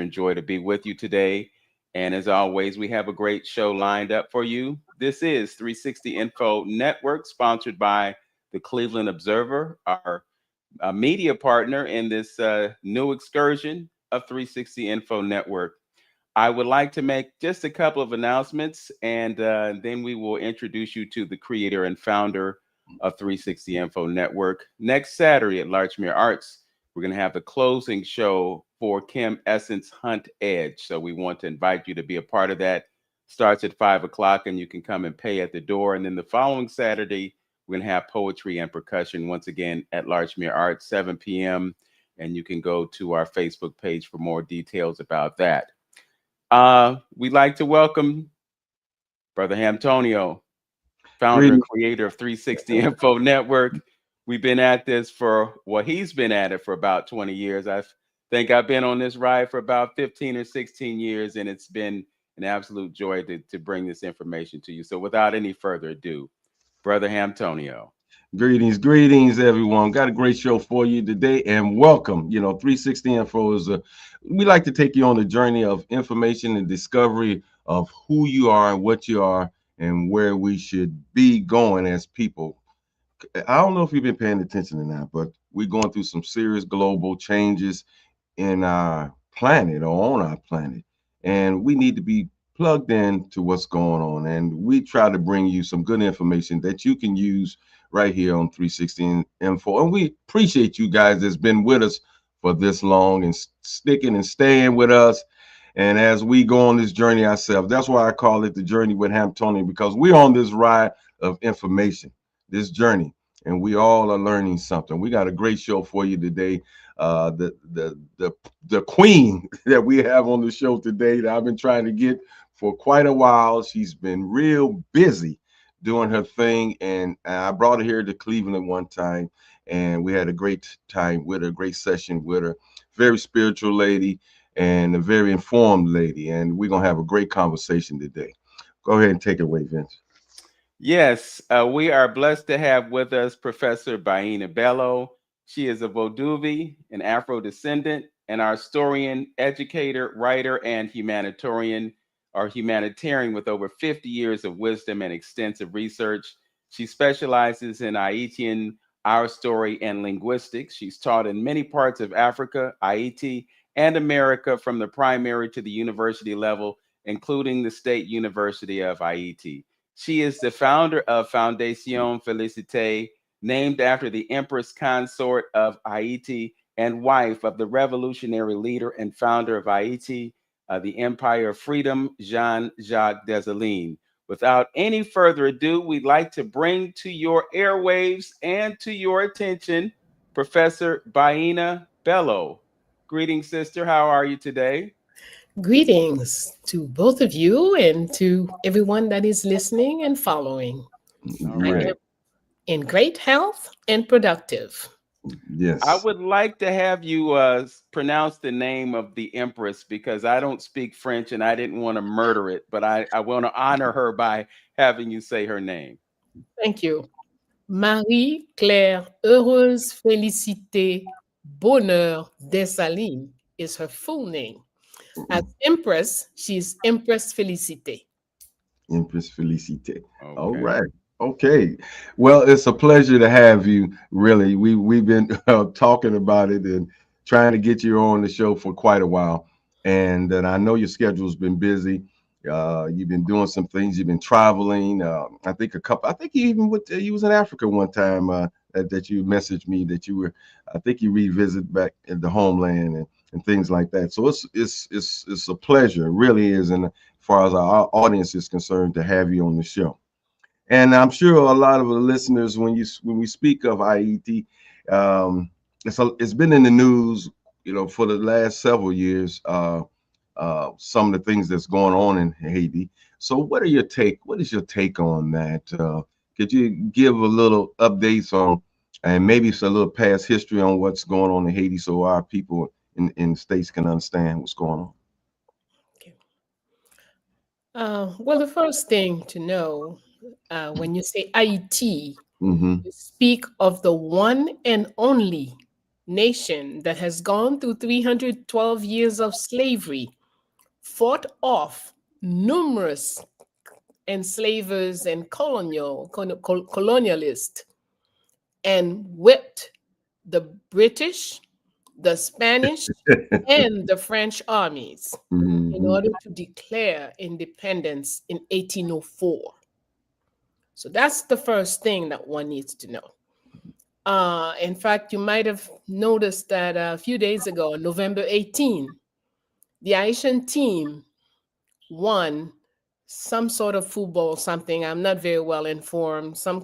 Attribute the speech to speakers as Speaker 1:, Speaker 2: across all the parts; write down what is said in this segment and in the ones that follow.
Speaker 1: and joy to be with you today. And as always, we have a great show lined up for you. This is 360 Info Network, sponsored by the Cleveland Observer, our media partner in this new excursion of 360 Info Network. I would like to make just a couple of announcements, and then we will introduce you to the creator and founder of 360 Info Network. Next Saturday at Larchmere Arts, we're going to have the closing show for Kim Essence Hunt Edge. So we want to invite you to be a part of that. Starts at 5 o'clock, and you can come and pay at the door. And then the following Saturday, we're going to have poetry and percussion once again at Larchmere Arts, 7 p.m. And you can go to our Facebook page for more details about that. We'd like to welcome Brother Antonio, founder and
Speaker 2: Greetings.
Speaker 1: creator of 360 Info Network. We've been at this for, well, he's been at it for about 20 years. I think I've been on this ride for about 15 or 16 years, and it's been an absolute joy to bring this information to you. So without any further ado, Brother Antonio.
Speaker 2: Greetings, everyone. Got a great show for you today, and welcome. 360 Info is we like to take you on a journey of information and discovery of who you are and what you are and where we should be going as people. I don't know if you've been paying attention or not, but we're going through some serious global changes in our planet or on our planet. And we need to be plugged in to what's going on. And we try to bring you some good information that you can use right here on 360 Info. And we appreciate you guys that's been with us for this long and sticking and staying with us. And as we go on this journey ourselves, that's why I call it the journey with Hamptonian, because we're on this ride of information, this journey, and we all are learning something. We got a great show for you today. The queen that we have on the show today that I've been trying to get for quite a while. She's been real busy doing her thing, and I brought her here to Cleveland one time, and we had a great time with her, great session with her. Very spiritual lady and a very informed lady, and we're gonna have a great conversation today. Go ahead and take it away, Vince.
Speaker 1: Yes, we are blessed to have with us Professor Baina Bello. She is a Vodouvi, an Afro descendant, and our historian, educator, writer, and humanitarian, or humanitarian with over 50 years of wisdom and extensive research. She specializes in Haitian, our story, and linguistics. She's taught in many parts of Africa, Haiti, and America from the primary to the university level, including the State University of Haiti. She is the founder of Foundation Felicite, named after the Empress Consort of Haiti and wife of the revolutionary leader and founder of Haiti, the Empire of Freedom, Jean-Jacques Dessalines. Without any further ado, we'd like to bring to your airwaves and to your attention Professor Baina Bello. Greetings, sister. How are you today?
Speaker 3: Greetings to both of you and to everyone that is listening and following.
Speaker 1: All
Speaker 3: I
Speaker 2: Yeah.
Speaker 3: am
Speaker 1: right.
Speaker 3: in great health and productive.
Speaker 1: I
Speaker 2: Yes.
Speaker 1: would like to have you pronounce the name of the Empress because I don't speak French and I didn't want to murder it, but I want to honor her by having you say her name.
Speaker 3: Thank you. Marie-Claire Heureuse Félicité Bonheur Dessalines is her full name. As Empress, she's Empress Félicité.
Speaker 2: Empress Felicite. All
Speaker 1: Okay.
Speaker 2: right. Okay. Well, it's a pleasure to have you. Really, we've been talking about it and trying to get you on the show for quite a while, and I know your schedule's been busy. You've been doing some things. You've been traveling. I think a couple. I think you even went. You was in Africa one time. That you messaged me that you were. I think you revisit back in the homeland and things like that. So it's a pleasure. It really is. And as far as our audience is concerned, to have you on the show. And I'm sure a lot of the listeners, when we speak of Ayiti, it's been in the news, for the last several years. Some of the things that's going on in Haiti. So, what is your take on that? Could you give a little updates on, and maybe it's a little past history on what's going on in Haiti, so our people in the states can understand what's going on?
Speaker 3: Okay. Well, the first thing to know when you say Haiti,
Speaker 2: Mm-hmm.
Speaker 3: you speak of the one and only. nation that has gone through 312 years of slavery fought off numerous enslavers and colonialists and whipped the British, the Spanish, and the French armies in
Speaker 2: Mhm.
Speaker 3: order to declare independence in 1804. So that's the first thing that one needs to know. In fact, you might have noticed that a few days ago, on November 18, the Haitian team won some sort of football, something. I'm not very well informed, some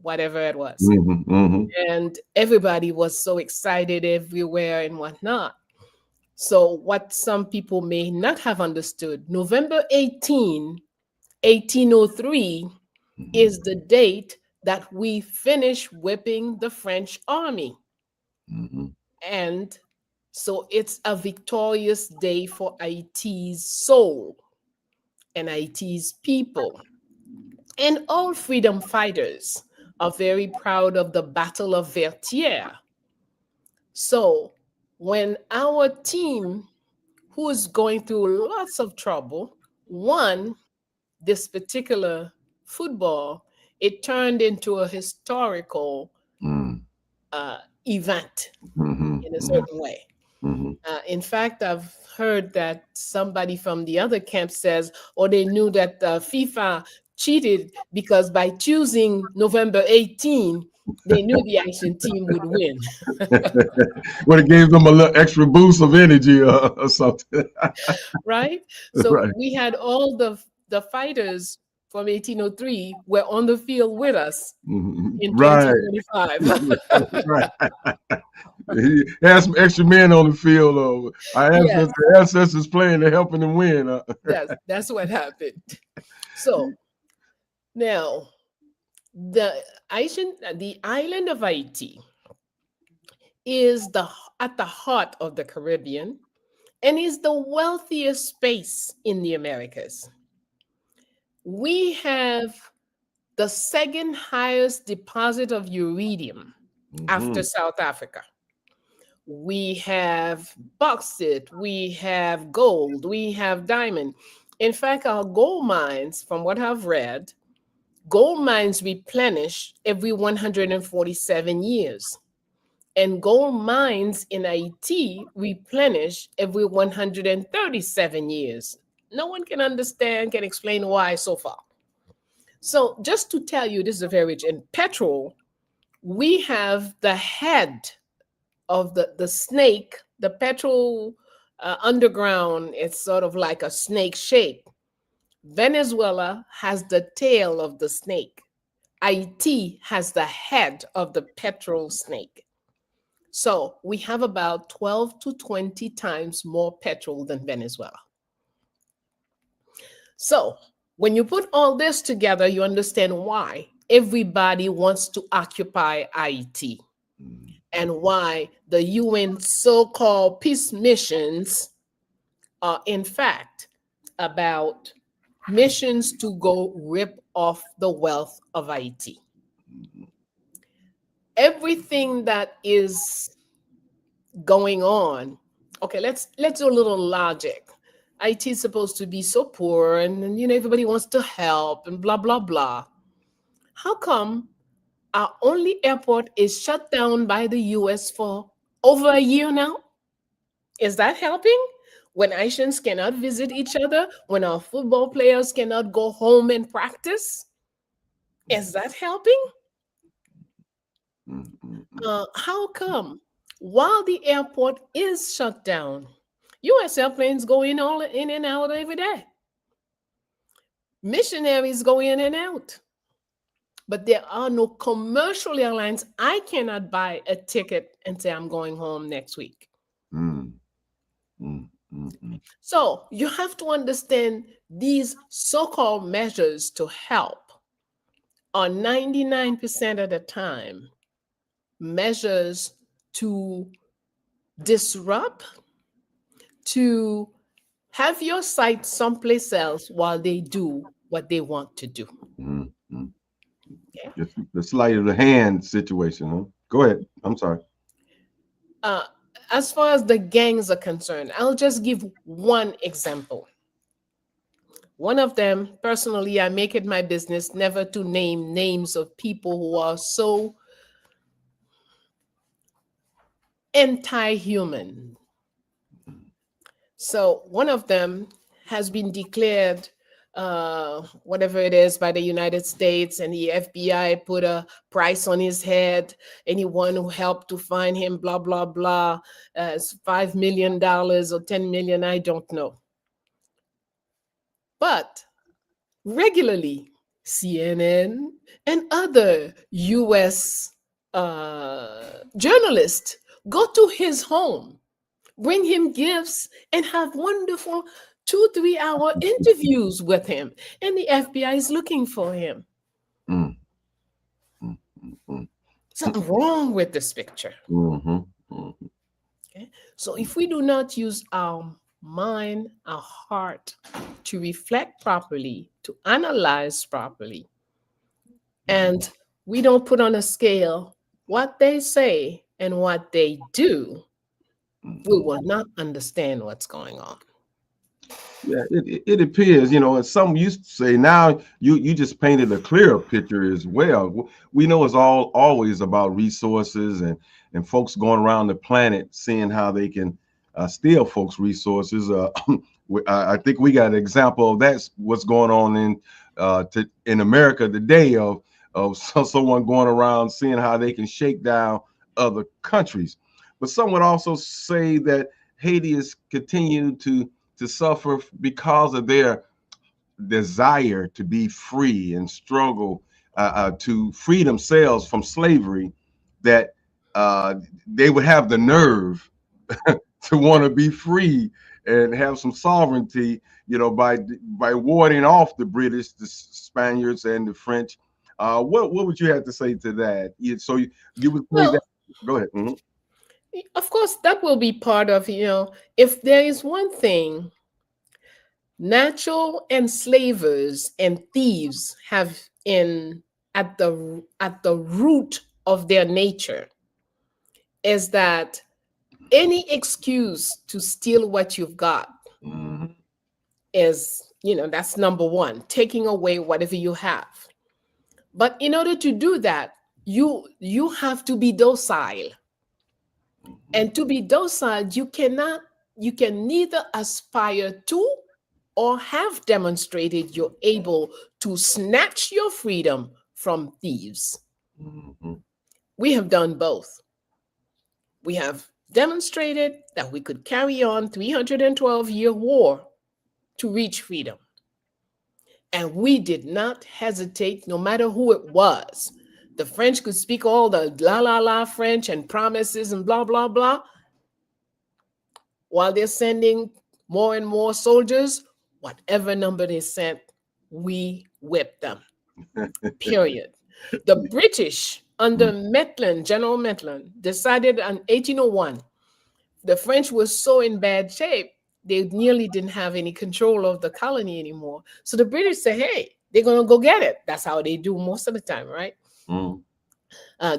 Speaker 3: whatever it was.
Speaker 2: Mhm. Mhm.
Speaker 3: And everybody was so excited everywhere and whatnot. So, what some people may not have understood, November 18, 1803,
Speaker 2: Mhm.
Speaker 3: is the date that we finish whipping the French army.
Speaker 2: Mhm.
Speaker 3: And so it's a victorious day for Haiti's soul and Haiti's people. And all freedom fighters are very proud of the Battle of Vertières. So when our team, who is going through lots of trouble, won this particular football, it turned into a historical
Speaker 2: Mhm.
Speaker 3: uh, event
Speaker 2: Mhm.
Speaker 3: in a
Speaker 2: Mhm.
Speaker 3: certain way.
Speaker 2: Mhm.
Speaker 3: In fact, I've heard that somebody from the other camp says, or they knew that FIFA cheated because by choosing November 18, they knew the Asian team would win,
Speaker 2: Well, it gave them a little extra boost of energy or something.
Speaker 3: right? So
Speaker 2: Right.
Speaker 3: we had all the fighters from 1803 were on the field with us
Speaker 2: Mhm.
Speaker 3: in
Speaker 2: Right.
Speaker 3: 2025.
Speaker 2: Right. He had some extra men on the field. Our
Speaker 3: Yes,
Speaker 2: ancestors playing to helping them win.
Speaker 3: that's what happened. So now the island of Haiti is at the heart of the Caribbean and is the wealthiest space in the Americas. We have the second highest deposit of uridium after
Speaker 2: Mhm.
Speaker 3: South Africa. We have bauxite, we have gold, we have diamond. In fact, our gold mines, from what I've read, gold mines replenish every 147 years. And gold mines in Haiti replenish every 137 years. No one can understand, can explain why so far. So, just to tell you, this is a very rich. In petrol, we have the head of the snake, the petrol underground, it's sort of like a snake shape. Venezuela has the tail of the snake. Haiti has the head of the petrol snake. So we have about 12 to 20 times more petrol than Venezuela. So when you put all this together, you understand why everybody wants to occupy Haiti and why the UN so called peace missions are, in fact, about missions to go rip off the wealth of Haiti. Everything that is going on. Okay, let's do a little logic. IT is supposed to be so poor, and everybody wants to help, and blah blah blah. How come our only airport is shut down by the US for over a year now? Is that helping? When Haitians cannot visit each other, when our football players cannot go home and practice, is that helping?
Speaker 2: Mhm.
Speaker 3: How come while the airport is shut down, US airplanes go in and out every day? Missionaries go in and out, but there are no commercial airlines. I cannot buy a ticket and say I'm going home next week.
Speaker 2: Mhm. Mhm. Mhm.
Speaker 3: So you have to understand these so called measures to help are 99% of the time measures to disrupt, to have your sight someplace else while they do what they want to do.
Speaker 2: Mhm. Mhm.
Speaker 3: Okay?
Speaker 2: The sleight of the hand situation, huh? Go ahead. I'm sorry.
Speaker 3: Uh, as far as the gangs are concerned, I'll just give one example. One of them, personally, I make it my business never to name names of people who are so anti human. So one of them has been declared, whatever it is, by the United States, and the FBI put a price on his head. Anyone who helped to find him, blah blah blah, $5 million or 10 million, I don't know. But regularly, CNN and other U.S. Journalists go to his home, bring him gifts, and have wonderful 2 3 hour interviews with him. And the FBI is looking for him.
Speaker 2: Mm, mm, mm,
Speaker 3: Something wrong with this picture.
Speaker 2: mhm, mhm,
Speaker 3: Okay? So if we do not use our mind, our heart to reflect properly, to analyze properly, and we don't put on a scale what they say and what they do, we
Speaker 2: mhm.
Speaker 3: will not understand what's going on.
Speaker 2: Yeah, it appears, and some used to say now you just painted a clearer picture as well. We know it's always about resources and folks going around the planet seeing how they can steal folks' resources. I think we got an example of that's what's going on in America today of someone going around seeing how they can shake down other countries. But some would also say that Haiti is continued to suffer because of their desire to be free and struggle to free themselves from slavery, that they would have the nerve to want to be free and have some sovereignty, by warding off the British, the Spaniards, and the French. What would you have to say to that? So you would say that?
Speaker 3: Well,
Speaker 2: Go ahead.
Speaker 3: of course, that will be part of, if there is one thing natural enslavers and thieves have in at the root of their nature, is that any excuse to steal what you've got
Speaker 2: Mhm,
Speaker 3: is, that's number one, taking away whatever you have. But in order to do that, you have to be docile.
Speaker 2: mhm,
Speaker 3: And to be docile, you can neither aspire to or have demonstrated you're able to snatch your freedom from thieves.
Speaker 2: mhm, mhm,
Speaker 3: We have done both. We have demonstrated that we could carry on 312-year war to reach freedom. And we did not hesitate, no matter who it was. The French could speak all the la la la French and promises and blah blah blah, while they're sending more and more soldiers. Whatever number they sent, we whipped them. Period. The British under Maitland, General Maitland, decided in 1801 the French were so in bad shape, they nearly didn't have any control of the colony anymore. So the British said, hey, they're going to go get it. That's how they do most of the time, right?
Speaker 2: mhm,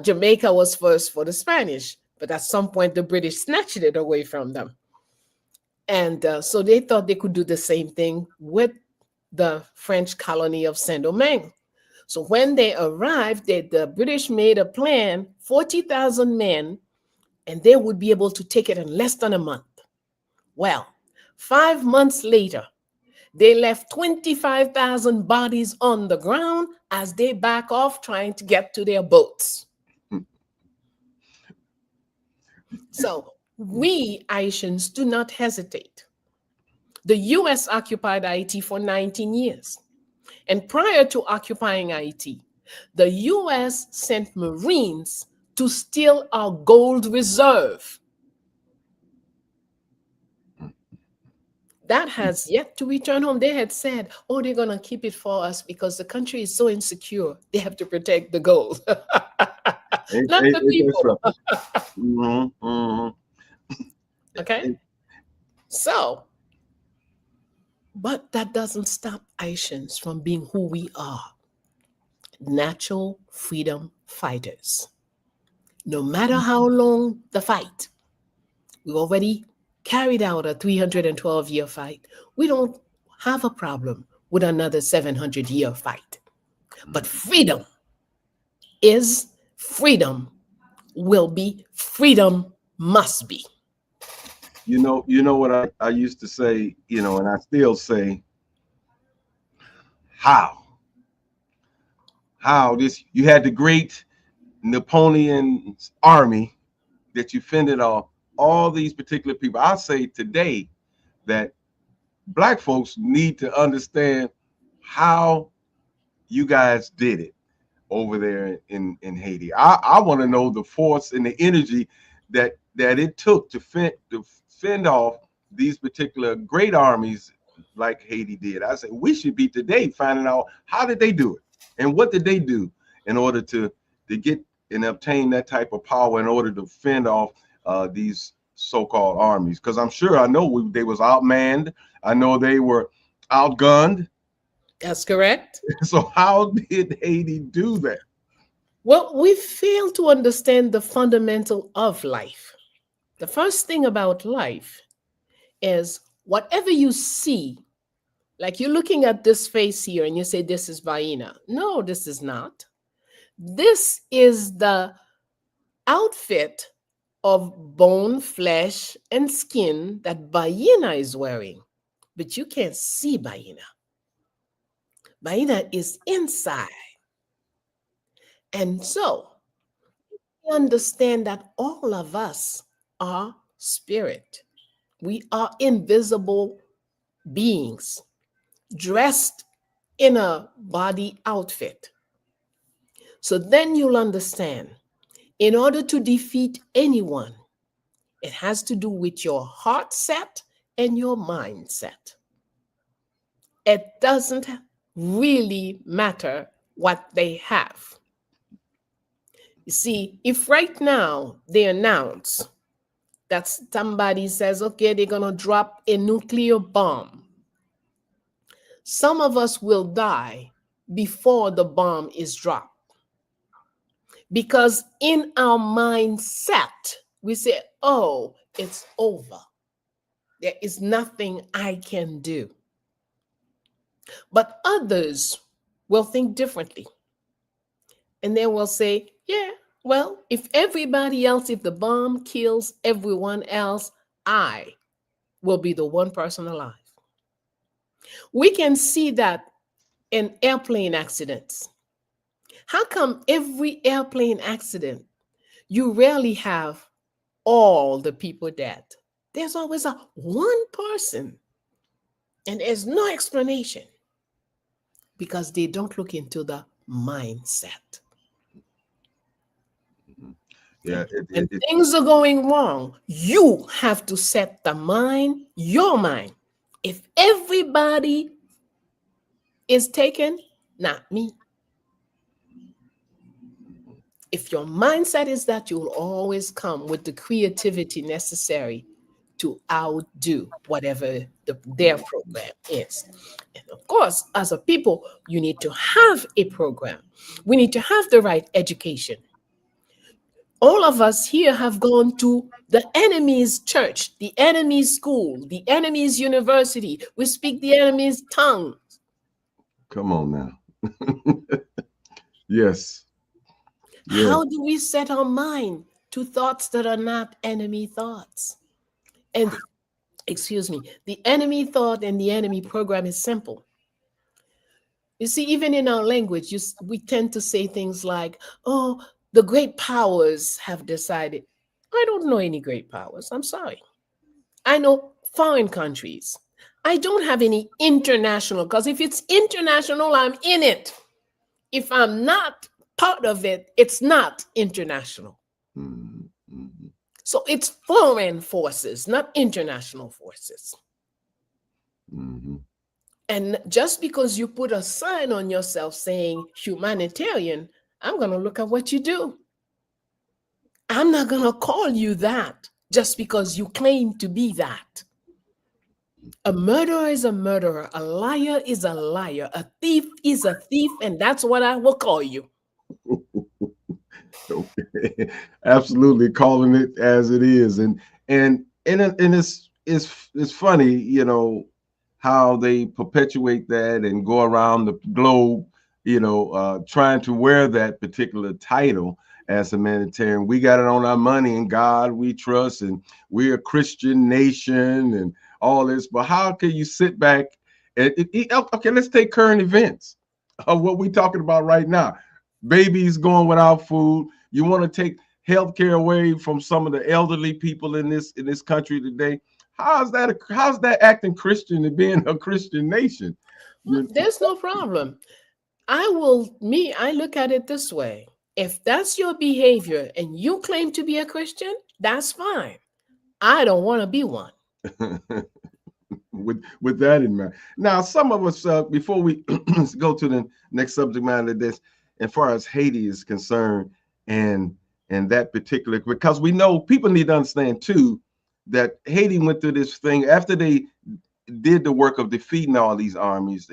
Speaker 3: Jamaica was first for the Spanish, but at some point the British snatched it away from them. And so they thought they could do the same thing with the French colony of Saint Domingue. So when they arrived, the British made a plan, 40,000 men, and they would be able to take it in less than a month. Well, 5 months later, they left 25,000 bodies on the ground as they back off trying to get to their boats. So we Haitians do not hesitate. The US occupied Haiti for 19 years. And prior to occupying Haiti, the US sent Marines to steal our gold reserve. That has yet to return home. They had said, oh, they're going to keep it for us because the country is so insecure. They have to protect the gold, not the
Speaker 2: ain't that
Speaker 3: people.
Speaker 2: something? Mhm, mhm.
Speaker 3: Okay. So, but that doesn't stop Haitians from being who we are, natural freedom fighters. No matter how long the fight, We already carried out a 312-year fight. We don't have a problem with another 700-year fight. But freedom is freedom, will be freedom, must be.
Speaker 2: You know what I used to say, and I still say, how? How this you had the great Napoleon's army that you fended off all these particular people. I say today that black folks need to understand how you guys did it over there in Haiti. I want to know the force and the energy that it took to fend off these particular great armies like Haiti did. I say we should be today finding out how did they do it and what did they do in order to get and obtain that type of power in order to fend off these so-called armies. Because I know they was outmanned. I know they were outgunned.
Speaker 3: That's correct.
Speaker 2: So how did Haiti do that?
Speaker 3: Well, we fail to understand the fundamental of life. The first thing about life is whatever you see, like you're looking at this face here and you say, this is Vaina. No, this is not. This is the outfit of bone, flesh, and skin that Baina is wearing. But you can't see Baina. Baina is inside. And so we understand that all of us are spirit. We are invisible beings dressed in a body outfit. So then you'll understand, in order to defeat anyone, it has to do with your heart set and your mindset. It doesn't really matter what they have. You see, if right now they announce that somebody says, okay, they're going to drop a nuclear bomb, some of us will die before the bomb is dropped. Because in our mindset, we say, oh, it's over. There is nothing I can do. But others will think differently. And they will say, yeah, well, if everybody else, if the bomb kills everyone else, I will be the one person alive. We can see that in airplane accidents. How come every airplane accident, you rarely have all the people dead? There's always a one person, and there's no explanation because they don't look into the mindset.
Speaker 2: Yeah,
Speaker 3: When things are going wrong, you have to set the mind, your mind. If everybody is taken, not me. If your mindset is that, you'll always come with the creativity necessary to outdo whatever their program is. And of course, as a people, you need to have a program. We need to have the right education. All of us here have gone to the enemy's church, the enemy's school, the enemy's university. We speak the enemy's tongue.
Speaker 2: come on now. Yes. Yes.
Speaker 3: How do we set our mind to thoughts that are not enemy thoughts? And excuse me, the enemy thought and the enemy program is simple. You see, even in our language, we tend to say things like, oh, the great powers have decided. I don't know any great powers. I'm sorry. I know foreign countries. I don't have any international, because if it's international, I'm in it. If I'm not part of it, it's not international.
Speaker 2: Mm-hmm.
Speaker 3: So it's foreign forces, not international forces.
Speaker 2: Mm-hmm.
Speaker 3: And just because you put a sign on yourself saying humanitarian, I'm going to look at what you do. I'm not going to call you that just because you claim to be that. A murderer is a murderer. A liar is a liar. A thief is a thief. And that's what I will call you.
Speaker 2: Okay. Absolutely calling it as it is. And and it's funny, how they perpetuate that and go around the globe, trying to wear that particular title as a humanitarian. We got it on our money, and God we trust, and we're a Christian nation, and all this. But how can you sit back and okay? Let's take current events of what we're talking about right now. Babies going without food. You want to take healthcare away from some of the elderly people in this country today. How's that acting Christian and being a Christian nation?
Speaker 3: Well, there's no problem. I look at it this way. If that's your behavior and you claim to be a Christian, that's fine. I don't want to be one.
Speaker 2: with that in mind. Now, some of us, before we go to the next subject matter of this, as far as Haiti is concerned, and that particular, because we know people need to understand too that Haiti went through this thing after they did the work of defeating all these armies.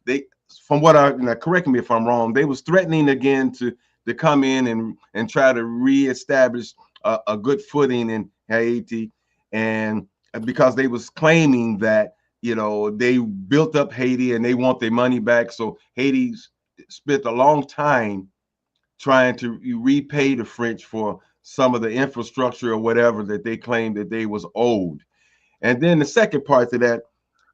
Speaker 2: They, from what I now, correct me if I'm wrong, they was threatening again to come in and try to reestablish a good footing in Haiti, and because they was claiming that they built up Haiti and they want their money back. So Haiti spent a long time trying to repay the French for some of the infrastructure or whatever that they claimed that they was owed. And then the second part to that,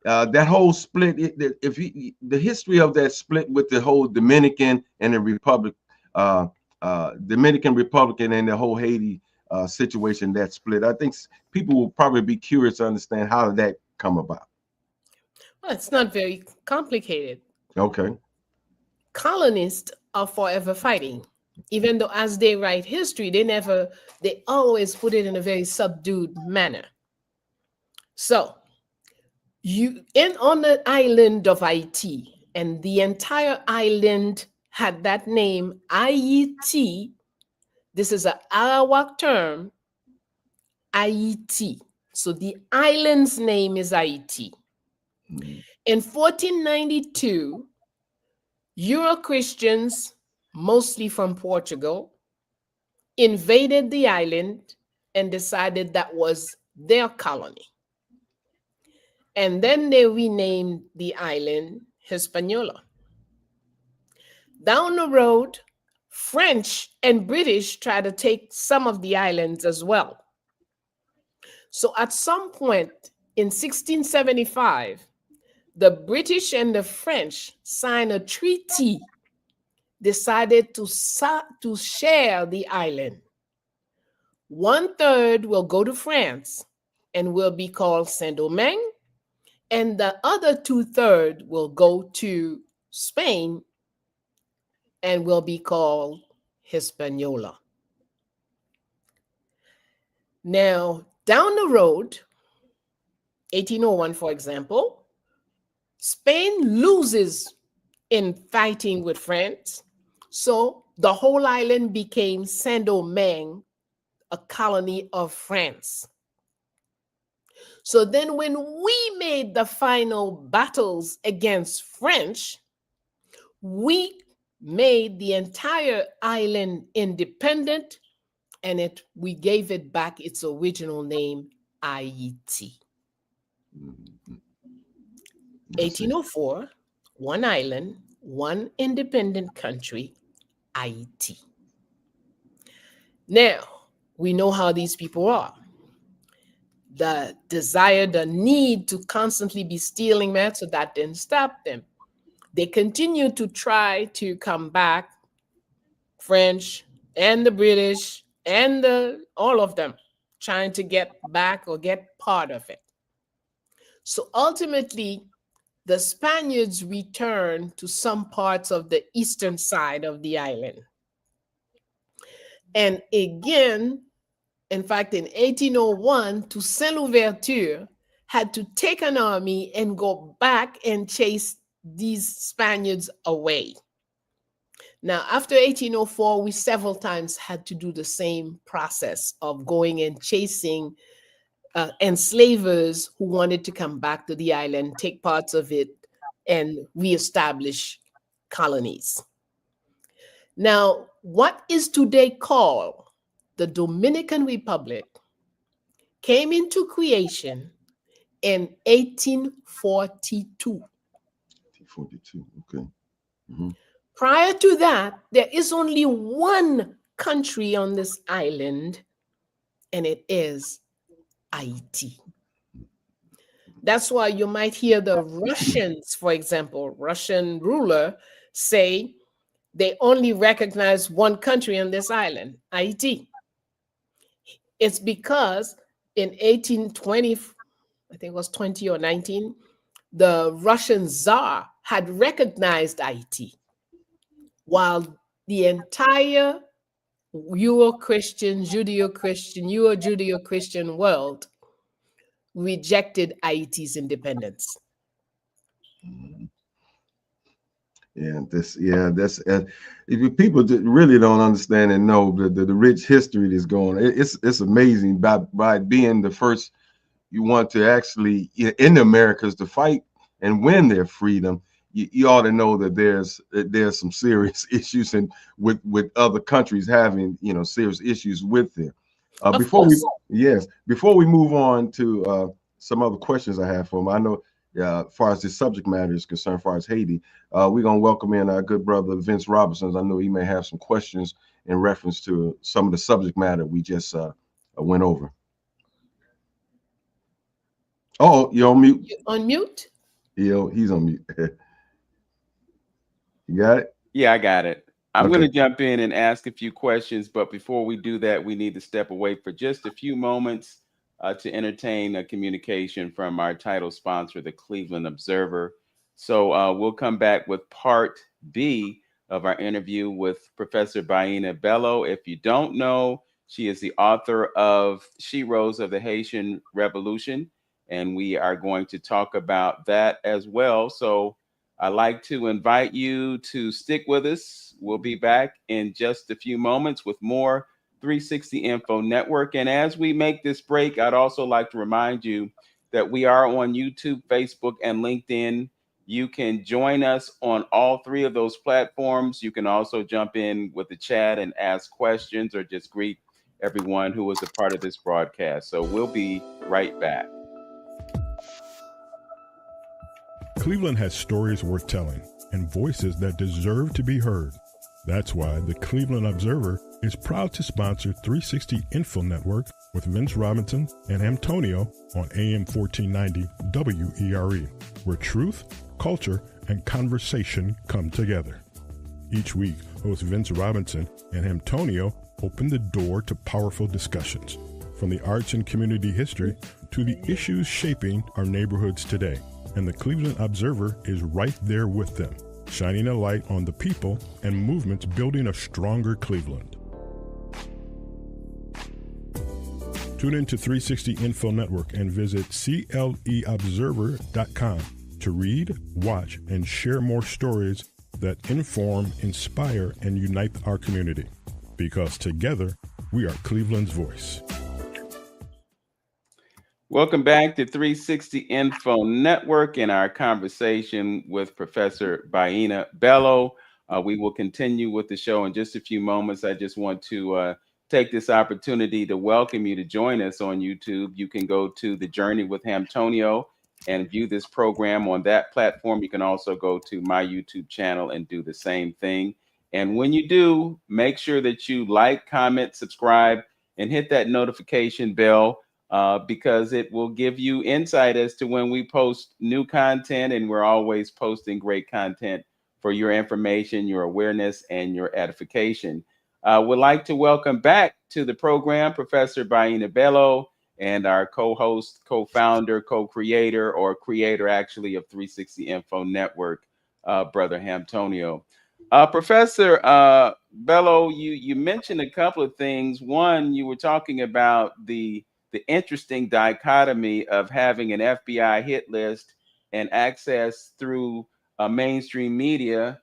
Speaker 2: that whole split, the history of that split with the whole Dominican and the Republic, Dominican Republican and the whole Haiti situation, that split. I think people will probably be curious to understand how did that come about.
Speaker 3: Well, it's not very complicated.
Speaker 2: Okay.
Speaker 3: Colonists are forever fighting. Even though as they write history, they always put it in a very subdued manner. So on the island of Haiti, and the entire island had that name, Ayiti. This is an Arawak term, Ayiti. So the island's name is Haiti. In 1492, Euro Christians, mostly from Portugal, invaded the island and decided that was their colony. And then they renamed the island Hispaniola. Down the road, French and British tried to take some of the islands as well. So at some point in 1675, the British and the French signed a treaty, decided to share the island. 1/3 will go to France and will be called Saint-Domingue, and the other 2/3 will go to Spain and will be called Hispaniola. Now, down the road, 1801, for example, Spain loses in fighting with France. So the whole island became Saint-Domingue, a colony of France. So then when we made the final battles against French, we made the entire island independent, and we gave it back its original name, Ayiti. 1804, one island, one independent country, Haiti. Now, we know how these people are. The desire, the need to constantly be stealing that, so that didn't stop them. They continue to try to come back, French and the British and all of them trying to get back or get part of it. So ultimately, the Spaniards returned to some parts of the eastern side of the island. And again, in fact, in 1801, Toussaint Louverture had to take an army and go back and chase these Spaniards away. Now, after 1804, we several times had to do the same process of going and chasing enslavers who wanted to come back to the island, take parts of it, and reestablish colonies. Now, what is today called the Dominican Republic came into creation in 1842.
Speaker 2: 42. Okay. Hmm.
Speaker 3: Prior to that, there is only one country on this island, and it is Haiti. That's why you might hear the Russians, for example, Russian ruler say they only recognize one country on this island, Haiti. It's because in 1820, I think it was 20 or 19, the Russian Tsar had recognized Haiti, while the entire Euro-Judeo-Christian world rejected Haiti's independence.
Speaker 2: That's if people really don't understand and know the rich history that's going on. It's amazing by being the first you want to actually in the Americas to fight and win their freedom. You ought to know that there's some serious issues and with other countries having serious issues with them.
Speaker 3: Of
Speaker 2: Before we
Speaker 3: course,
Speaker 2: before we move on to some other questions I have for them, I know as far as the subject matter is concerned, as far as Haiti, we're gonna welcome in our good brother Vince Robinson. I know he may have some questions in reference to some of the subject matter we just went over. Oh, you're on mute.
Speaker 3: you unmute.
Speaker 2: He's on mute. You got it?
Speaker 1: Yeah, I got it. I'm going
Speaker 2: Okay.
Speaker 1: to jump in and ask a few questions, but before we do that, we need to step away for just a few moments to entertain a communication from our title sponsor, the Cleveland Observer. So we'll come back with part B of our interview with Professor Baina Bello. If you don't know, she is the author of She Rose of the Haitian Revolution, and we are going to talk about that as well. So I'd like to invite you to stick with us. We'll be back in just a few moments with more 360 Info Network. And as we make this break, I'd also like to remind you that we are on YouTube, Facebook, and LinkedIn. You can join us on all three of those platforms. You can also jump in with the chat and ask questions or just greet everyone who was a part of this broadcast. So we'll be right back.
Speaker 4: Cleveland has stories worth telling and voices that deserve to be heard. That's why the Cleveland Observer is proud to sponsor 360 Info Network with Vince Robinson and Antonio on AM 1490 WERE, where truth, culture, and conversation come together. Each week, host Vince Robinson and Antonio open the door to powerful discussions, from the arts and community history to the issues shaping our neighborhoods today. And the Cleveland Observer is right there with them, shining a light on the people and movements building a stronger Cleveland. Tune in to 360 Info Network and visit cleobserver.com to read, watch, and share more stories that inform, inspire, and unite our community. Because together, we are Cleveland's voice.
Speaker 1: Welcome back to 360 Info Network and our conversation with Professor Baina Bello. We will continue with the show in just a few moments. I just want to take this opportunity to welcome you to join us on YouTube. You can go to The Journey with Antonio and view this program on that platform. You can also go to my YouTube channel and do the same thing. And when you do, make sure that you like, comment, subscribe, and hit that notification bell. Because it will give you insight as to when we post new content, and we're always posting great content for your information, your awareness, and your edification. Would like to welcome back to the program Professor Baina Bello and our co-host, co-founder, co-creator, or creator actually of 360 Info Network, Brother Hamtonio. Professor Bello, you mentioned a couple of things. One, you were talking about the interesting dichotomy of having an FBI hit list and access through mainstream media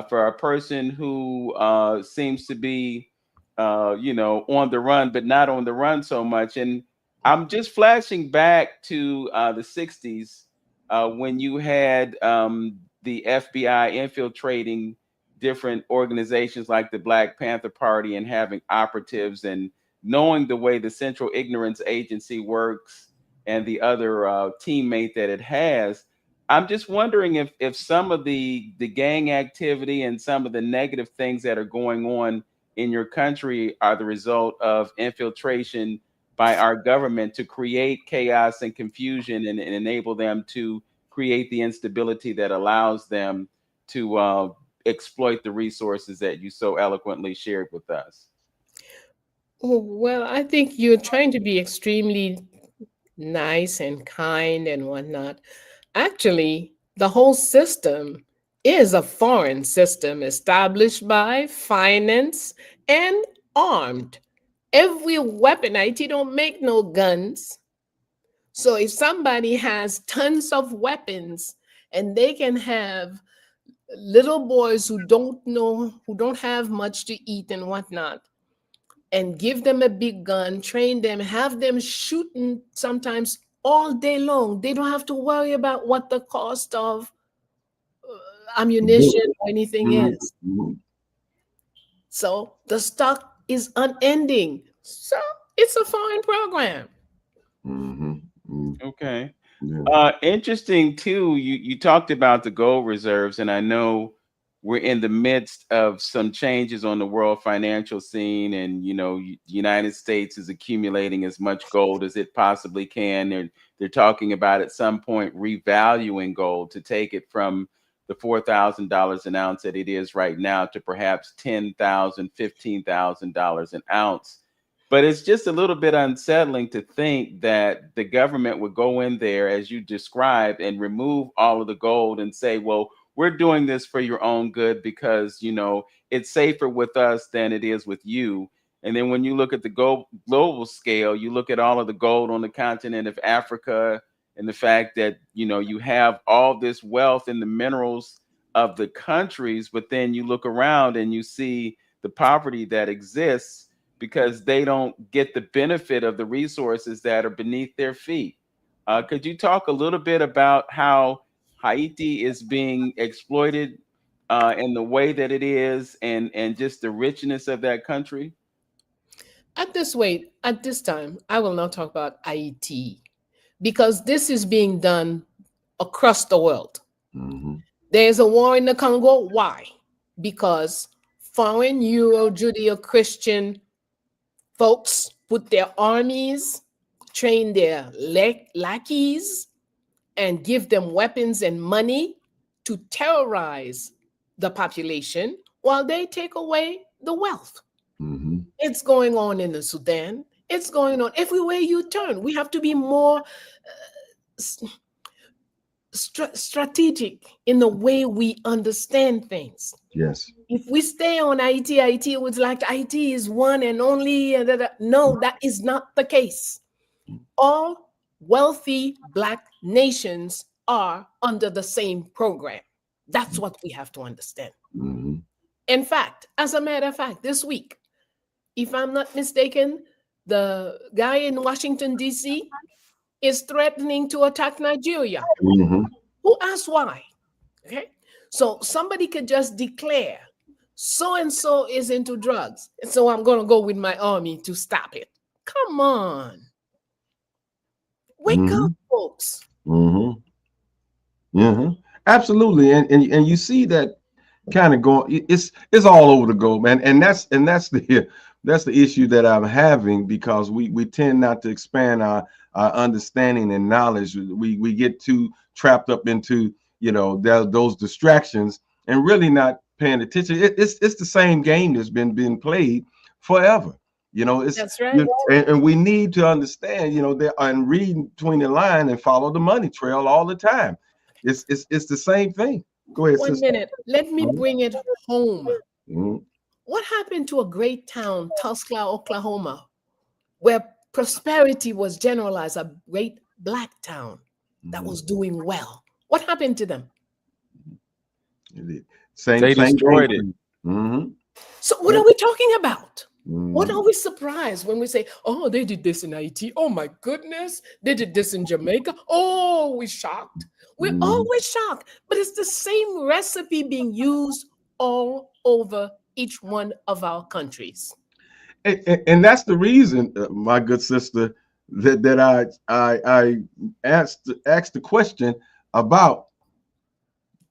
Speaker 1: for a person who seems to be, on the run, but not on the run so much. And I'm just flashing back to the 60s when you had the FBI infiltrating different organizations like the Black Panther Party and having operatives and knowing the way the Central Ignorance Agency works and the other teammate that it has, I'm just wondering if some of the gang activity and some of the negative things that are going on in your country are the result of infiltration by our government to create chaos and confusion and enable them to create the instability that allows them to exploit the resources that you so eloquently shared with us.
Speaker 3: Oh, well, I think you're trying to be extremely nice and kind and whatnot. Actually, the whole system is a foreign system established by, finance, and armed. Every weapon, IT don't make no guns. So if somebody has tons of weapons and they can have little boys who don't know, who don't have much to eat and whatnot, and give them a big gun, train them, have them shooting sometimes all day long. They don't have to worry about what the cost of ammunition or anything
Speaker 2: Mhm,
Speaker 3: is.
Speaker 2: mhm,
Speaker 3: So the stock is unending. So it's a foreign program.
Speaker 2: mhm, mhm.
Speaker 1: Okay.
Speaker 2: Yeah.
Speaker 1: Interesting too. You talked about the gold reserves, and I know we're in the midst of some changes on the world financial scene, and the United States is accumulating as much gold as it possibly can. They're talking about at some point revaluing gold to take it from the $4,000 an ounce that it is right now to perhaps $10,000, $15,000 an ounce. But it's just a little bit unsettling to think that the government would go in there, as you described, and remove all of the gold and say, well, we're doing this for your own good because, it's safer with us than it is with you. And then when you look at the global scale, you look at all of the gold on the continent of Africa and the fact that, you have all this wealth in the minerals of the countries, but then you look around and you see the poverty that exists because they don't get the benefit of the resources that are beneath their feet. Could you talk a little bit about how Haiti is being exploited in the way that it is, and just the richness of that country?
Speaker 3: At this time, I will not talk about Haiti because this is being done across the world.
Speaker 2: Mhm,
Speaker 3: There's a war in the Congo. Why? Because foreign Euro Judeo Christian folks put their armies, train their lackeys, and give them weapons and money to terrorize the population while they take away the wealth.
Speaker 2: mhm.
Speaker 3: It's going on in the Sudan. It's going on everywhere you turn. We have to be more s- strategic in the way we understand things.
Speaker 2: Yes.
Speaker 3: If we stay on IT was like IT is one and only. No, that is not the case. All wealthy Black nations are under the same program. That's what we have to understand.
Speaker 2: Mhm,
Speaker 3: In fact, as a matter of fact, this week, if I'm not mistaken, the guy in Washington, D.C. is threatening to attack Nigeria.
Speaker 2: mhm,
Speaker 3: Who asked why? Okay. So somebody could just declare so and so is into drugs. And so I'm going to go with my army to stop it. Come on. Wake up,
Speaker 2: mhm,
Speaker 3: folks.
Speaker 2: mhm, mhm. Absolutely, and you see that kind of going. It's all over the globe, man, and that's the that's the issue that I'm having because we tend not to expand our understanding and knowledge. We get too trapped up into those distractions and really not paying attention. It's the same game that's been being played forever. It's
Speaker 3: That's right.
Speaker 2: and we need to understand, that and read between the line and follow the money trail all the time. It's the same thing. Go ahead,
Speaker 3: One
Speaker 2: sister.
Speaker 3: minute. Let me bring it home.
Speaker 2: Mhm,
Speaker 3: What happened to a great town, Tulsa, Oklahoma, where prosperity was generalized, a great Black town that
Speaker 2: mhm.
Speaker 3: was doing well? What happened to them?
Speaker 2: It- Same
Speaker 1: They
Speaker 2: same thing.
Speaker 1: destroyed it.
Speaker 2: Hmm.
Speaker 3: So, what are we talking about? What
Speaker 2: Hmm.
Speaker 3: are we surprised when we say, oh, they did this in Haiti? Oh, my goodness. They did this in Jamaica. Oh, we're shocked. We're
Speaker 2: Hmm.
Speaker 3: always shocked. But it's the same recipe being used all over each one of our countries.
Speaker 2: And that's the reason, my good sister, that I asked the question about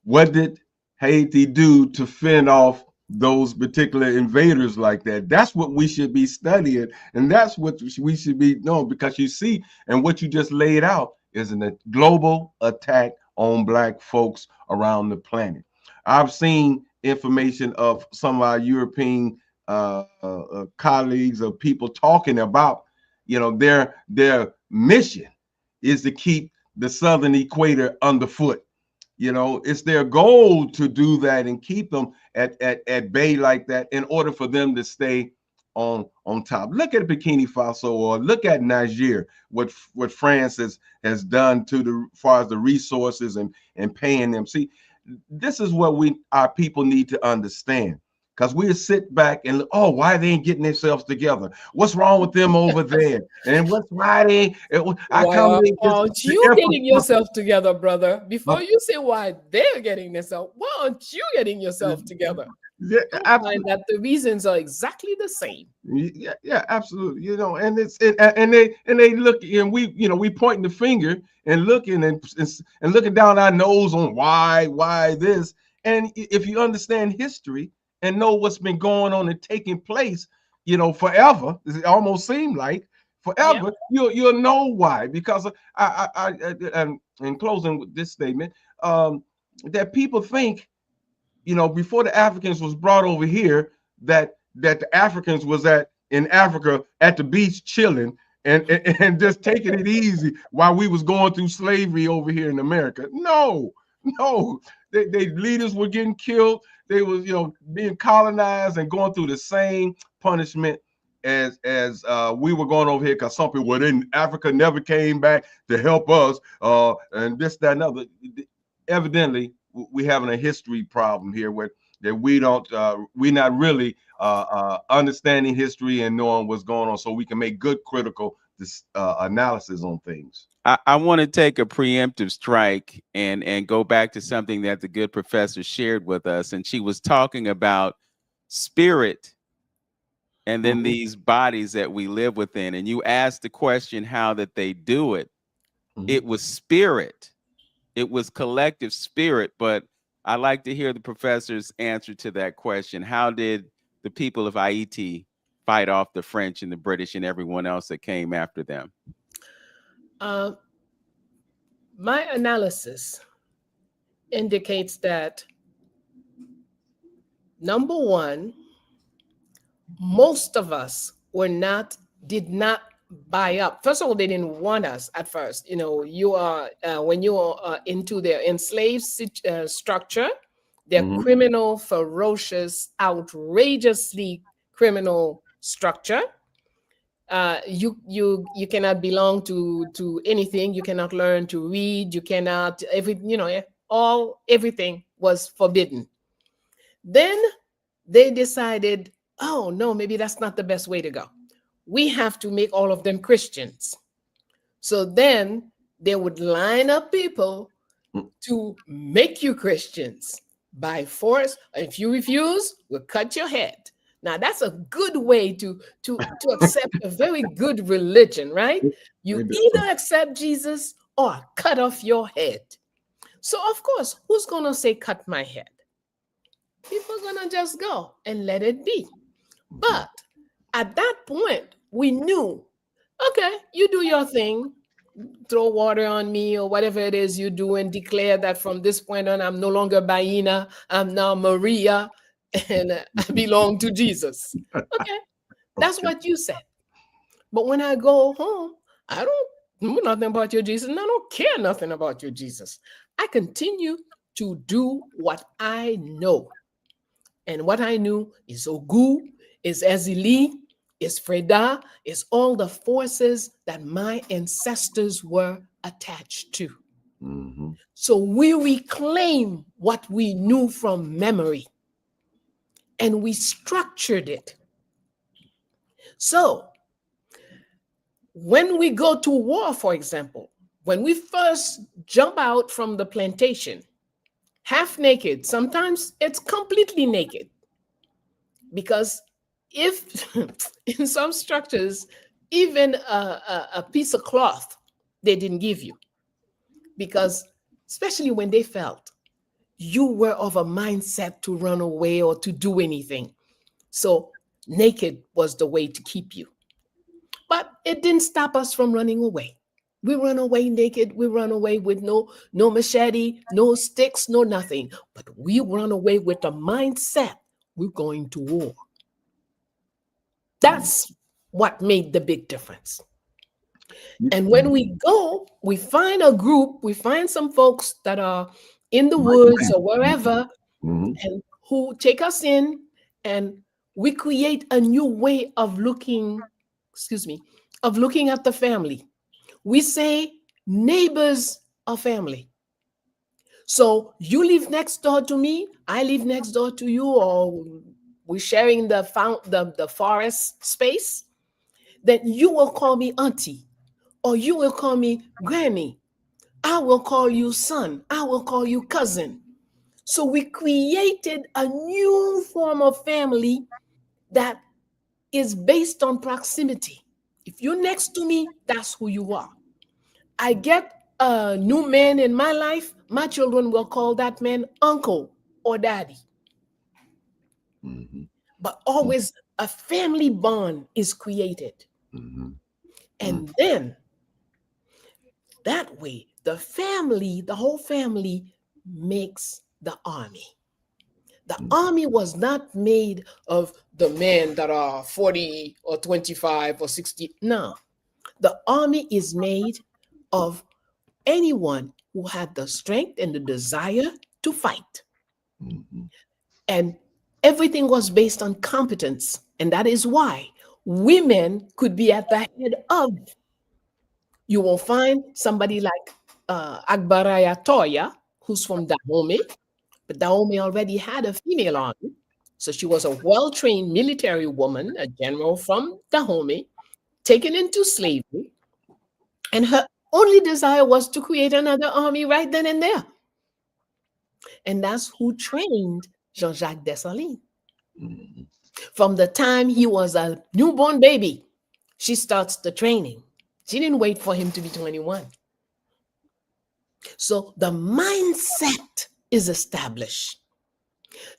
Speaker 2: what did Haiti do to fend off those particular invaders like that. That's what we should be studying, and that's what we should be knowing, because you see, and what you just laid out is a global attack on Black folks around the planet. I've seen information of some of our European colleagues, of people talking about, their mission is to keep the southern equator underfoot. It's their goal to do that and keep them at bay like that, in order for them to stay on top. Look at Burkina Faso, or look at Niger, what France has done to the far as the resources and paying them. See, this is what our people need to understand. Because we sit back and look, oh, why they ain't getting themselves together? What's wrong with them over there? And why they? I
Speaker 3: Why
Speaker 2: come in this,
Speaker 3: aren't
Speaker 2: the
Speaker 3: you getting
Speaker 2: infrastructure.
Speaker 3: yourself together, brother? Before you say why they're getting themselves, why aren't you getting yourself together?
Speaker 2: Yeah,
Speaker 3: You'll find
Speaker 2: absolutely.
Speaker 3: that the reasons are exactly the same.
Speaker 2: Yeah, yeah, absolutely. And and they look, and we pointing the finger and looking and looking down our nose on why this. And if you understand history and know what's been going on and taking place, forever, it almost seemed like
Speaker 3: Yeah.
Speaker 2: forever, you'll know why. Because and in closing with this statement, that people think, before the Africans was brought over here, that the Africans was in Africa at the beach chilling and just taking it easy while we was going through slavery over here in America. No, no, they leaders were getting killed. They was being colonized and going through the same punishment as we were going over here, because some people were in Africa never came back to help us, and this, that, and other. Evidently, we having a history problem here, where that we're not really understanding history and knowing what's going on, so we can make good critical analysis on things.
Speaker 1: I want to take a preemptive strike and go back to something that the good professor shared with us, and she was talking about spirit and then these bodies that we live within. And you asked the question how that they do it. It was spirit. It was collective spirit. But I like to hear the professor's answer to that question. How did the people of Haiti fight off the French and the British and everyone else that came after them?
Speaker 3: My analysis indicates that, number one, most of us did not buy up. First of all, they didn't want us at first. You are when you are into their enslaved structure, their criminal, ferocious, outrageously criminal structure. You cannot belong to anything. You cannot learn to read. You cannot everything was forbidden. Then they decided, oh no, maybe that's not the best way to go. We have to make all of them Christians. So then they would line up people to make you Christians by force. If you refuse, we'll cut your head. Now that's a good way to accept a very good religion, right? You either accept Jesus or cut off your head. So of course, who's gonna say cut my head? People are gonna just go and let it be. But at that point, we knew, okay, you do your thing, throw water on me or whatever it is you do, and declare that from this point on, I'm no longer Baina, I'm now Maria, and I belong to Jesus. Okay, that's what you said. But when I go home, I don't know nothing about your Jesus, and I don't care nothing about your Jesus. I continue to do what I know. And what I knew is Ogu, is Ezili, is Freda, is all the forces that my ancestors were attached to. So we reclaim what we knew from memory and we structured it. So when we go to war, for example, when we first jump out from the plantation, half naked, sometimes it's completely naked, because if in some structures, even a piece of cloth they didn't give you, because especially when they felt you were of a mindset to run away or to do anything. So naked was the way to keep you. But it didn't stop us from running away. We run away naked. We run away with no machete, no sticks, no nothing. But we run away with the mindset we're going to war. That's what made the big difference. And when we go, we find a group, we find some folks that are in the woods or wherever,
Speaker 2: Mhm.
Speaker 3: and who take us in, and we create a new way of looking, excuse me, of looking at the family. We say neighbors are family. So you live next door to me, I live next door to you, or we're sharing the forest space, then you will call me auntie, or you will call me granny. I will call you son. I will call you cousin. So we created a new form of family that is based on proximity. If you're next to me, that's who you are. I get a new man in my life, my children will call that man uncle or daddy.
Speaker 2: Mhm.
Speaker 3: But always a family bond is created.
Speaker 2: Mhm. Mhm.
Speaker 3: And then that way, the family, the whole family makes the army. The army was not made of the men that are 40 or 25 or 60. No, the army is made of anyone who had the strength and the desire to fight.
Speaker 2: Mhm.
Speaker 3: And everything was based on competence. And that is why women could be at the head of. You will find somebody like Agbaraya Toya, who's from Dahomey, but Dahomey already had a female army. So she was a well trained military woman, a general from Dahomey, taken into slavery. And her only desire was to create another army right then and there. And that's who trained Jean Jacques Dessalines.
Speaker 2: Mhm.
Speaker 3: From the time he was a newborn baby, she starts the training. She didn't wait for him to be 21. So the mindset is established.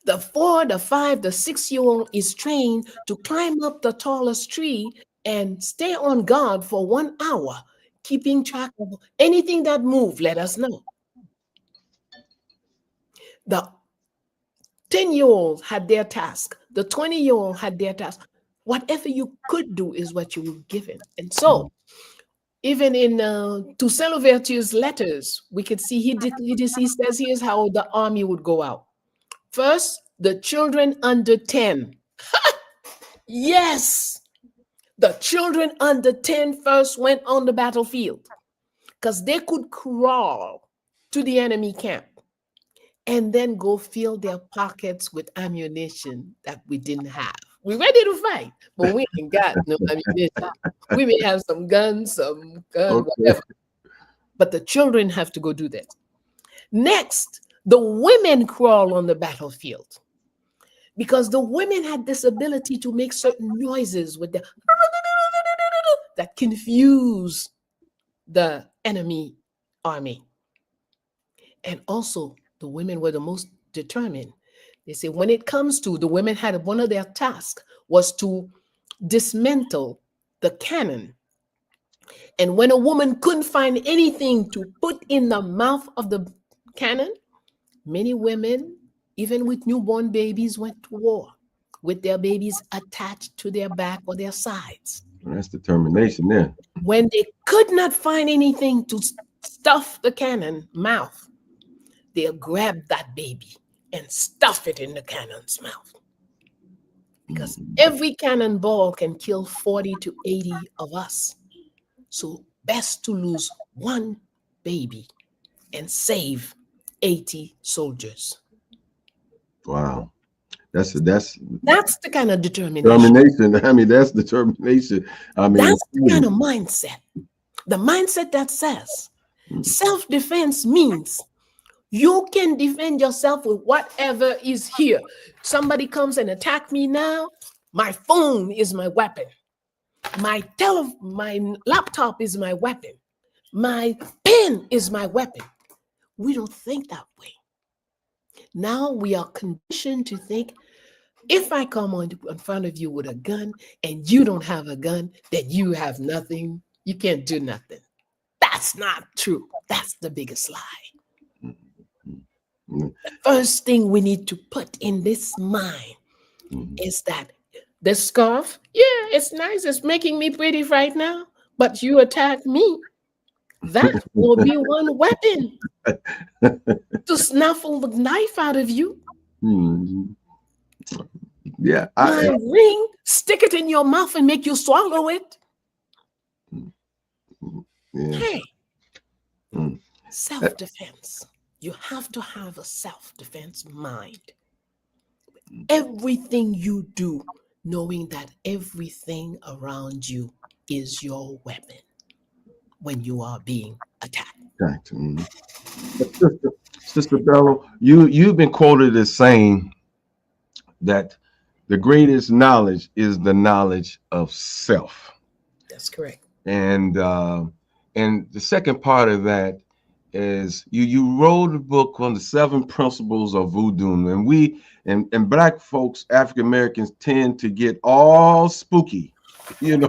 Speaker 3: The 4, the 5, the 6 year old is trained to climb up the tallest tree and stay on guard for 1 hour, keeping track of anything that moves. Let us know. The 10-year-old had their task. The 20-year-old had their task. Whatever you could do is what you were given. And so, even in Toussaint Louverture's letters, we could see he says here's how the army would go out. First, the children under 10. Yes, the children under 10 first went on the battlefield because they could crawl to the enemy camp and then go fill their pockets with ammunition that we didn't have. We're ready to fight, but we ain't got no ammunition. We may have some guns,
Speaker 2: Okay.
Speaker 3: whatever, but the children have to go do that. Next, the women crawl on the battlefield because the women had this ability to make certain noises with the that confuse the enemy army. And also, the women were the most determined. They say when it comes to the women had one of their tasks was to dismantle the cannon. And when a woman couldn't find anything to put in the mouth of the cannon, many women, even with newborn babies, went to war with their babies attached to their back or their sides.
Speaker 2: That's determination there.
Speaker 3: When they could not find anything to stuff the cannon mouth, they'll grab that baby and stuff it in the cannon's mouth. Because every cannonball can kill 40 to 80 of us. So best to lose one baby and save 80 soldiers.
Speaker 2: Wow. That's
Speaker 3: That's the kind of determination.
Speaker 2: determination. I mean, that's determination. I mean,
Speaker 3: That's the kind of mindset. The mindset that says self-defense means you can defend yourself with whatever is here. Somebody comes and attack me now. My phone is my weapon. My laptop is my weapon. My pen is my weapon. We don't think that way. Now we are conditioned to think if I come on in front of you with a gun and you don't have a gun, then you have nothing. You can't do nothing. That's not true. That's the biggest lie.
Speaker 2: Mm,
Speaker 3: The first thing we need to put in this mind
Speaker 2: mm,
Speaker 3: is that the scarf, yeah, it's nice. It's making me pretty right now. But you attack me. That will be one weapon to snaffle the knife out of you.
Speaker 2: mm. Yeah,
Speaker 3: My ring, stick it in your mouth and make you swallow it.
Speaker 2: yeah.
Speaker 3: Hey,
Speaker 2: Mm.
Speaker 3: self-defense. You have to have a self-defense mind. Everything you do, knowing that everything around you is your weapon when you are being attacked.
Speaker 2: Right. Mm. Sister Bello, you've been quoted as saying that the greatest knowledge is the knowledge of self.
Speaker 3: That's correct.
Speaker 2: And the second part of that is you wrote a book on the 7 principles of voodoo, and and black folks, African Americans, tend to get all spooky, and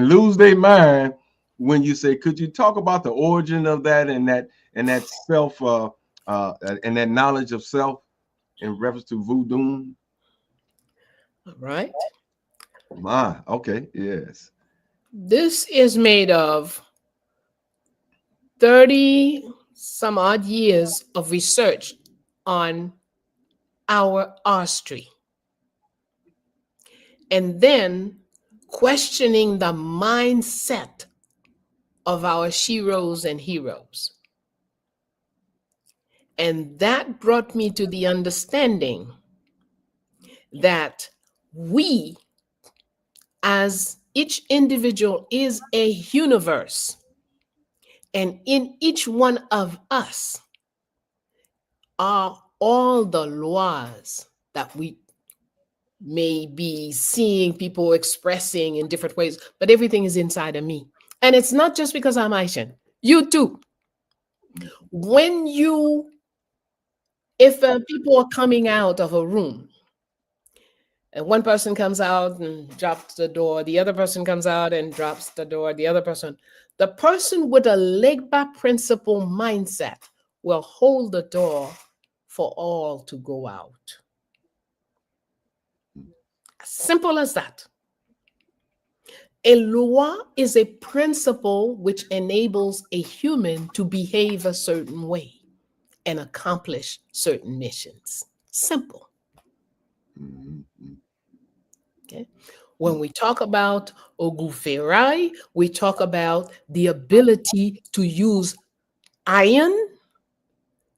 Speaker 2: lose their mind when you say, could you talk about the origin of that and that self and that knowledge of self in reference to voodoo?
Speaker 3: All right.
Speaker 2: Okay, yes.
Speaker 3: This is made of 30 some odd years of research on our artistry. And then questioning the mindset of our sheroes and heroes. And that brought me to the understanding that we, as each individual, is a universe. And in each one of us are all the laws that we may be seeing people expressing in different ways, but everything is inside of me. And it's not just because I'm Haitian. You too. When you, if people are coming out of a room, and one person comes out and drops the door, the other person comes out and drops the door, the person with a Legba principle mindset will hold the door for all to go out. As simple as that. A law is a principle which enables a human to behave a certain way and accomplish certain missions. Simple. Okay. When we talk about Oguferai, we talk about the ability to use iron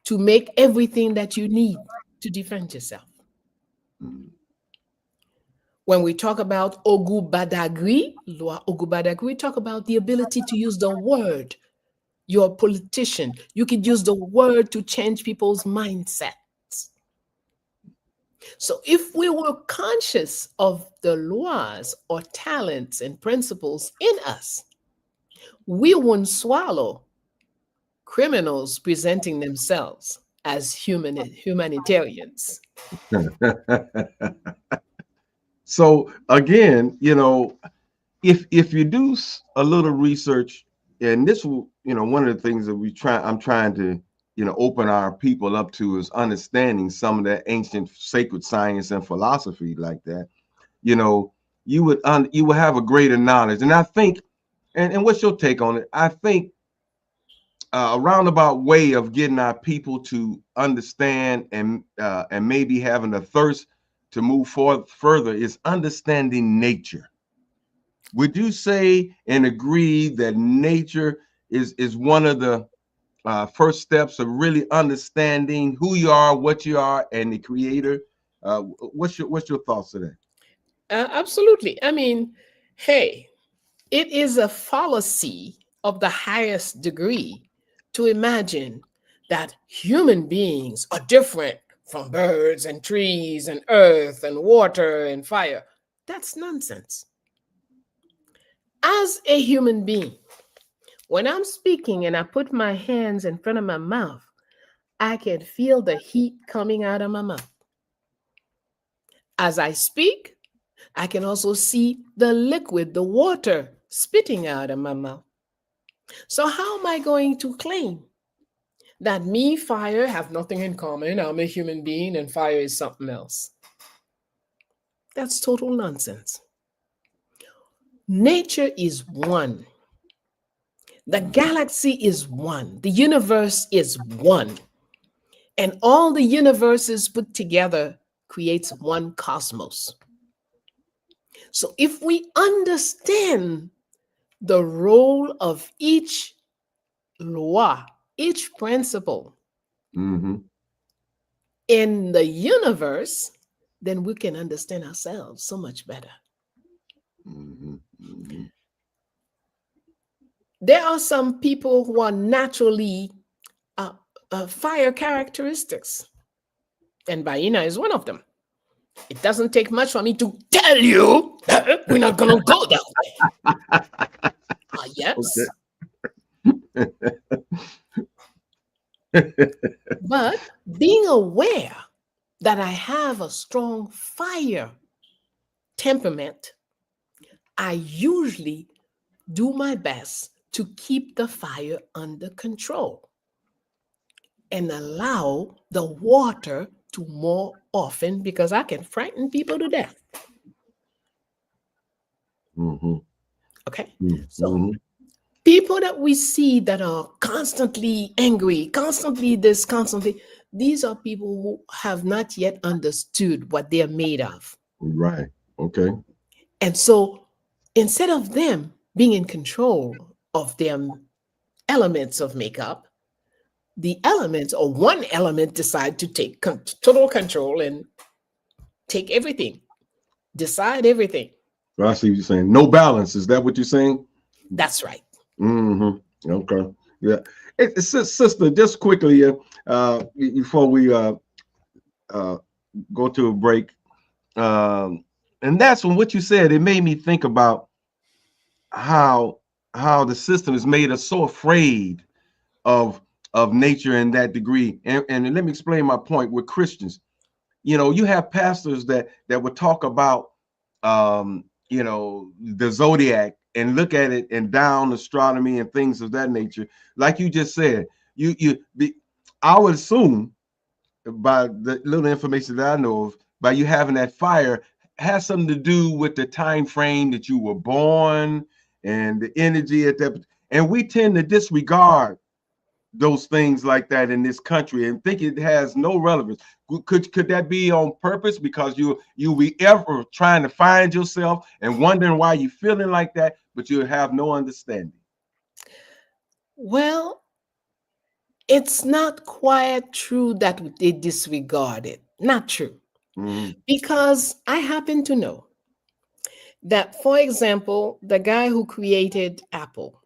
Speaker 3: to make everything that you need to defend yourself. When we talk about Ogubadagri, Loi Ogubadagri, we talk about the ability to use the word. You're a politician. You could use the word to change people's mindsets. So if we were conscious of the laws or talents and principles in us, we wouldn't swallow criminals presenting themselves as humanitarians.
Speaker 2: So again, if you do a little research, and this will, one of the things that I'm trying to, open our people up to is understanding some of that ancient sacred science and philosophy like that. You would have a greater knowledge, and I think, and what's your take on it? I think a roundabout way of getting our people to understand and maybe having a thirst to move forward further is understanding nature. Would you say and agree that nature is one of the first steps of really understanding who you are, what you are, and the creator? What's your thoughts of that?
Speaker 3: Absolutely. I mean, hey, it is a fallacy of the highest degree to imagine that human beings are different from birds and trees and earth and water and fire. That's nonsense. As a human being, when I'm speaking and I put my hands in front of my mouth, I can feel the heat coming out of my mouth. As I speak, I can also see the liquid, the water spitting out of my mouth. So, how am I going to claim that me, fire, have nothing in common? I'm a human being and fire is something else. That's total nonsense. Nature is one. The galaxy is one. The universe is one. And all the universes put together creates one cosmos. So if we understand the role of each law, each principle
Speaker 2: Mm-hmm.
Speaker 3: in the universe, then we can understand ourselves so much better.
Speaker 2: Mm-hmm. Mm-hmm.
Speaker 3: There are some people who are naturally uh, fire characteristics, and Baina is one of them. It doesn't take much for me to tell you we're not going to go that way. Yes. But being aware that I have a strong fire temperament, I usually do my best to keep the fire under control and allow the water to more often because I can frighten people to death.
Speaker 2: Mm-hmm.
Speaker 3: Okay. So
Speaker 2: Mm-hmm.
Speaker 3: people that we see that are constantly angry, constantly this, constantly, these are people who have not yet understood what they're made of.
Speaker 2: Right. Okay.
Speaker 3: And so instead of them being in control of their elements of makeup, the elements or one element decide to take total control and take everything, decide everything.
Speaker 2: So I see what you're saying. No balance. Is that what you're saying?
Speaker 3: That's right.
Speaker 2: Mm-hmm. Okay. Yeah. Sister, just quickly, before we uh, go to a break, and that's when what you said, it made me think about how how the system has made us so afraid of nature in that degree. And let me explain my point with Christians. You have pastors that would talk about the zodiac and look at it and down astronomy and things of that nature. Like you just said, I would assume by the little information that I know of, by you having that fire, has something to do with the time frame that you were born and the energy at that. And we tend to disregard those things like that in this country and think it has no relevance. Could that be on purpose because you be ever trying to find yourself and wondering why you're feeling like that, but you have no understanding?
Speaker 3: Well, it's not quite true that they disregard it. Not true.
Speaker 2: Mm-hmm.
Speaker 3: Because I happen to know that, for example, the guy who created Apple,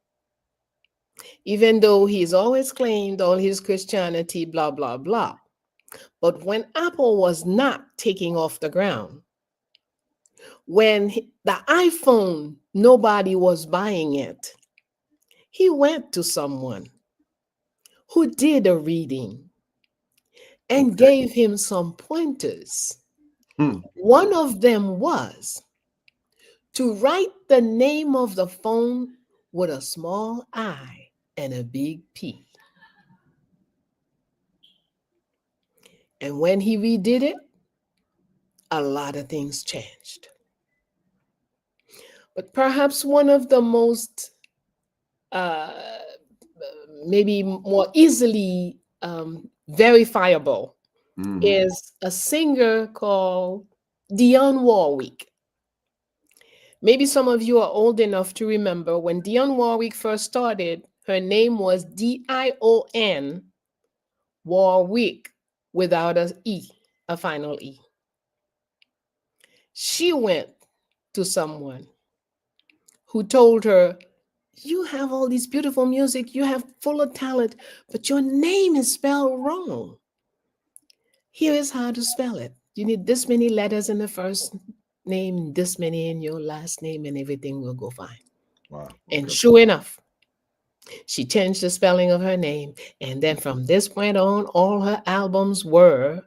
Speaker 3: even though he's always claimed all his Christianity, blah, blah, blah, but when Apple was not taking off the ground, when the iPhone, nobody was buying it, he went to someone who did a reading and
Speaker 2: Okay.
Speaker 3: gave him some pointers.
Speaker 2: Hmm.
Speaker 3: One of them was to write the name of the phone with a small I and a big P. And when he redid it, a lot of things changed. But perhaps one of the most, uh, maybe more easily verifiable
Speaker 2: Mm-hmm.
Speaker 3: is a singer called Dionne Warwick. Maybe some of you are old enough to remember when Dionne Warwick first started, her name was Dion Warwick without a E, a final E. She went to someone who told her, you have all these beautiful music, you have full of talent, but your name is spelled wrong. Here is how to spell it. You need this many letters in the first name this many in your last name and everything will go fine.
Speaker 2: Wow.
Speaker 3: And
Speaker 2: Okay.
Speaker 3: sure enough, she changed the spelling of her name. And then from this point on, all her albums were,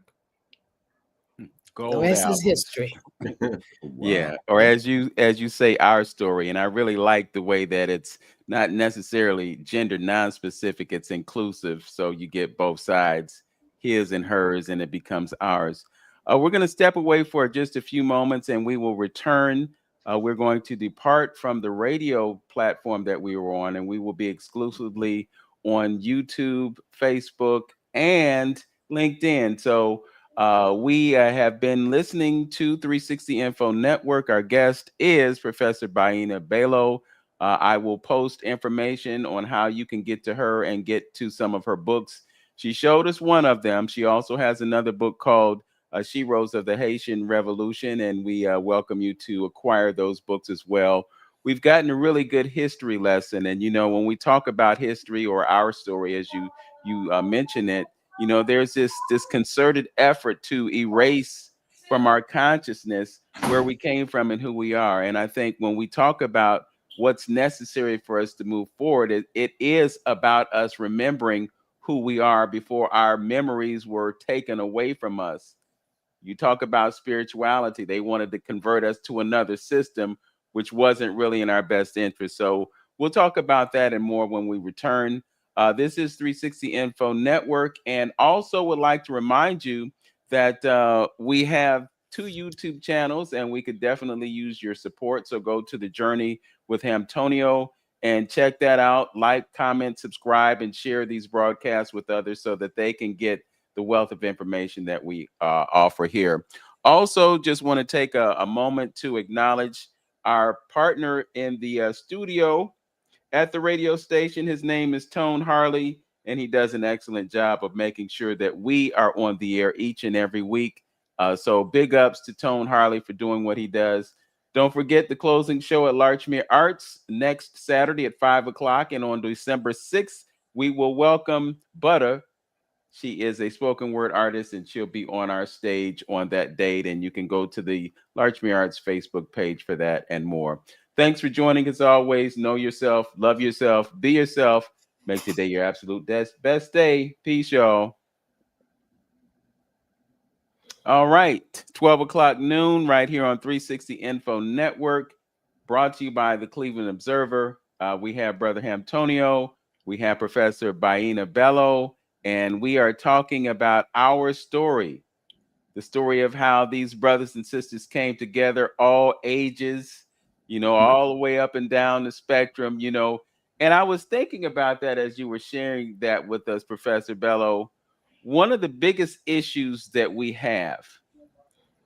Speaker 3: the
Speaker 1: Gold
Speaker 3: rest is
Speaker 1: albums.
Speaker 3: history.
Speaker 2: Wow.
Speaker 1: Yeah, or as you say, our story, and I really like the way that it's not necessarily gender non-specific; it's inclusive, so you get both sides, his and hers, and it becomes ours. We're going to step away for just a few moments, and we will return. We're going to depart from the radio platform that we were on, and we will be exclusively on YouTube, Facebook, and LinkedIn. So we have been listening to 360 Info Network. Our guest is Professor Baina Bello. I will post information on how you can get to her and get to some of her books. She showed us one of them. She also has another book called Sheroes of the Haitian Revolution, and we welcome you to acquire those books as well. We've gotten a really good history lesson, and when we talk about history or our story, as you mention it, there's this concerted effort to erase from our consciousness where we came from and who we are. And I think when we talk about what's necessary for us to move forward, it is about us remembering who we are before our memories were taken away from us. You talk about spirituality. They wanted to convert us to another system, which wasn't really in our best interest. So we'll talk about that and more when we return. This is 360 Info Network. And also would like to remind you that we have two YouTube channels and we could definitely use your support. So go to the Journey with Antonio and check that out. Like, comment, subscribe, and share these broadcasts with others so that they can get the wealth of information that we offer here. Also, just want to take a moment to acknowledge our partner in the studio at the radio station. His name is Tone Harley, and he does an excellent job of making sure that we are on the air each and every week. So big ups to Tone Harley for doing what he does. Don't forget the closing show at Larchmere Arts next Saturday at 5 o'clock. And on December 6th, we will welcome Butter. She is a spoken word artist, and she'll be on our stage on that date. And you can go to the Larchmere Arts Facebook page for that and more. Thanks for joining as always. Know yourself, love yourself, be yourself. Make today your absolute best day. Peace, y'all. All right, 12 o'clock noon right here on 360 Info Network, brought to you by the Cleveland Observer. We have Brother Antonio, we have Professor Baina Bello, and we are talking about our story, the story of how these brothers and sisters came together, all ages, all the way up and down the spectrum, And I was thinking about that as you were sharing that with us, Professor Bello. One of the biggest issues that we have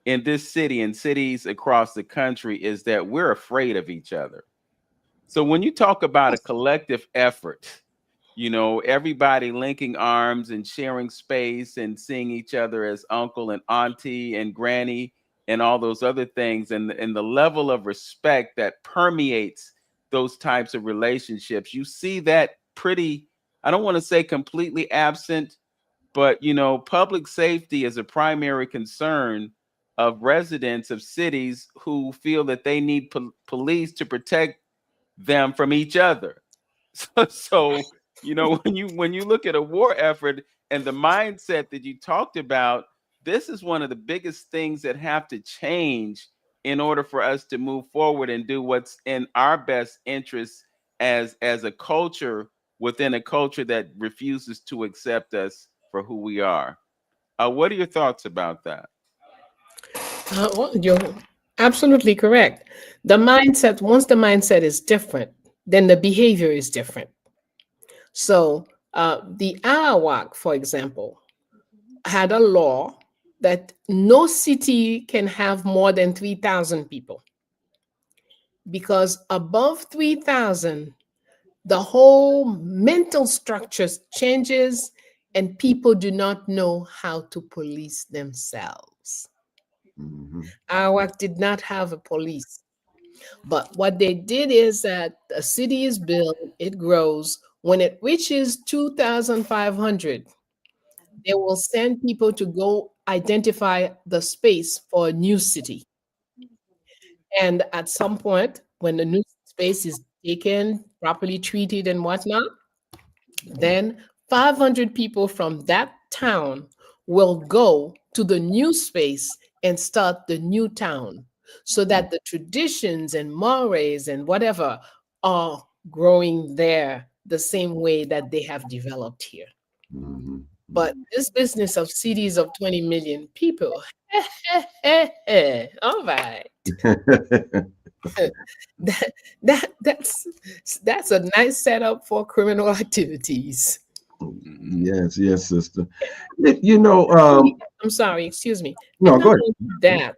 Speaker 1: in this city and cities across the country is that we're afraid of each other. So when you talk about a collective effort, everybody linking arms and sharing space and seeing each other as uncle and auntie and granny and all those other things, and the level of respect that permeates those types of relationships, you see that pretty, I don't want to say completely absent, but public safety is a primary concern of residents of cities who feel that they need police to protect them from each other. So, when you look at a war effort and the mindset that you talked about, this is one of the biggest things that have to change in order for us to move forward and do what's in our best interest as a culture within a culture that refuses to accept us for who we are. What are your thoughts about that?
Speaker 3: Well, you're absolutely correct. Once the mindset is different, then the behavior is different. So, the Arawak, for example, had a law that no city can have more than 3,000 people, because above 3,000, the whole mental structure changes and people do not know how to police themselves.
Speaker 2: Mhm.
Speaker 3: Arawak did not have a police. But what they did is that a city is built, it grows. When it reaches 2,500, they will send people to go identify the space for a new city. And at some point, when the new space is taken, properly treated, and whatnot, then 500 people from that town will go to the new space and start the new town so that the traditions and mores and whatever are growing there the same way that they have developed here.
Speaker 2: Mhm.
Speaker 3: But this business of cities of 20 million people, all right. that, that's a nice setup for criminal activities.
Speaker 1: Mhm.
Speaker 2: Yes, yes, sister. You know,
Speaker 3: I'm sorry, excuse me. And
Speaker 2: no,
Speaker 3: not
Speaker 2: go ahead.
Speaker 3: only that,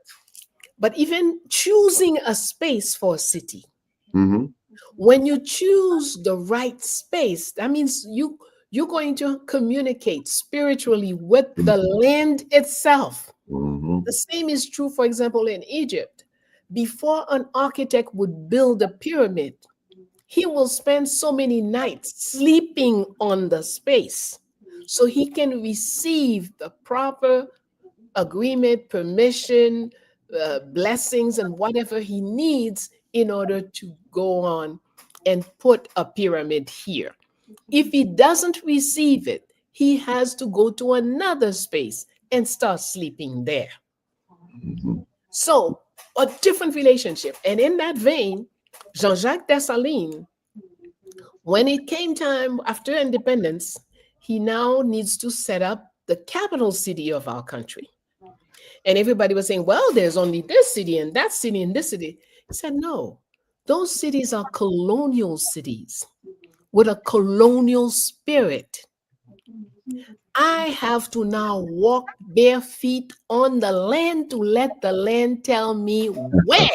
Speaker 3: but even choosing a space for a city.
Speaker 2: Hmm.
Speaker 3: When you choose the right space, that means you're going to communicate spiritually with the land itself.
Speaker 2: Hmm.
Speaker 3: The same is true, for example, in Egypt. Before an architect would build a pyramid, he will spend so many nights sleeping on the space so he can receive the proper agreement, permission, blessings, and whatever he needs in order to go on and put a pyramid here. If he doesn't receive it, he has to go to another space and start sleeping there.
Speaker 2: Hmm.
Speaker 3: So, a different relationship. And in that vein, Jean Jacques Dessalines, when it came time after independence, he now needs to set up the capital city of our country. And everybody was saying, well, there's only this city and that city and this city. He said, no, those cities are colonial cities with a colonial spirit. I have to now walk bare feet on the land to let the land tell me where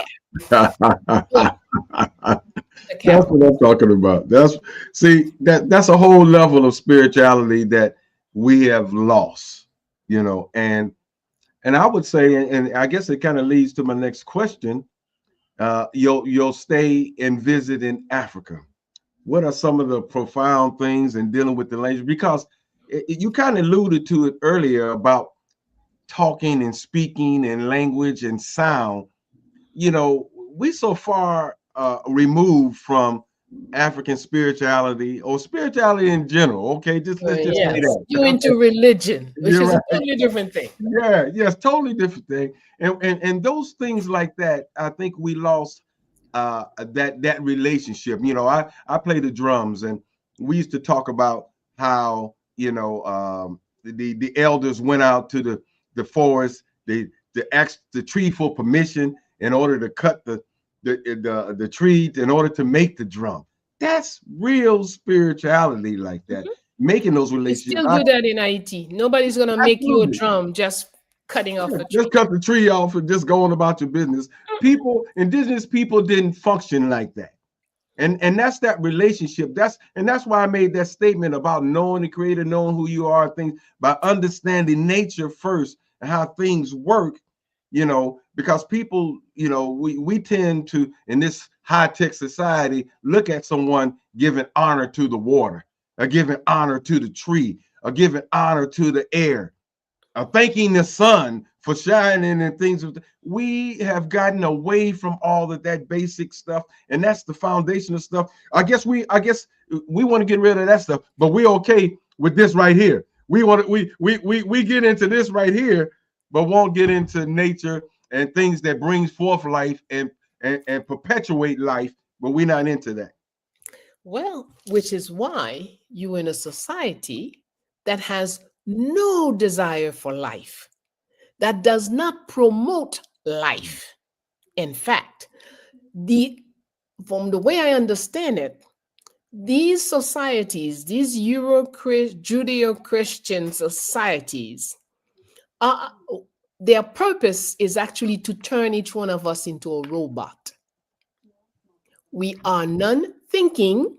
Speaker 2: That's
Speaker 3: to put the
Speaker 2: what
Speaker 3: capital.
Speaker 2: I'm talking about. That's a whole level of spirituality that we have lost, and I would say, and I guess it kind of leads to my next question. You'll stay and visit in Africa. What are some of the profound things in dealing with the language? Because you kind of alluded to it earlier about talking and speaking and language and sound. We so far removed from African spirituality or spirituality in general. Okay, let's just say
Speaker 3: Yes,
Speaker 2: that.
Speaker 3: you
Speaker 2: Okay,
Speaker 3: into religion, which
Speaker 2: you're
Speaker 3: is a
Speaker 2: right.
Speaker 3: totally different thing.
Speaker 2: Yeah, yes, totally different thing. And those things like that, I think we lost that relationship. I play the drums, and we used to talk about how the elders went out to the forest, they asked the tree for permission in order to cut the tree in order to make the drum. That's real spirituality like that,
Speaker 3: Mhm.
Speaker 2: making those
Speaker 3: We
Speaker 2: relationships.
Speaker 3: still do that in Haiti. Nobody's gonna make you a
Speaker 2: Absolutely.
Speaker 3: drum just cutting off
Speaker 2: Yeah,
Speaker 3: a
Speaker 2: just
Speaker 3: tree.
Speaker 2: cut the tree off and just going about your business. Indigenous people didn't function like that. And that's that relationship. That's why I made that statement about knowing the creator, knowing who you are, things by understanding nature first and how things work, because people, we tend to, in this high-tech society, look at someone giving honor to the water, or giving honor to the tree, or giving honor to the air, thanking the sun for shining and things. We have gotten away from all of that basic stuff, and that's the foundational stuff. I guess we want to get rid of that stuff, but we're okay with this right here. We want to we get into this right here, but won't get into nature and things that brings forth life and perpetuate life. But we're not into that.
Speaker 3: Well, which is why you in a society that has no desire for life, that does not promote life. In fact, the from the way I understand it, these societies, these Judeo-Christian societies, are their purpose is actually to turn each one of us into a robot. We are non-thinking.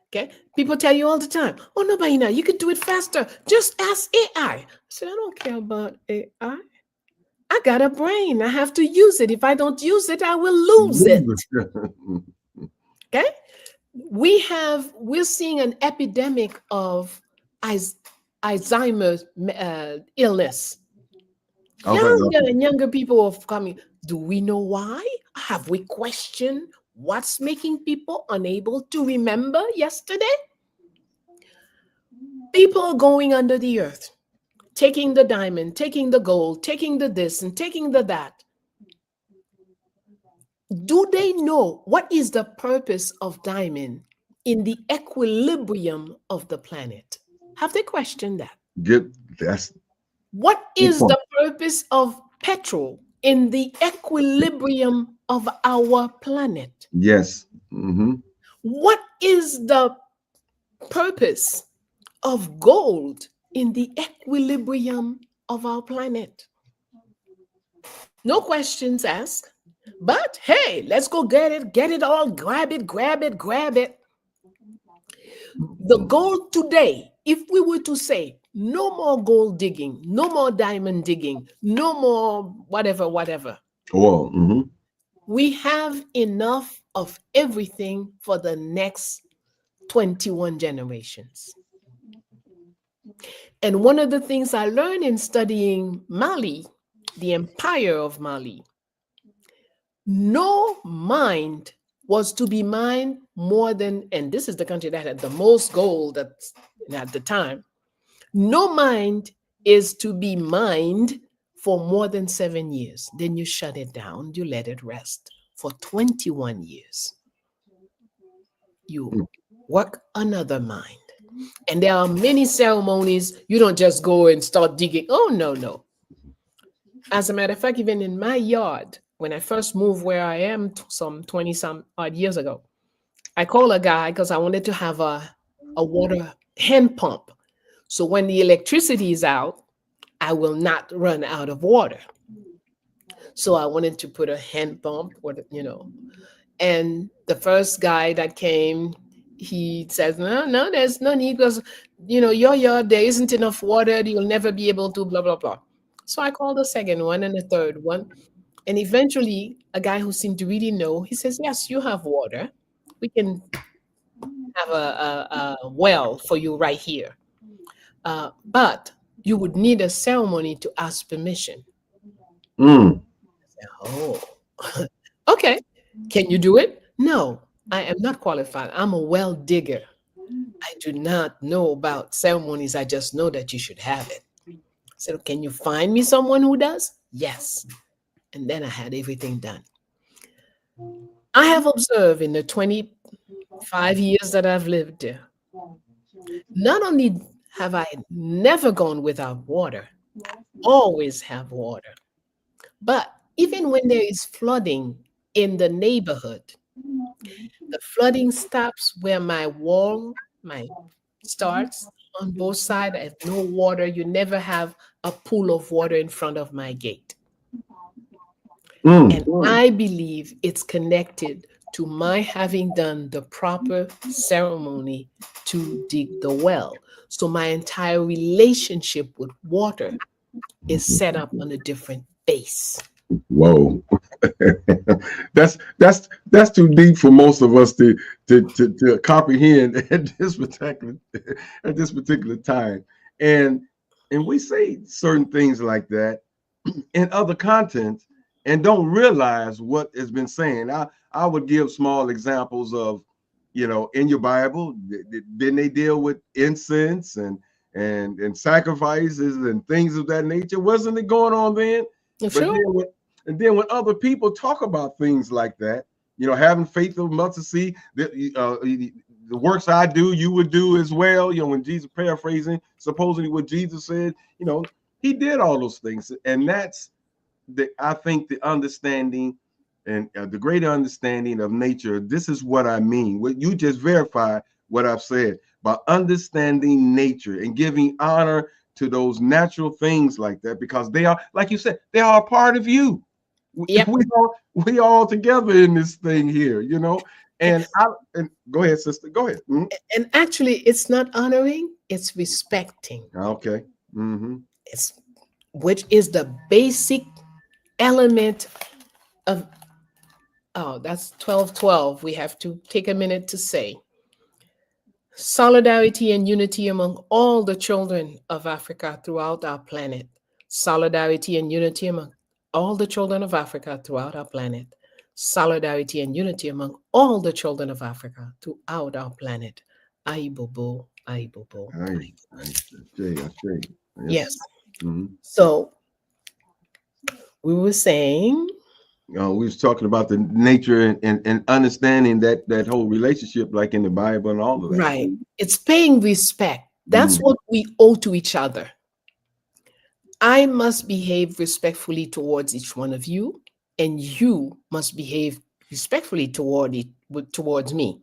Speaker 3: Okay, people tell you all the time, "Oh, no, Baina, you could do it faster. Just ask AI." I said, "I don't care about AI. I got a brain. I have to use it. If I don't use it, I will lose it." Okay, we're seeing an epidemic of Alzheimer's illness.
Speaker 2: All right.
Speaker 3: Younger and younger people are coming. Do we know why? Have we questioned what's making people unable to remember yesterday? People are going under the earth, taking the diamond, taking the gold, taking the this and taking the that. Do they know what is the purpose of diamond in the equilibrium of the planet? Have they questioned that?
Speaker 2: Get that's
Speaker 3: What
Speaker 2: good
Speaker 3: is
Speaker 2: point.
Speaker 3: the purpose of petrol in the equilibrium of our planet?
Speaker 2: Yes. Mm-hmm.
Speaker 3: What is the purpose of gold in the equilibrium of our planet? No questions asked. But hey, let's go get it all, grab it, grab it, grab it. The goal today, if we were to say no more gold digging, no more diamond digging, no more whatever, whatever,
Speaker 2: Well, mm-hmm.
Speaker 3: we have enough of everything for the next 21 generations. And one of the things I learned in studying Mali, the empire of Mali, no mind was to be mined more than, and this is the country that had the most gold at the time. No mind is to be mined for more than 7 years. Then you shut it down, you let it rest for 21 years. You work another mine. And there are many ceremonies. You don't just go and start digging. Oh, no, no. As a matter of fact, even in my yard, when I first moved where I am some 20 some odd years ago, I called a guy because I wanted to have a water hand pump. So when the electricity is out, I will not run out of water. So I wanted to put a hand pump, and the first guy that came, he says, no, no, there's no need because, your yard, there isn't enough water. You'll never be able to, blah, blah, blah. So I called the second one and the third one. And eventually, a guy who seemed to really know, he says, yes, you have water. We can have a well for you right here. But you would need a ceremony to ask permission.
Speaker 2: Mm.
Speaker 3: Oh, okay. Can you do it? No, I am not qualified. I'm a well digger. I do not know about ceremonies. I just know that you should have it. So, can you find me someone who does? Yes. And then I had everything done. I have observed in the 25 years that I've lived there, not only have I never gone without water, I always have water. But even when there is flooding in the neighborhood, the flooding stops where my starts on both sides. I have no water. You never have a pool of water in front of my gate.
Speaker 2: Mm.
Speaker 3: And I believe it's connected to my having done the proper ceremony to dig the well. So my entire relationship with water is set up on a different base.
Speaker 2: Whoa. That's too deep for most of us to comprehend at this particular time. And we say certain things like that in other contents and don't realize what has been saying. I would give small examples of, in your Bible, didn't they deal with incense and sacrifices and things of that nature? Wasn't it going on then? But
Speaker 3: Sure.
Speaker 2: then when other people talk about things like that, having faith of mustard seed, the works I do, you would do as well. When Jesus, paraphrasing, supposedly what Jesus said, he did all those things. And that's I think the understanding and the greater understanding of nature. This is what I mean. What you just verified what I've said about understanding nature and giving honor to those natural things like that, because they are, like you said, they are a part of you.
Speaker 3: Yep.
Speaker 2: We all together in this thing here. And go ahead, sister. Go ahead. Mm-hmm.
Speaker 3: And actually, it's not honoring, it's respecting.
Speaker 2: Okay. Mm-hmm.
Speaker 3: It's which is the basic element of, oh, that's 12:12. We have to take a minute to say solidarity and unity among all the children of Africa throughout our planet. solidarity and unity among all the children of Africa throughout our planet. Solidarity and unity among all the children of Africa throughout our planet. Aibobo, aibobo,
Speaker 2: I say. Yes.
Speaker 3: yes.
Speaker 2: Mm-hmm.
Speaker 3: So we were saying,
Speaker 2: We was talking about the nature and understanding that whole relationship, like in the Bible and all of that.
Speaker 3: right, it's paying respect. That's
Speaker 2: Mm.
Speaker 3: what we owe to each other. I must behave respectfully towards each one of you, and you must behave respectfully towards me.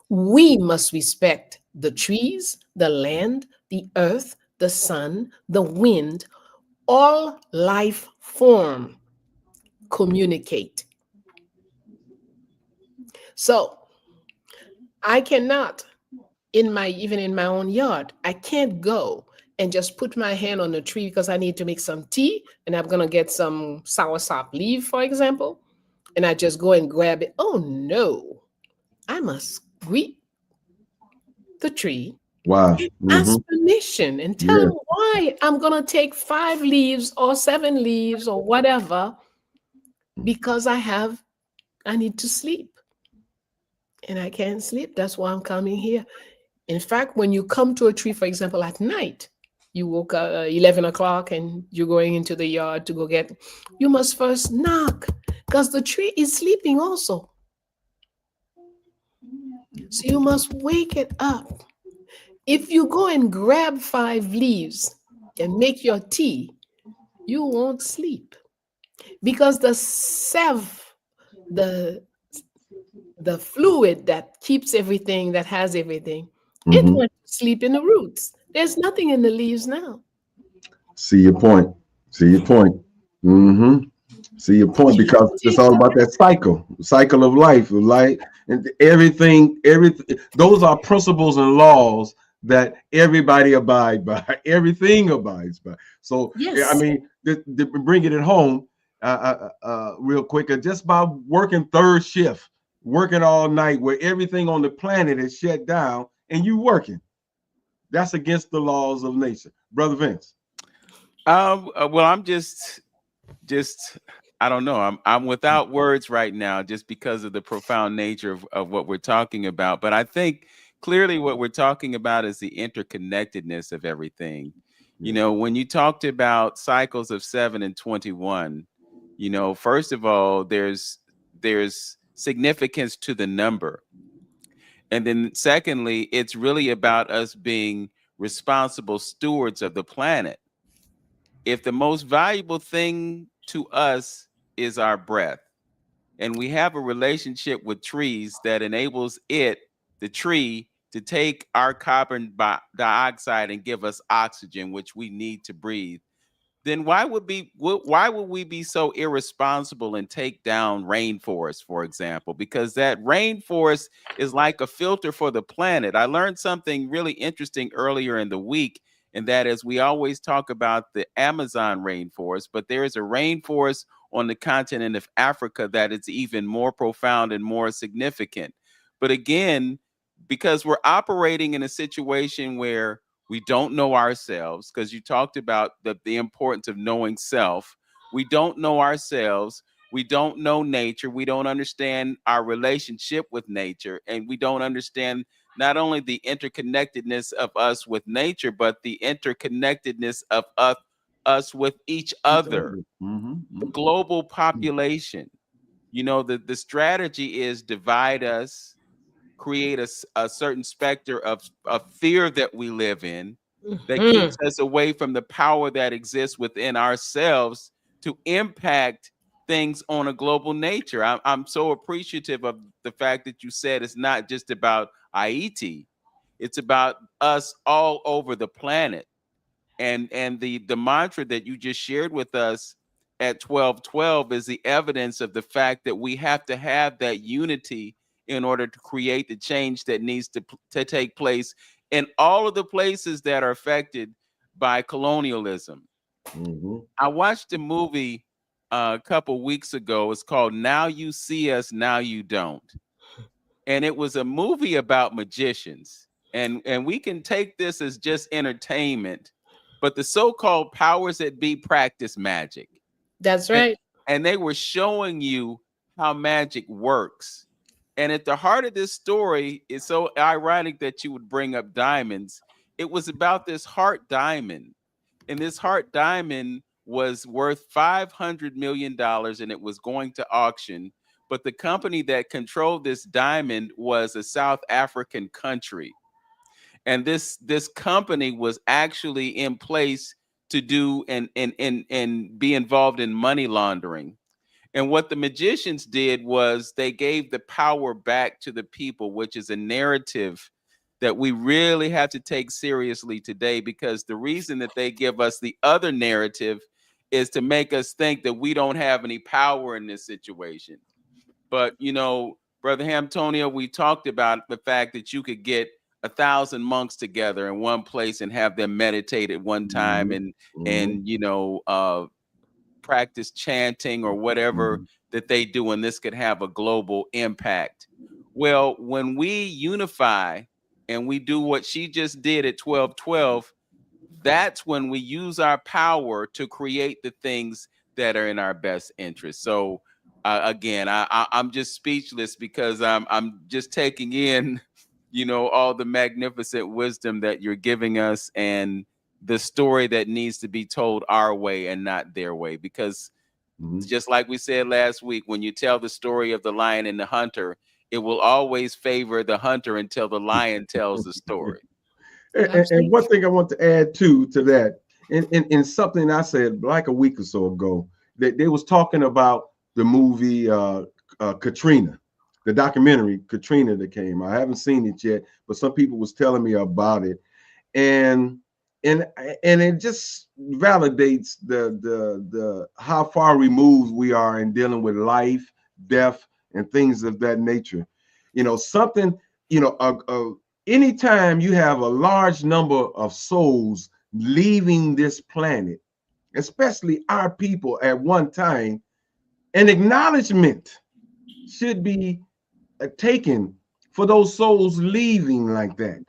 Speaker 3: We must respect the trees, the land, the earth, the sun, the wind, all life form communicate. So I cannot, even in my own yard, I can't go and just put my hand on a tree because I need to make some tea and I'm gonna get some soursop leaf, for example, and I just go and grab it. Oh no, I must greet the tree,
Speaker 2: Wow. Mm-hmm.
Speaker 3: ask permission, and tell
Speaker 2: Yeah.
Speaker 3: them why I'm gonna take 5 leaves or 7 leaves or whatever because I need to sleep and I can't sleep. That's why I'm coming here. In fact, when you come to a tree, for example, at night, you woke up 11 o'clock and you're going into the yard to go get, you must first knock because the tree is sleeping also. So you must wake it up. If you go and grab 5 leaves and make your tea, you won't sleep because the sev, the the fluid that keeps everything, that has everything, it
Speaker 2: Mm-hmm.
Speaker 3: went to sleep in the roots. There's nothing in the leaves now.
Speaker 2: See your point. See your point. Mm-hmm. See your point, because it's all about that cycle of life, and everything. Those are principles and laws that everybody abide by. Everything abides by. So, I
Speaker 3: Yes.
Speaker 2: mean, bringing it home, real quick, just by working third shift, working all night, where everything on the planet is shut down, and you working. That's against the laws of nature, brother Vince.
Speaker 1: Well, I'm just I don't know. I'm without words right now just because of the profound nature of what we're talking about. But I think clearly what we're talking about is the interconnectedness of everything. You
Speaker 2: Yeah.
Speaker 1: know, when you talked about cycles of 7 and 21, you know, first of all, there's significance to the number. And then secondly, it's really about us being responsible stewards of the planet. If the most valuable thing to us is our breath, and we have a relationship with trees that enables the tree, to take our carbon dioxide and give us oxygen, which we need to breathe, then why would we be so irresponsible and take down rainforests, for example? Because that rainforest is like a filter for the planet. I learned something really interesting earlier in the week, and that is we always talk about the Amazon rainforest, but there is a rainforest on the continent of Africa that is even more profound and more significant. But again, because we're operating in a situation where we don't know ourselves, because you talked about the importance of knowing self. We don't know ourselves. We don't know nature. We don't understand our relationship with nature. And we don't understand not only the interconnectedness of us with nature, but the interconnectedness of us with each other, the
Speaker 2: Mm-hmm.
Speaker 1: global population. You know, the strategy is divide us, create a certain specter of fear that we live in, that
Speaker 3: Mhm.
Speaker 1: keeps us away from the power that exists within ourselves to impact things on a global nature. I'm so appreciative of the fact that you said it's not just about Haiti, it's about us all over the planet. And the mantra that you just shared with us at 1212 is the evidence of the fact that we have to have that unity in order to create the change that needs to take place in all of the places that are affected by colonialism.
Speaker 2: Mm-hmm.
Speaker 1: I watched a movie a couple weeks ago. It's called Now You See Us, Now You Don't. And it was a movie about magicians. And we can take this as just entertainment, but the so-called powers that be practice magic.
Speaker 3: That's
Speaker 1: And,
Speaker 3: right.
Speaker 1: and they were showing you how magic works. And at the heart of this story, it's so ironic that you would bring up diamonds. It was about this heart diamond. And this heart diamond was worth $500 million, and it was going to auction. But the company that controlled this diamond was a South African country. And this company was actually in place to do and be involved in money laundering. And what the magicians did was they gave the power back to the people, which is a narrative that we really have to take seriously today, because the reason that they give us the other narrative is to make us think that we don't have any power in this situation. But, Brother Hamtonio, we talked about the fact that you could get 1,000 monks together in one place and have them meditate at one time,
Speaker 2: Mhm.
Speaker 1: and
Speaker 2: Mhm.
Speaker 1: and practice chanting or whatever
Speaker 2: Mhm.
Speaker 1: that they do, and this could have a global impact. Well, when we unify and we do what she just did at 1212, that's when we use our power to create the things that are in our best interest. So again, I'm just speechless, because I'm just taking in, all the magnificent wisdom that you're giving us, and the story that needs to be told our way and not their way. Because
Speaker 2: Mhm.
Speaker 1: just like we said last week, when you tell the story of the lion and the hunter, it will always favor the hunter until the lion tells the story.
Speaker 2: And
Speaker 3: Absolutely.
Speaker 2: one thing I want to add to that, in something I said like a week or so ago, that they was talking about the movie Katrina, the documentary Katrina that came. I haven't seen it yet, but some people was telling me about it, and and and it just validates the how far removed we are in dealing with life, death, and things of that nature. Something, anytime you have a large number of souls leaving this planet, especially our people at one time, an acknowledgement should be taken for those souls leaving like that,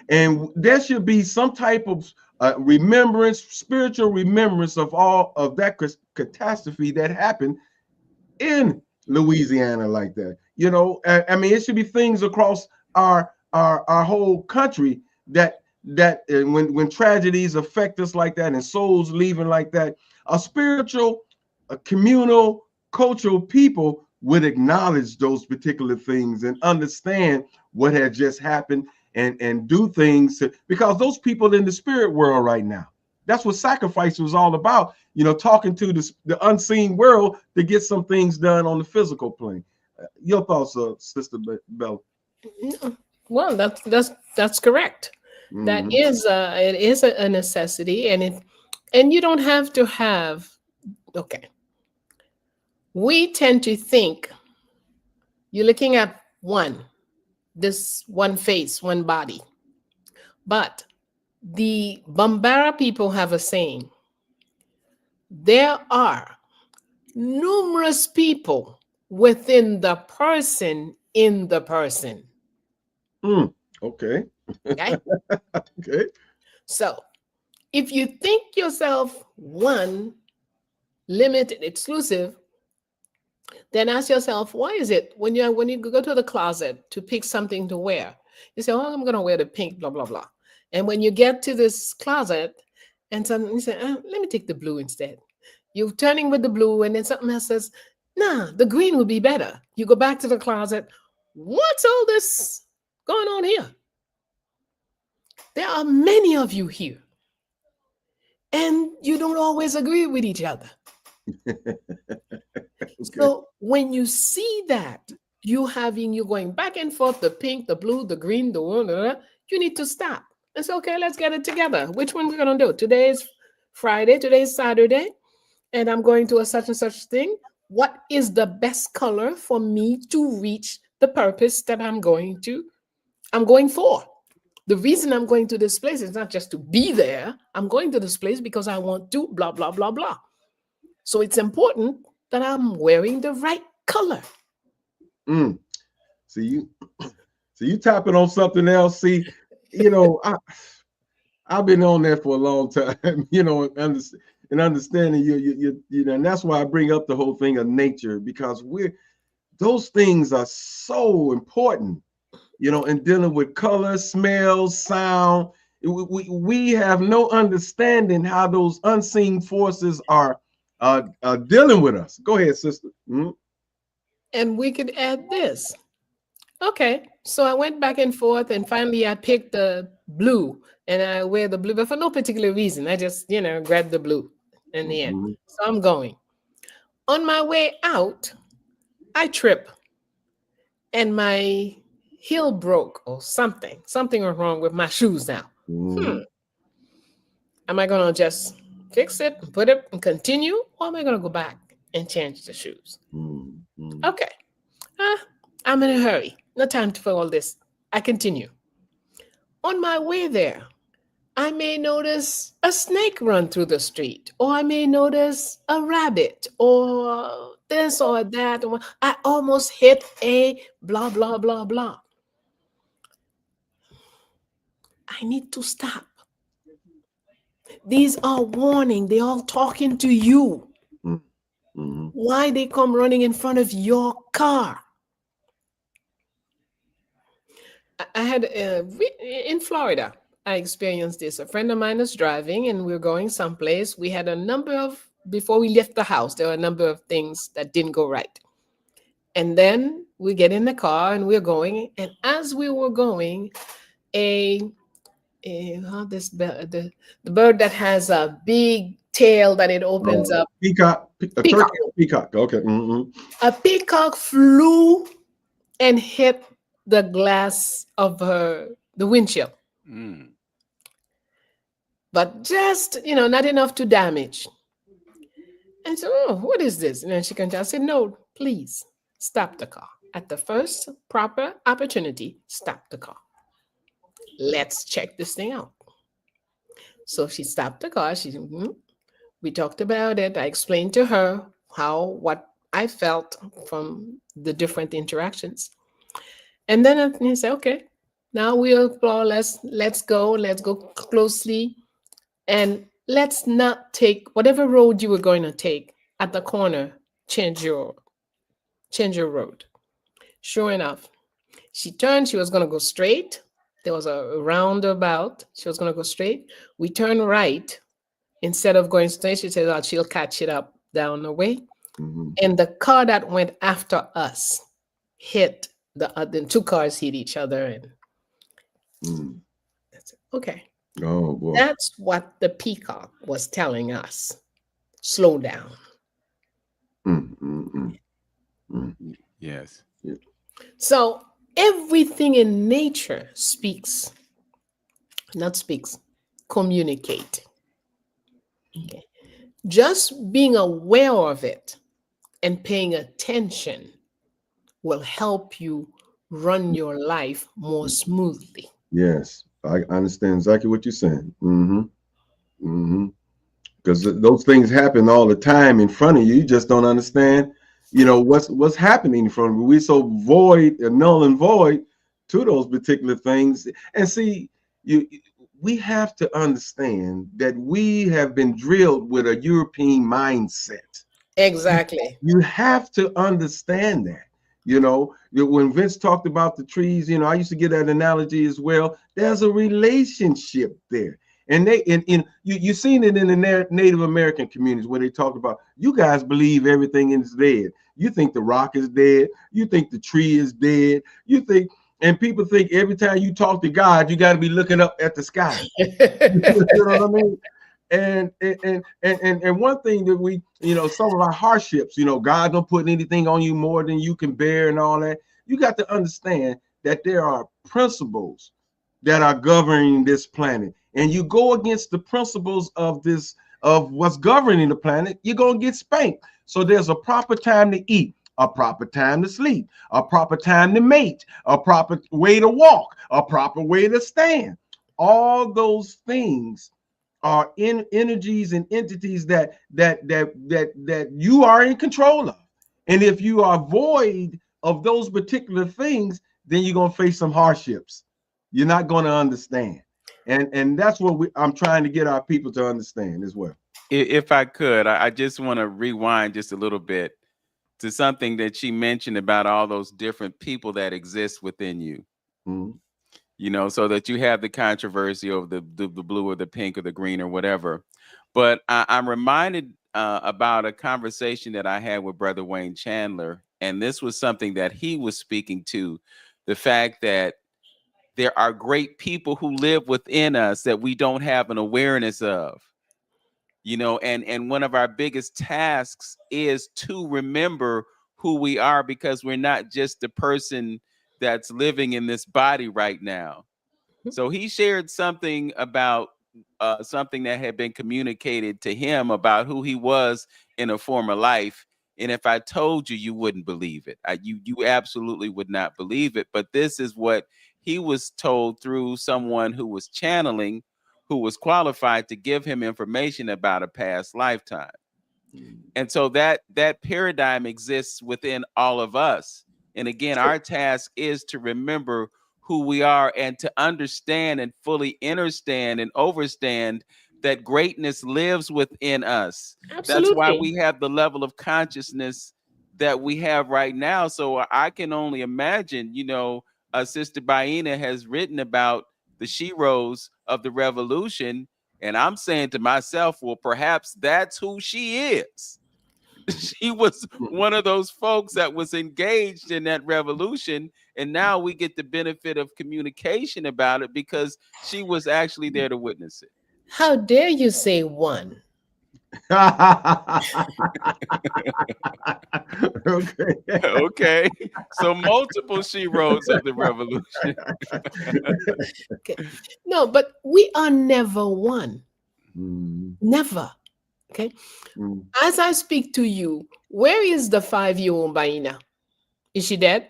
Speaker 2: and there should be some type of remembrance, spiritual remembrance of all of that catastrophe that happened in Louisiana like that. I mean, it should be things across our whole country that when tragedies affect us like that and souls leaving like that, a spiritual, a communal, cultural people would acknowledge those particular things and understand what had just happened and do things because those people in the spirit world right now. That's what sacrifice was all about, talking to the unseen world to get some things done on the physical plane. Your thoughts, Sister Bella?
Speaker 3: Well, that's correct. That
Speaker 2: Mm-hmm.
Speaker 3: is it is a necessity, and you don't have to have. Okay, we tend to think you're looking at this one face, one body, but the Bambara people have a saying: there are numerous people within the person in the person.
Speaker 2: Mm. Okay.
Speaker 3: Okay,
Speaker 2: Okay.
Speaker 3: so if you think yourself one, limited, exclusive, then ask yourself, why is it when you go to the closet to pick something to wear, you say, oh, I'm going to wear the pink, blah blah blah, and when you get to this closet, and something you say, let me take the blue instead. You're turning with the blue, and then something else says, nah, the green would be better. You go back to the closet. What's all this going on here? There are many of you here, and you don't always agree with each other.
Speaker 2: Okay.
Speaker 3: So when you see that you going back and forth, the pink, the blue, the green, the one, you need to stop and say, okay, let's get it together. Which one we're gonna do? Today is Friday, today is Saturday, and I'm going to a such and such thing. What is the best color for me to reach the purpose that I'm going for? The reason I'm going to this place is not just to be there. I'm going to this place because I want to blah blah blah blah. So it's important that I'm wearing the right color.
Speaker 2: Mm. See you. See you tapping on something else. See, you know, I, I've been on that for a long time, and understanding you know, and that's why I bring up the whole thing of nature, because those things are so important, in dealing with color, smell, sound. We have no understanding how those unseen forces are dealing with us. Go ahead, sister. Mhm.
Speaker 3: And we could add this. Okay, so I went back and forth, and finally I picked the blue, and I wear the blue, but for no particular reason. I just, grabbed the blue in the end.
Speaker 2: Mhm.
Speaker 3: So I'm going. On my way out, I trip, and my heel broke or something. Something went wrong with my shoes now. Hmm.
Speaker 2: Mhm.
Speaker 3: Am I going to just fix it and put it and continue? Or am I going to go back and change the shoes?
Speaker 2: Mhm.
Speaker 3: Okay. Ah, I'm in a hurry. No time for all this. I continue. On my way there, I may notice a snake run through the street, or I may notice a rabbit, or this or that. Or I almost hit a blah, blah, blah, blah. I need to stop. These are warning. They all talking to you.
Speaker 2: Mhm. Mhm.
Speaker 3: Why they come running in front of your car? I had in Florida. I experienced this. A friend of mine was driving, and we were going someplace. We had a number of before we left the house. There were a number of things that didn't go right, and then we get in the car and we're going. And as we were going, a, how this the bird that has a big tail that it opens up.
Speaker 2: Peacock, a turkey,
Speaker 3: Peacock.
Speaker 2: or peacock. Okay. Mhm.
Speaker 3: A peacock flew and hit the glass of the windshield,
Speaker 1: Mm.
Speaker 3: but just not enough to damage. And so, oh, what is this? And then she can just say, no, please stop the car at the first proper opportunity. Stop the car. Let's check this thing out. So she stopped the car. We talked about it. I explained to her what I felt from the different interactions. And then I said, okay, now we'll explore. Let's go closely, and let's not take whatever road you were going to take at the corner. Change your road. Sure enough, she turned. She was going to go straight. There was a roundabout. She was going to go straight. We turned right instead of going straight. She said, "Oh, she'll catch it up down the way."
Speaker 2: Mhm.
Speaker 3: And the car that went after us hit the two cars hit each other, and
Speaker 2: Mhm.
Speaker 3: that's it. Okay.
Speaker 2: Oh boy.
Speaker 3: That's what the peacock was telling us. Slow down.
Speaker 2: Mm, mm, mm, mm.
Speaker 1: Yes.
Speaker 2: Yeah.
Speaker 3: So everything in nature speaks, not speaks, communicate. Okay. Just being aware of it and paying attention will help you run your life more smoothly.
Speaker 2: Yes, I understand exactly what you're saying. Mm-hmm. Mm-hmm. Because those things happen all the time in front of you. You just don't understand, what's happening in front of you. We're so void, null and void to those particular things. And see, you we have to understand that we have been drilled with a European mindset.
Speaker 3: Exactly.
Speaker 2: You have to understand that. When Vince talked about the trees, I used to get that analogy as well. There's a relationship there. And you've seen it in the Native American communities where they talk about, you guys believe everything is dead. You think the rock is dead. You think the tree is dead. And people think every time you talk to God, you got to be looking up at the sky. You know what I mean? And one thing that some of our hardships, God don't put anything on you more than you can bear and all that. You got to understand that there are principles that are governing this planet, and you go against the principles of what's governing the planet, you're gonna get spanked. So there's a proper time to eat, a proper time to sleep, a proper time to mate, a proper way to walk, a proper way to stand. All those things are in energies and entities that you are in control of. And if you are void of those particular things, then you're gonna face some hardships. You're not gonna understand. And that's what I'm trying to get our people to understand as well.
Speaker 1: If I could, I just want to rewind just a little bit to something that she mentioned about all those different people that exist within you.
Speaker 2: Mm-hmm.
Speaker 1: You know, so that you have the controversy over the blue or the pink or the green or whatever. But I'm reminded about a conversation that I had with Brother Wayne Chandler, and this was something that he was speaking to, the fact that there are great people who live within us that we don't have an awareness of. You know, and one of our biggest tasks is to remember who we are, because we're not just the person that's living in this body right now. So he shared something about something that had been communicated to him about who he was in a former life. And if I told you, you wouldn't believe it. You absolutely would not believe it. But this is what he was told through someone who was channeling, who was qualified to give him information about a past lifetime. And so that paradigm exists within all of us. And again, our task is to remember who we are and to understand and fully understand and overstand that greatness lives within us. That's why
Speaker 3: Absolutely.
Speaker 1: we have the level of consciousness that we have right now. So I can only imagine, you know, Sister Baina has written about the sheroes of the revolution. And I'm saying to myself, well, perhaps that's who she is. She was one of those folks that was engaged in that revolution, and now we get the benefit of communication about it because she was actually there to witness it.
Speaker 3: How dare you say one?
Speaker 2: Okay.
Speaker 1: Okay, so multiple sheroes of the revolution.
Speaker 3: Okay. No, but we are never one.
Speaker 2: Mm,
Speaker 3: Never. Okay.
Speaker 2: mm.
Speaker 3: As I speak to you, where is the 5-year-old Baina? Is she dead?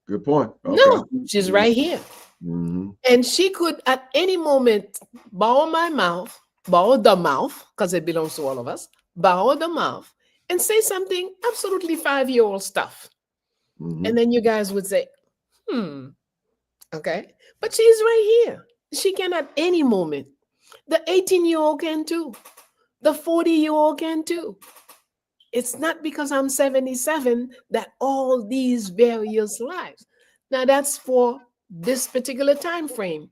Speaker 2: Good point. Okay.
Speaker 3: No, she's right here.
Speaker 2: Mm-hmm.
Speaker 3: And she could at any moment borrow my mouth, borrow the mouth, because it belongs to all of us, borrow the mouth and say something absolutely 5-year-old stuff.
Speaker 2: Mm-hmm.
Speaker 3: And then you guys would say, hmm, okay. But she's right here. She can at any moment. The 18-year-old can too. The 40-year-old can too. It's not because I'm 77 that all these various lives. Now that's for this particular time frame.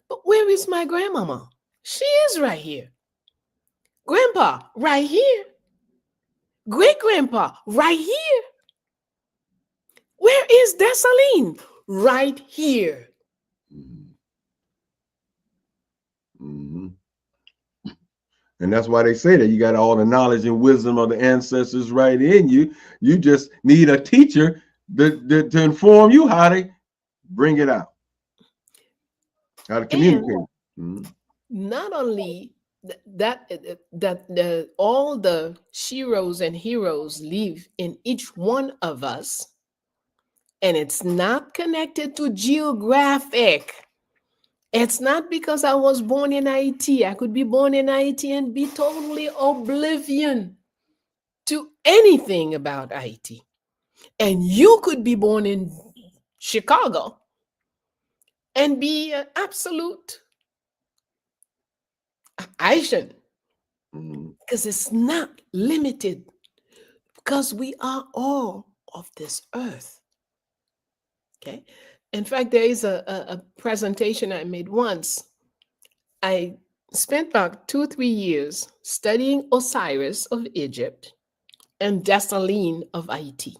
Speaker 3: But where is my grandmama? She is right here. Grandpa, right here. Great grandpa, right here. Where is Dessalines? Right here.
Speaker 2: Mm-hmm. Mm-hmm. And that's why they say that you got all the knowledge and wisdom of the ancestors right in you. You just need a teacher to inform you how to bring it out, how to
Speaker 3: And
Speaker 2: communicate. Mm-hmm.
Speaker 3: not only that all the sheroes and heroes live in each one of us, and it's not connected to geographic. It's not because I was born in Haiti. I could be born in Haiti and be totally oblivion to anything about Haiti. And you could be born in Chicago and be an absolute Haitian,
Speaker 2: Mm-hmm.
Speaker 3: because it's not limited, because we are all of this earth. Okay. In fact, there is a presentation I made once. I spent about 2 or 3 years studying Osiris of Egypt and Dessalines of Haiti.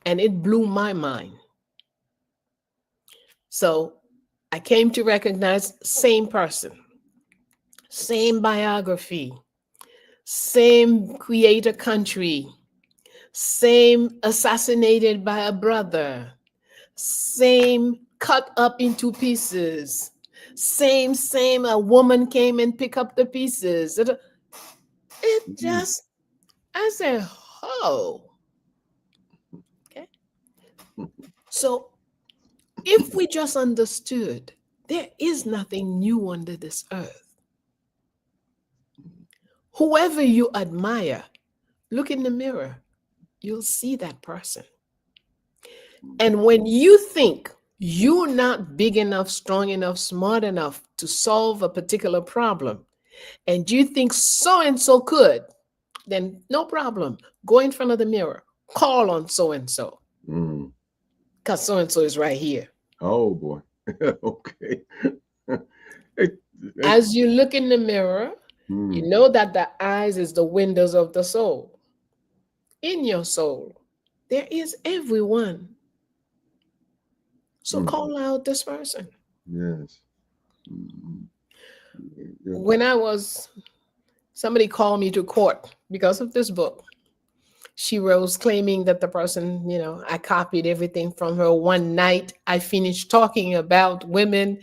Speaker 3: And it blew my mind. So I came to recognize same person, same biography, same creator country, same assassinated by a brother, same cut up into pieces, same a woman came and picked up the pieces. It just, I said, oh, okay. So if we just understood there is nothing new under this earth, whoever you admire, look in the mirror, you'll see that person. And when you think You're not big enough, strong enough, smart enough to solve a particular problem, and you think so and so could, then no problem. Go in front of the mirror, call on so and so,
Speaker 2: Mm.
Speaker 3: because so and so is right here.
Speaker 2: Oh boy. Okay. Hey, hey,
Speaker 3: As you look in the mirror, you
Speaker 2: mm,
Speaker 3: know that the eyes is the windows of the soul. In your soul, there is everyone. So
Speaker 2: mm,
Speaker 3: call out this person.
Speaker 2: yes. Mm, yeah.
Speaker 3: When I was, somebody called me to court because of this book. She rose claiming that the person, I copied everything from her. One night I finished talking about women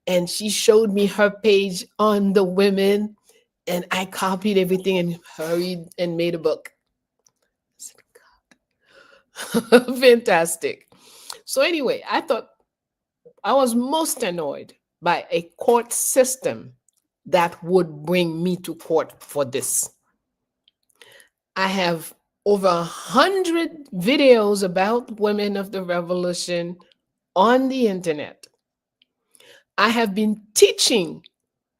Speaker 3: and she showed me her page on the women, and I copied everything and hurried and made a book. Fantastic. So anyway, I thought I was most annoyed by a court system that would bring me to court for this. I have over 100 videos about women of the revolution on the internet. I have been teaching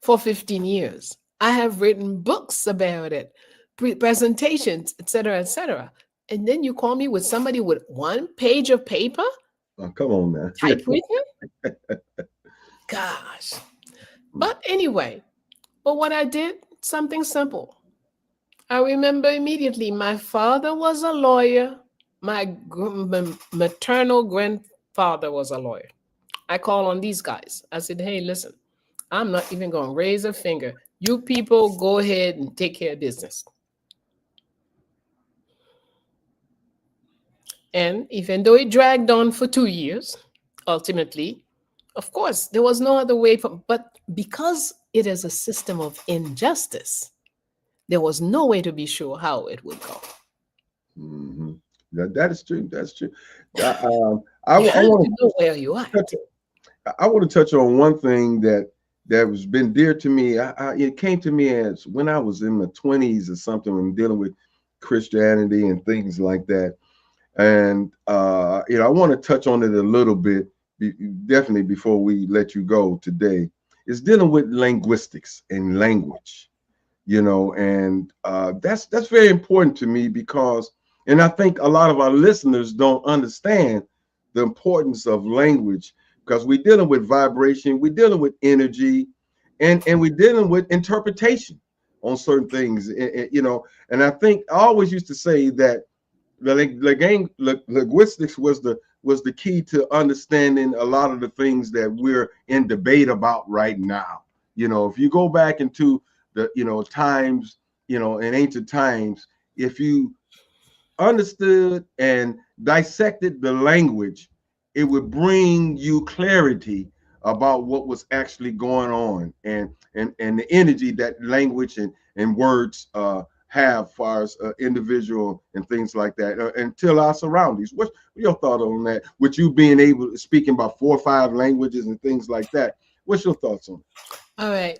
Speaker 3: for 15 years. I have written books about it, presentations, etc., etc. And then you call me with somebody with one page of paper
Speaker 2: Oh, come on now.
Speaker 3: typewritten? Gosh. But anyway, but what I did, something simple. I remember immediately my father was a lawyer. My maternal grandfather was a lawyer. I call on these guys. I said, hey, listen, I'm not even going to raise a finger. You people go ahead and take care of business. And even though it dragged on for 2 years, ultimately, of course, there was no other way. But because it is a system of injustice, there was no way to be sure how it would go.
Speaker 2: Hmm. That is true. That's true. I,
Speaker 3: You
Speaker 2: I
Speaker 3: have
Speaker 2: want
Speaker 3: to know where you are.
Speaker 2: to I want to touch on one thing that was been dear to me. It came to me as when I was in my 20s or something, when dealing with Christianity and things like that. And I want to touch on it a little bit, definitely before we let you go today. It's dealing with linguistics and language, and that's very important to me because, and I think a lot of our listeners don't understand the importance of language because we're dealing with vibration, we're dealing with energy, and we're dealing with interpretation on certain things, and I think I always used to say that linguistics was the key to understanding a lot of the things that we're in debate about right now. If you go back into the times, in ancient times, if you understood and dissected the language, it would bring you clarity about what was actually going on, and the energy that language and words have for us individual and things like that, until our surroundings. What's your thought on that? With you being able to speak about 4 or 5 languages and things like that, what's your thoughts on
Speaker 3: All right.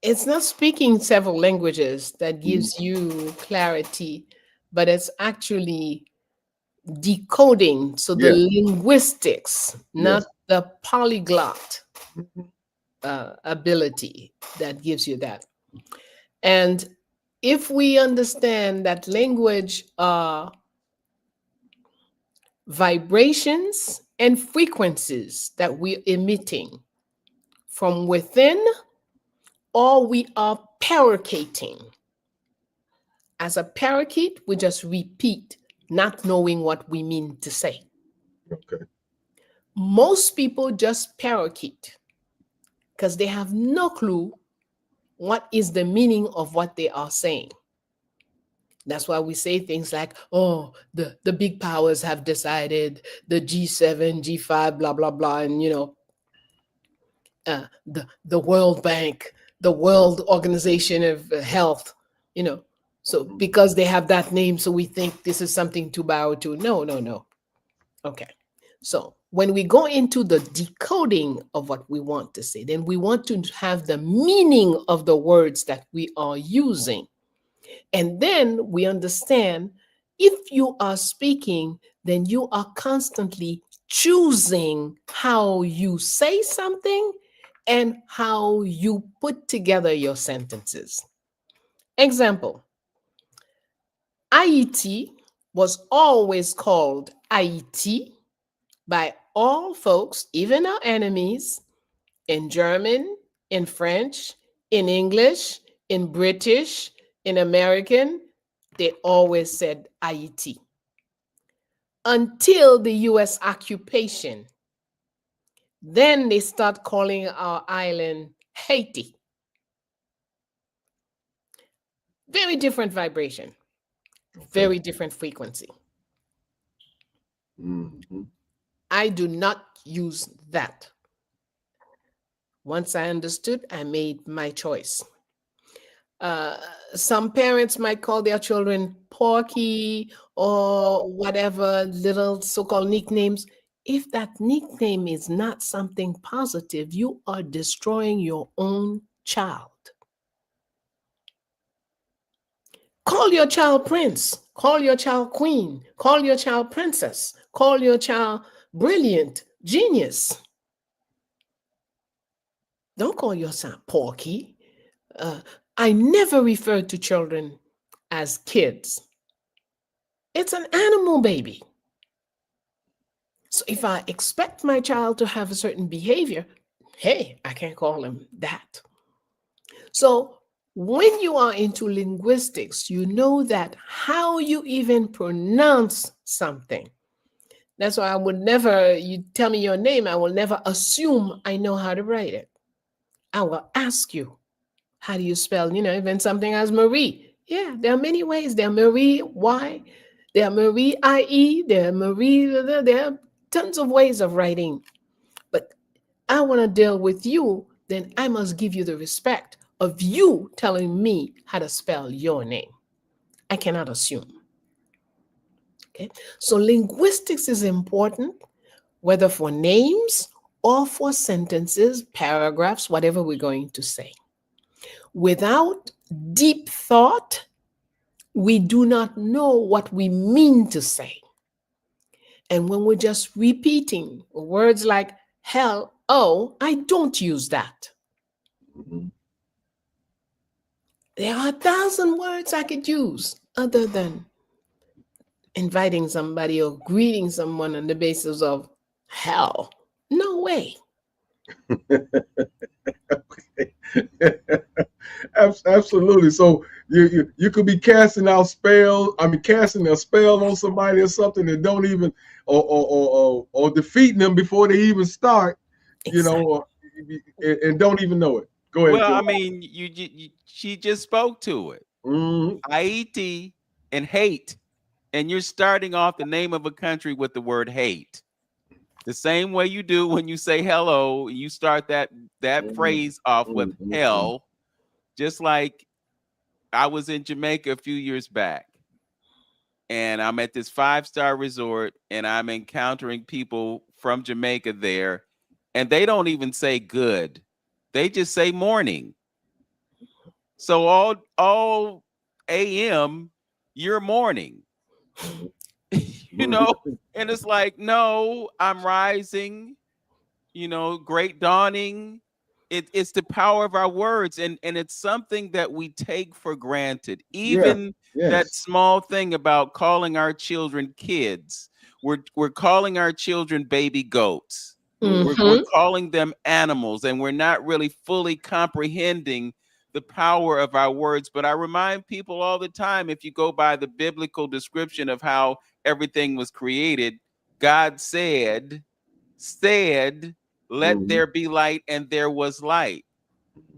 Speaker 3: It's not speaking several languages that
Speaker 2: it?
Speaker 3: gives you clarity, but it's actually decoding. So the
Speaker 2: Yes,
Speaker 3: linguistics, not
Speaker 2: yes.
Speaker 3: the polyglot
Speaker 2: Mhm.
Speaker 3: ability that gives you that. And if we understand that language are vibrations and frequencies that we're emitting from within, or we are parakeeting. As a parakeet, we just repeat, not knowing what we mean to say.
Speaker 2: Okay.
Speaker 3: Most people just parakeet because they have no clue what is the meaning of what they are saying. That's why we say things like, oh, the big powers have decided, the G7, G5, blah, blah, blah. And, the World Bank, the World Organization of Health, you know. So because they have that name, so we think this is something to bow to. No, no, no. Okay. So when we go into the decoding of what we want to say, then we want to have the meaning of the words that we are using. And then we understand if you are speaking, then you are constantly choosing how you say something and how you put together your sentences. Example, Ayiti was always called Ayiti by all folks, even our enemies, in German, in French, in English, in British, in American. They always said Haiti until the US occupation. Then they start calling our island Haiti. Very different vibration,
Speaker 2: Okay.
Speaker 3: very different frequency.
Speaker 2: Mm-hmm.
Speaker 3: I do not use that. Once I understood, I made my choice. Uh, some parents might call their children Porky or whatever little so called nicknames. If that nickname is not something positive, you are destroying your own child. Call your child prince, call your child queen, call your child princess, call your child brilliant, genius. Don't call your son Porky. Uh, I never refer to children as kids. It's an animal baby. So if I expect my child to have a certain behavior, hey, I can't call him that. So when you are into linguistics, you know that how you even pronounce something. That's why I would never, you tell me your name, I will never assume I know how to write it. I will ask you, how do you spell, even something as Marie? Yeah, there are many ways. There are Marie Y, there are Marie IE, there are Marie, there are tons of ways of writing. But I want to deal with you, then I must give you the respect of you telling me how to spell your name. I cannot assume. Okay. So linguistics is important, whether for names or for sentences, paragraphs, whatever we're going to say. Without deep thought, we do not know what we mean to say. And when we're just repeating words like hell, oh, I don't use that.
Speaker 2: Mm-hmm.
Speaker 3: There are 1,000 words I could use other than inviting somebody or greeting someone on the basis of hell. No way.
Speaker 2: Absolutely. So you could be casting out spell. I mean, casting a spell on somebody or something that don't even or defeating them before they even start. You know,
Speaker 3: Exactly.
Speaker 2: and don't even know it. Go ahead.
Speaker 1: Well,
Speaker 2: Go
Speaker 1: I
Speaker 2: ahead.
Speaker 1: mean, she just spoke to it.
Speaker 2: Mm-hmm.
Speaker 1: Haiti and hate. And you're starting off the name of a country with the word hate. The same way you do when you say hello, you start that phrase off with
Speaker 2: Mm-hmm.
Speaker 1: hell, just like I was in Jamaica a few years back. And I'm at this 5-star resort and I'm encountering people from Jamaica there, and they don't even say good. They just say morning. So all AM, you're morning. you
Speaker 2: Mm-hmm.
Speaker 1: know, and it's like, no, I'm rising, great dawning. It's the power of our words, and it's something that we take for granted.
Speaker 2: Yeah.
Speaker 1: Even that
Speaker 2: Yes.
Speaker 1: small thing about calling our children kids. We're calling our children baby goats. We're
Speaker 3: Mm-hmm.
Speaker 1: calling them animals, and we're not really fully comprehending the power of our words. But I remind people all the time, if you go by the biblical description of how everything was created, God said, let
Speaker 2: Mm-hmm.
Speaker 1: there be light, and there was light.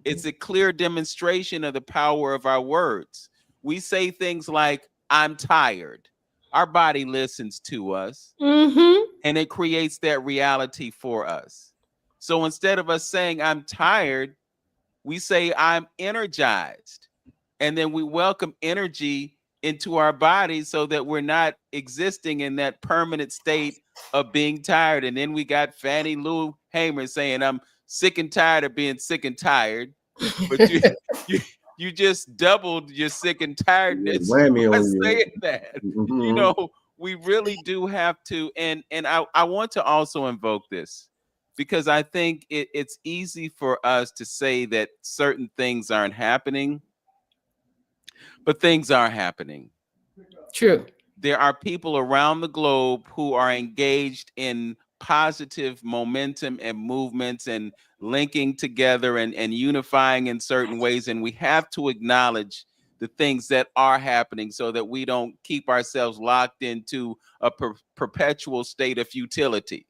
Speaker 1: It's a clear demonstration of the power of our words. We say things like, I'm tired. Our body listens to us,
Speaker 3: Mm-hmm.
Speaker 1: and it creates that reality for us. So instead of us saying, I'm tired, we say, I'm energized. And then we welcome energy into our bodies so that we're not existing in that permanent state of being tired. And then we got Fannie Lou Hamer saying, I'm sick and tired of being sick and tired. But you you just doubled your sick and
Speaker 2: Yeah,
Speaker 1: tiredness
Speaker 2: whammy
Speaker 1: by
Speaker 2: on you.
Speaker 1: saying that. You
Speaker 2: Mm-hmm.
Speaker 1: know, we really do have to, and I want to also invoke this because I think it's easy for us to say that certain things aren't happening, but things are happening.
Speaker 3: True.
Speaker 1: There are people around the globe who are engaged in positive momentum and movements and linking together and unifying in certain ways. And we have to acknowledge the things that are happening so that we don't keep ourselves locked into a perpetual state of futility.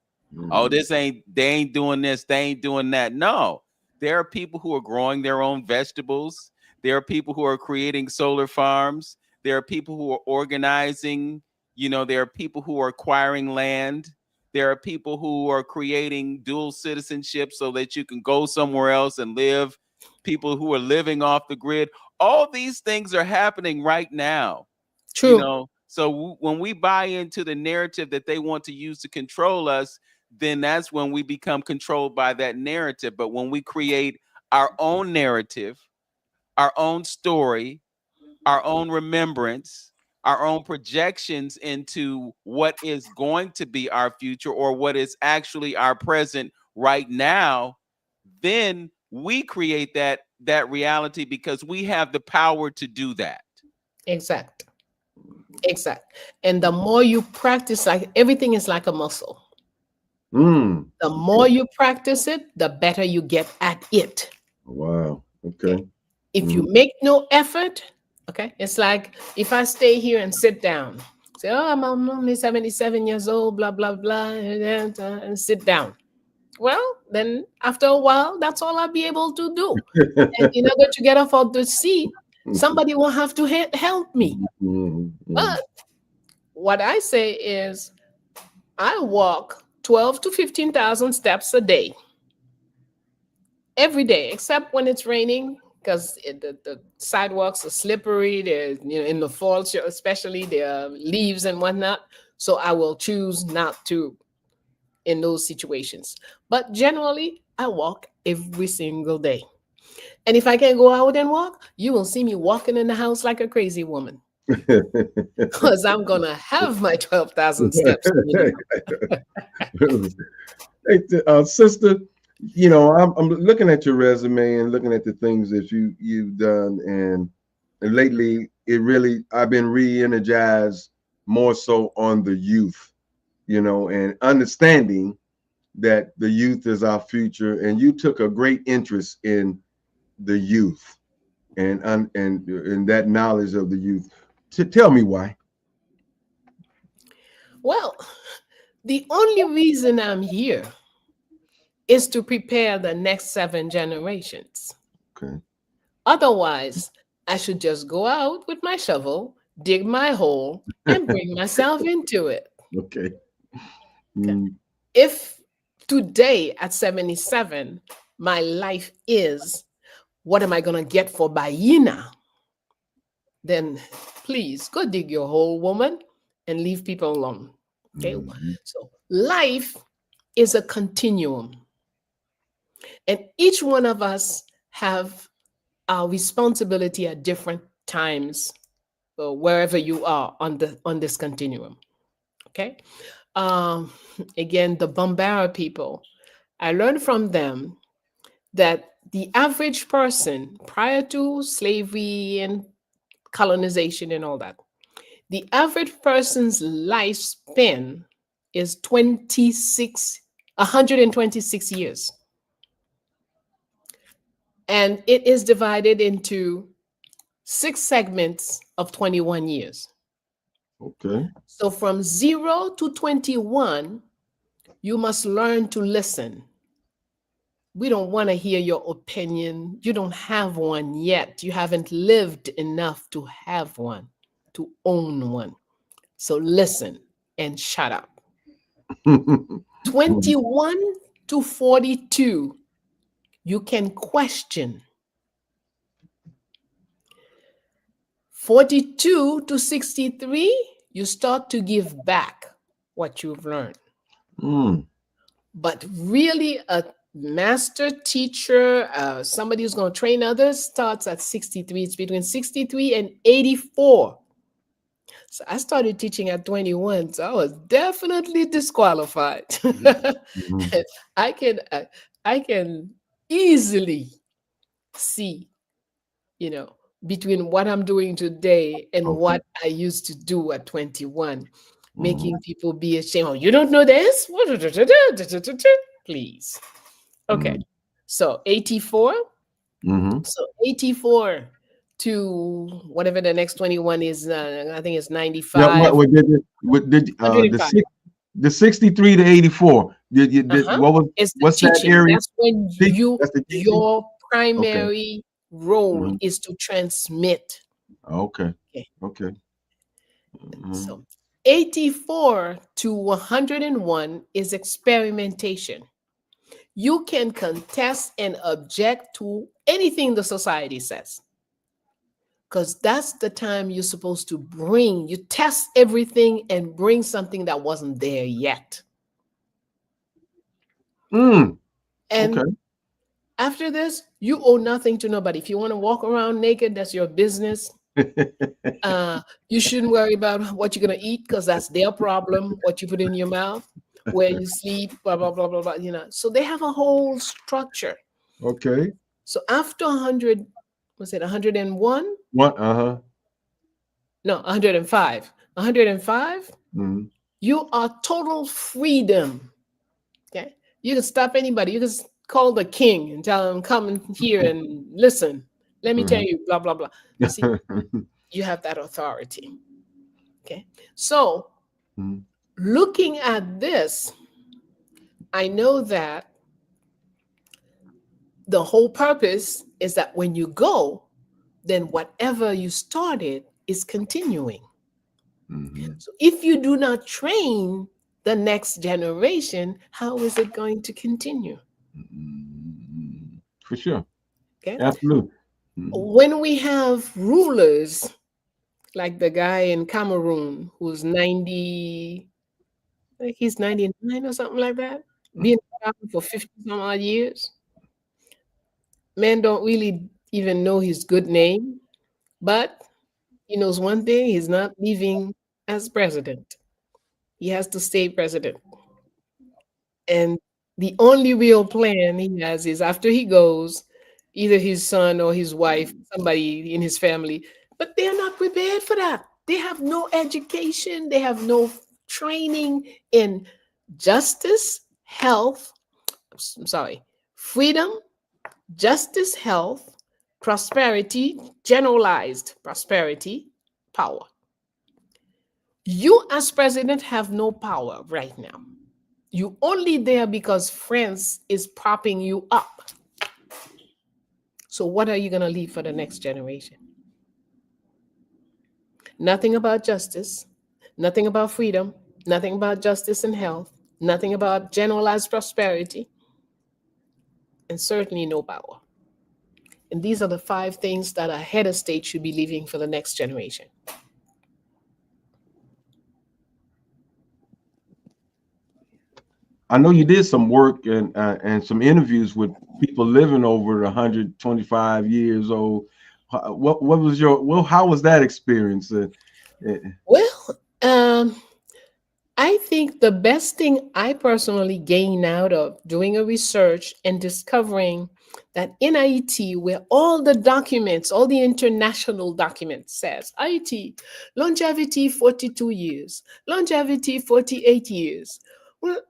Speaker 1: Oh,
Speaker 2: Mhm.
Speaker 1: this ain't, they ain't doing this, they ain't doing that. No, there are people who are growing their own vegetables. There are people who are creating solar farms. There are people who are organizing. There are people who are acquiring land. There are people who are creating dual citizenship so that you can go somewhere else and live. People who are living off the grid. All these things are happening right now.
Speaker 3: True.
Speaker 1: So when we buy into the narrative that they want to use to control us, then that's when we become controlled by that narrative. But when we create our own narrative, our own story, our own remembrance, our own projections into what is going to be our future or what is actually our present right now, then we create that reality because we have the power to do that.
Speaker 3: Exact. Exact. And the more you practice, like everything is like a muscle.
Speaker 2: Mm.
Speaker 3: The more
Speaker 2: Okay.
Speaker 3: you practice it, the better you get at it.
Speaker 2: Wow.
Speaker 3: Okay.
Speaker 2: Okay.
Speaker 3: If you
Speaker 2: Mm.
Speaker 3: make no effort, okay, it's like if I stay here and sit down, say, oh, I'm only 77 years old, blah, blah, blah, and sit down. Well, then after a while, that's all I'll be able to do. And in order to get off of the seat, somebody will have to help me.
Speaker 2: Mhm. Mhm.
Speaker 3: But what I say is, I walk 12 to 15,000 steps a day, every day, except when it's raining, because the sidewalks are slippery. There's, in the fall, especially, there are leaves and whatnot. So I will choose not to in those situations. But generally, I walk every single day. And if I can go out and walk, you will see me walking in the house like a crazy woman because I'm going to have my 12,000 steps minimum.
Speaker 2: Hey, sister, I'm looking at your resume and looking at the things that you've done, and lately I've been re-energized more so on the youth, and understanding that the youth is our future, and you took a great interest in the youth and that knowledge of the youth. To tell me why.
Speaker 3: Well, the only reason I'm here is to prepare the next 7 generations.
Speaker 2: Okay.
Speaker 3: Otherwise, I should just go out with my shovel, dig my hole, and bring myself into it.
Speaker 2: Okay.
Speaker 3: Okay.
Speaker 2: Mm.
Speaker 3: If today at 77, my life is what am I going to get for Baina, then please go dig your hole, woman, and leave people alone. Okay.
Speaker 2: Mhm.
Speaker 3: So life is a continuum, and each one of us have our responsibility at different times, wherever you are on this continuum. Okay. Um, Again, the Bambara people, I learned from them that the average person prior to slavery and colonization and all that, the average person's lifespan is 126 years. And it is divided into 6 segments of 21 years.
Speaker 2: Okay.
Speaker 3: So from 0 to 21, you must learn to listen. We don't want to hear your opinion. You don't have one yet. You haven't lived enough to have one, to own one. So listen and shut up. 21 to 42, you can question. 42 to 63, you start to give back what you've learned.
Speaker 2: Mm.
Speaker 3: But really, a master teacher, somebody who's going to train others, starts at 63. It's between 63 and 84. So I started teaching at 21, so I was definitely disqualified.
Speaker 2: Mhm.
Speaker 3: I can I can easily see, you know, between what I'm doing today and
Speaker 2: Okay.
Speaker 3: what I used to do at 21,
Speaker 2: Mhm.
Speaker 3: making people be ashamed. Oh, you don't know this? Please. Okay.
Speaker 2: Mhm.
Speaker 3: So 84.
Speaker 2: Mhm.
Speaker 3: So 84 to whatever the next 21 is, I think it's
Speaker 2: Yeah.
Speaker 3: 95,
Speaker 2: What did the
Speaker 3: 105.
Speaker 2: the 63 to 84?
Speaker 3: Uh-huh.
Speaker 2: What was
Speaker 3: It's the
Speaker 2: what's that
Speaker 3: teaching.
Speaker 2: area?
Speaker 3: That's when
Speaker 2: That's the teaching.
Speaker 3: your
Speaker 2: Okay.
Speaker 3: primary role
Speaker 2: Mhm.
Speaker 3: is to transmit.
Speaker 2: Okay.
Speaker 3: Okay.
Speaker 2: Okay.
Speaker 3: So
Speaker 2: Mhm.
Speaker 3: 84 to 101 is experimentation. You can contest and object to anything the society says, because that's the time you're supposed to bring, you test everything and bring something that wasn't there yet.
Speaker 2: Mm.
Speaker 3: And
Speaker 2: Okay.
Speaker 3: after this, you owe nothing to nobody. If you want to walk around naked, that's your business. You shouldn't worry about what you're going to eat, because that's their problem, what you put in your mouth, where you sleep, blah, blah, blah, blah, blah, So they have a whole structure.
Speaker 2: Okay.
Speaker 3: So after 100, was it 101?
Speaker 2: What? Uh-huh.
Speaker 3: No, 105. 105,
Speaker 2: Mhm.
Speaker 3: you are total freedom. Okay. You can stop anybody. You can call the king and tell him, come in here and listen. Let me tell
Speaker 2: Mhm.
Speaker 3: you, blah, blah, blah. See, you have that authority. Okay. So
Speaker 2: Mhm.
Speaker 3: looking at this, I know that the whole purpose is that when you go, then whatever you started is continuing.
Speaker 2: Mhm.
Speaker 3: So if you do not train the next generation, how is it going to continue?
Speaker 2: Mhm. For sure.
Speaker 3: Okay.
Speaker 2: Absolutely. Mhm.
Speaker 3: When we have rulers like the guy in Cameroon who's 90, I think he's 99 or something like that, being around for 50 some odd years, men don't really even know his good name, but he knows one thing: he's not leaving as president. He has to stay president. And the only real plan he has is after he goes, either his son or his wife, somebody in his family, but they're not prepared for that. They have no education, they have no training in justice, health, I'm sorry, freedom, justice, health, prosperity, generalized prosperity, power. You, as president, have no power right now. You only there because France is propping you up. So what are you going to leave for the next generation? Nothing about justice, nothing about freedom, nothing about justice and health, nothing about generalized prosperity, and certainly no power. And these are the five things that a head of state should be leaving for the next generation.
Speaker 2: I know you did some work and some interviews with people living over 125 years old. What was your how was that experience? Uh,
Speaker 3: Well, I think the best thing I personally gain out of doing a research and discovering that in Haiti, where all the documents, all the international documents says Haiti, longevity 42 years, longevity 48 years. Well,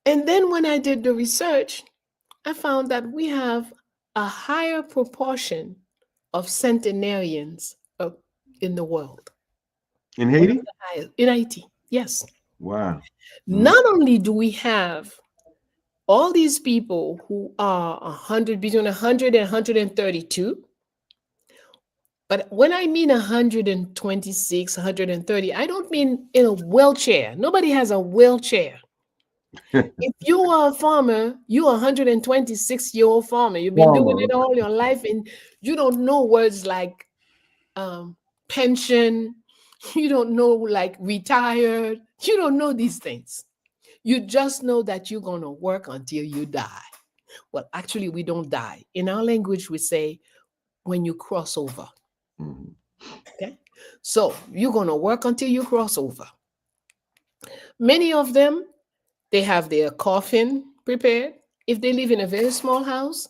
Speaker 3: and then when I did the research, I found that we have a higher proportion of centenarians in the world.
Speaker 2: in
Speaker 3: One of
Speaker 2: Haiti?
Speaker 3: the highest in Haiti, yes.
Speaker 2: Wow. Mhm.
Speaker 3: Not only do we have all these people who are 100, between 100 and 132, but when I mean 126, 130, I don't mean in a wheelchair. Nobody has a wheelchair. If you are a farmer, you're a 126-year-old farmer. You've been doing
Speaker 2: Farmer.
Speaker 3: it all your life, and you don't know words like um, pension. You don't know like retired. You don't know these things. You just know that you're going to work until you die. Well, actually, we don't die. In our language, we say when you cross over.
Speaker 2: Mhm.
Speaker 3: Okay. So you're going to work until you cross over. Many of them, they have their coffin prepared. If they live in a very small house,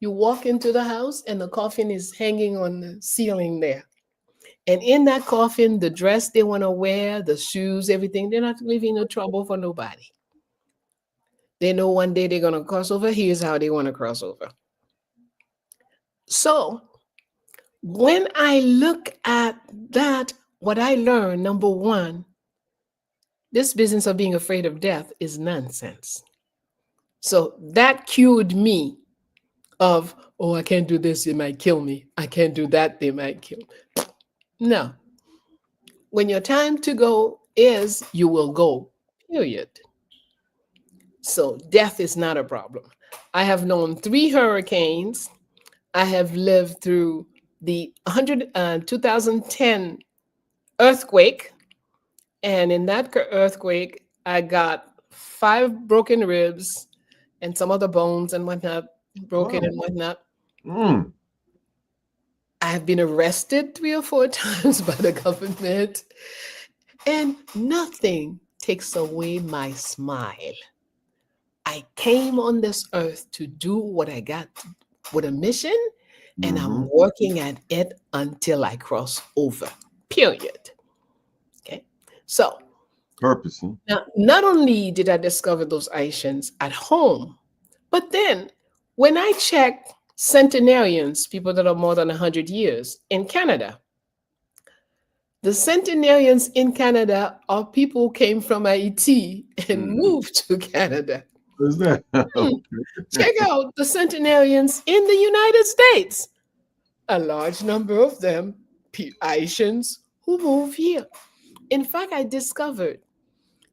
Speaker 3: you walk into the house and the coffin is hanging on the ceiling there. And in that coffin, the dress they want to wear, the shoes, everything, they're not leaving no trouble for nobody. They know one day they're going to cross over. Here's how they want to cross over. So when I look at that, what I learned, number one, this business of being afraid of death is nonsense. So that cued me of, oh, I can't do this, they might kill me. I can't do that, they might kill me. No. When your time to go is, you will go, period. So death is not a problem. I have known 3 hurricanes. I have lived through the 2010 earthquake. And in that earthquake, I got 5 broken ribs and some other bones and whatnot, broken
Speaker 2: Oh.
Speaker 3: and whatnot.
Speaker 2: Mm.
Speaker 3: I have been arrested 3 or 4 times by the government, and nothing takes away my smile. I came on this earth to do what I got with a mission, and I'm
Speaker 2: Hmm.
Speaker 3: working at it until I cross over. Period. Okay. So
Speaker 2: Purpose. Huh?
Speaker 3: now, not only did I discover those Haitians at home, but then when I checked centenarians, people that are more than 100 years in Canada, the centenarians in Canada are people who came from Haiti and
Speaker 2: Mm.
Speaker 3: moved to Canada.
Speaker 2: What's that?
Speaker 3: Hmm. Check out the centenarians in the United States. A large number of them, Haitians who move here. In fact, I discovered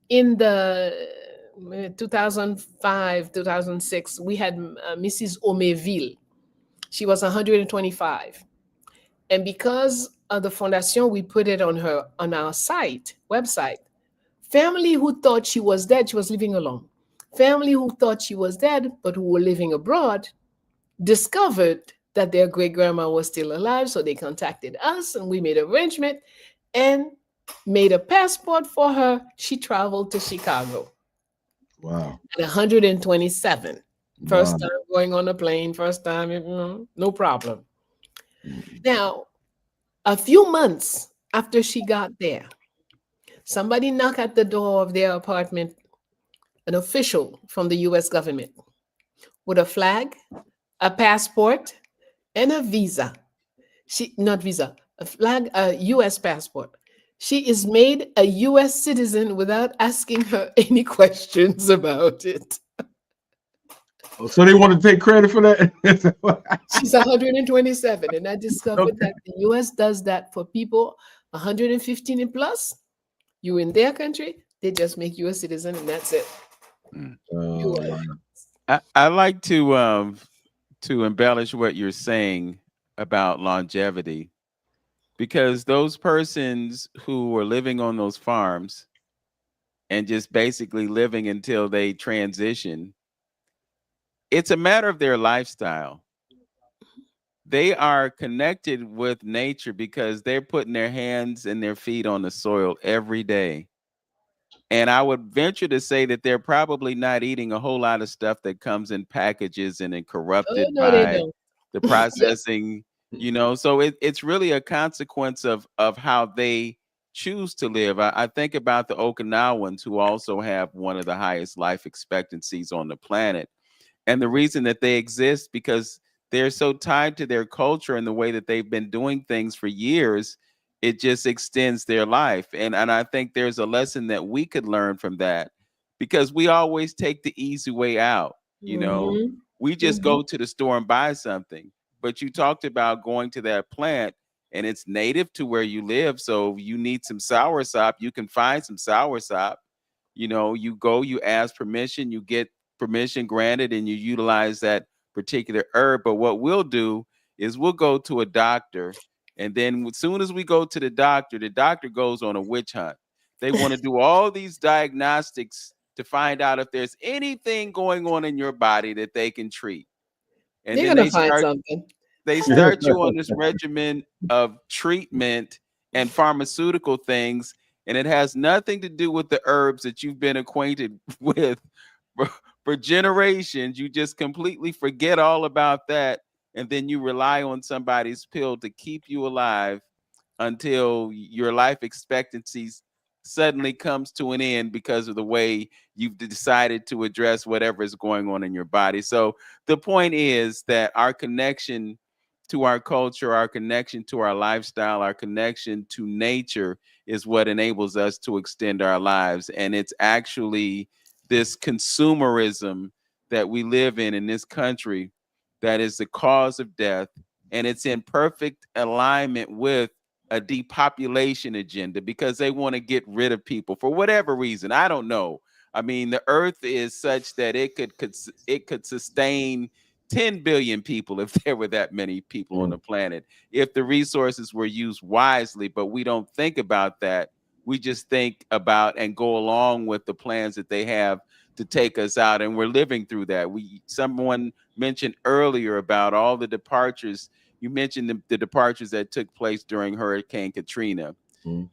Speaker 3: in the 2005, 2006, we had Mrs. Omeville. She was 125. And because of the foundation, we put it on our website. Family who thought she was dead, she was living alone. Family who thought she was dead, but who were living abroad, discovered that their great grandma was still alive. So they contacted us and we made arrangement and made a passport for her. She traveled to Chicago
Speaker 2: Wow.
Speaker 3: at 127.
Speaker 2: Wow.
Speaker 3: First time going on a plane, first time, no problem.
Speaker 2: Mm.
Speaker 3: Now, a few months after she got there, somebody knocked at the door of their apartment, an official from the US government with a flag, a passport, and a visa. She not visa, a flag, a US passport. She is made a US citizen without asking her any questions about it.
Speaker 2: Oh, so they want to take credit for that?
Speaker 3: She's 127, and I discovered
Speaker 2: Okay.
Speaker 3: that the US does that for people 115 and plus. You in their country, they just make you a citizen, and that's it.
Speaker 1: Mm.
Speaker 3: You
Speaker 2: Oh,
Speaker 3: are.
Speaker 2: wow.
Speaker 1: I like to embellish what you're saying about longevity, because those persons who were living on those farms and just basically living until they transition, it's a matter of their lifestyle. They are connected with nature because they're putting their hands and their feet on the soil every day. And I would venture to say that they're probably not eating a whole lot of stuff that comes in packages and then
Speaker 3: Oh
Speaker 1: corrupted
Speaker 3: no, they
Speaker 1: by
Speaker 3: don't.
Speaker 1: the
Speaker 3: Yeah.
Speaker 1: processing, So it's really a consequence of how they choose to live. I think about the Okinawans, who also have one of the highest life expectancies on the planet. And the reason that they exist, because they're so tied to their culture and the way that they've been doing things for years, it just extends their life. And I think there's a lesson that we could learn from that, because we always take the easy way out.
Speaker 3: Mhm,
Speaker 1: We just
Speaker 3: mhm.
Speaker 1: go to the store and buy something. But you talked about going to that plant and it's native to where you live. So you need some soursop, you can find some soursop. You go, you ask permission, you get permission granted, and you utilize that particular herb. But what we'll do is we'll go to a doctor, and then as soon as we go to the doctor goes on a witch hunt. They want to do all these diagnostics to find out if there's anything going on in your body that they can treat. And
Speaker 3: They're
Speaker 1: then
Speaker 3: gonna
Speaker 1: they
Speaker 3: find
Speaker 1: start
Speaker 3: something.
Speaker 1: They start you on this regimen of treatment and pharmaceutical things, and it has nothing to do with the herbs that you've been acquainted with for, for generations. You just completely forget all about that, and then you rely on somebody's pill to keep you alive until your life expectancy suddenly comes to an end because of the way you've decided to address whatever is going on in your body. So the point is that our connection to our culture, our connection to our lifestyle, our connection to nature is what enables us to extend our lives. And it's actually this consumerism that we live in this country that is the cause of death. And it's in perfect alignment with a depopulation agenda because they want to get rid of people for whatever reason. I don't know. I mean, the earth is such that it could sustain 10 billion people if there were that many people on the planet, if the resources were used wisely. But we don't think about that. We just think about and go along with the plans that they have to take us out, and we're living through that. Someone mentioned earlier about all the departures. You mentioned the departures that took place during Hurricane Katrina.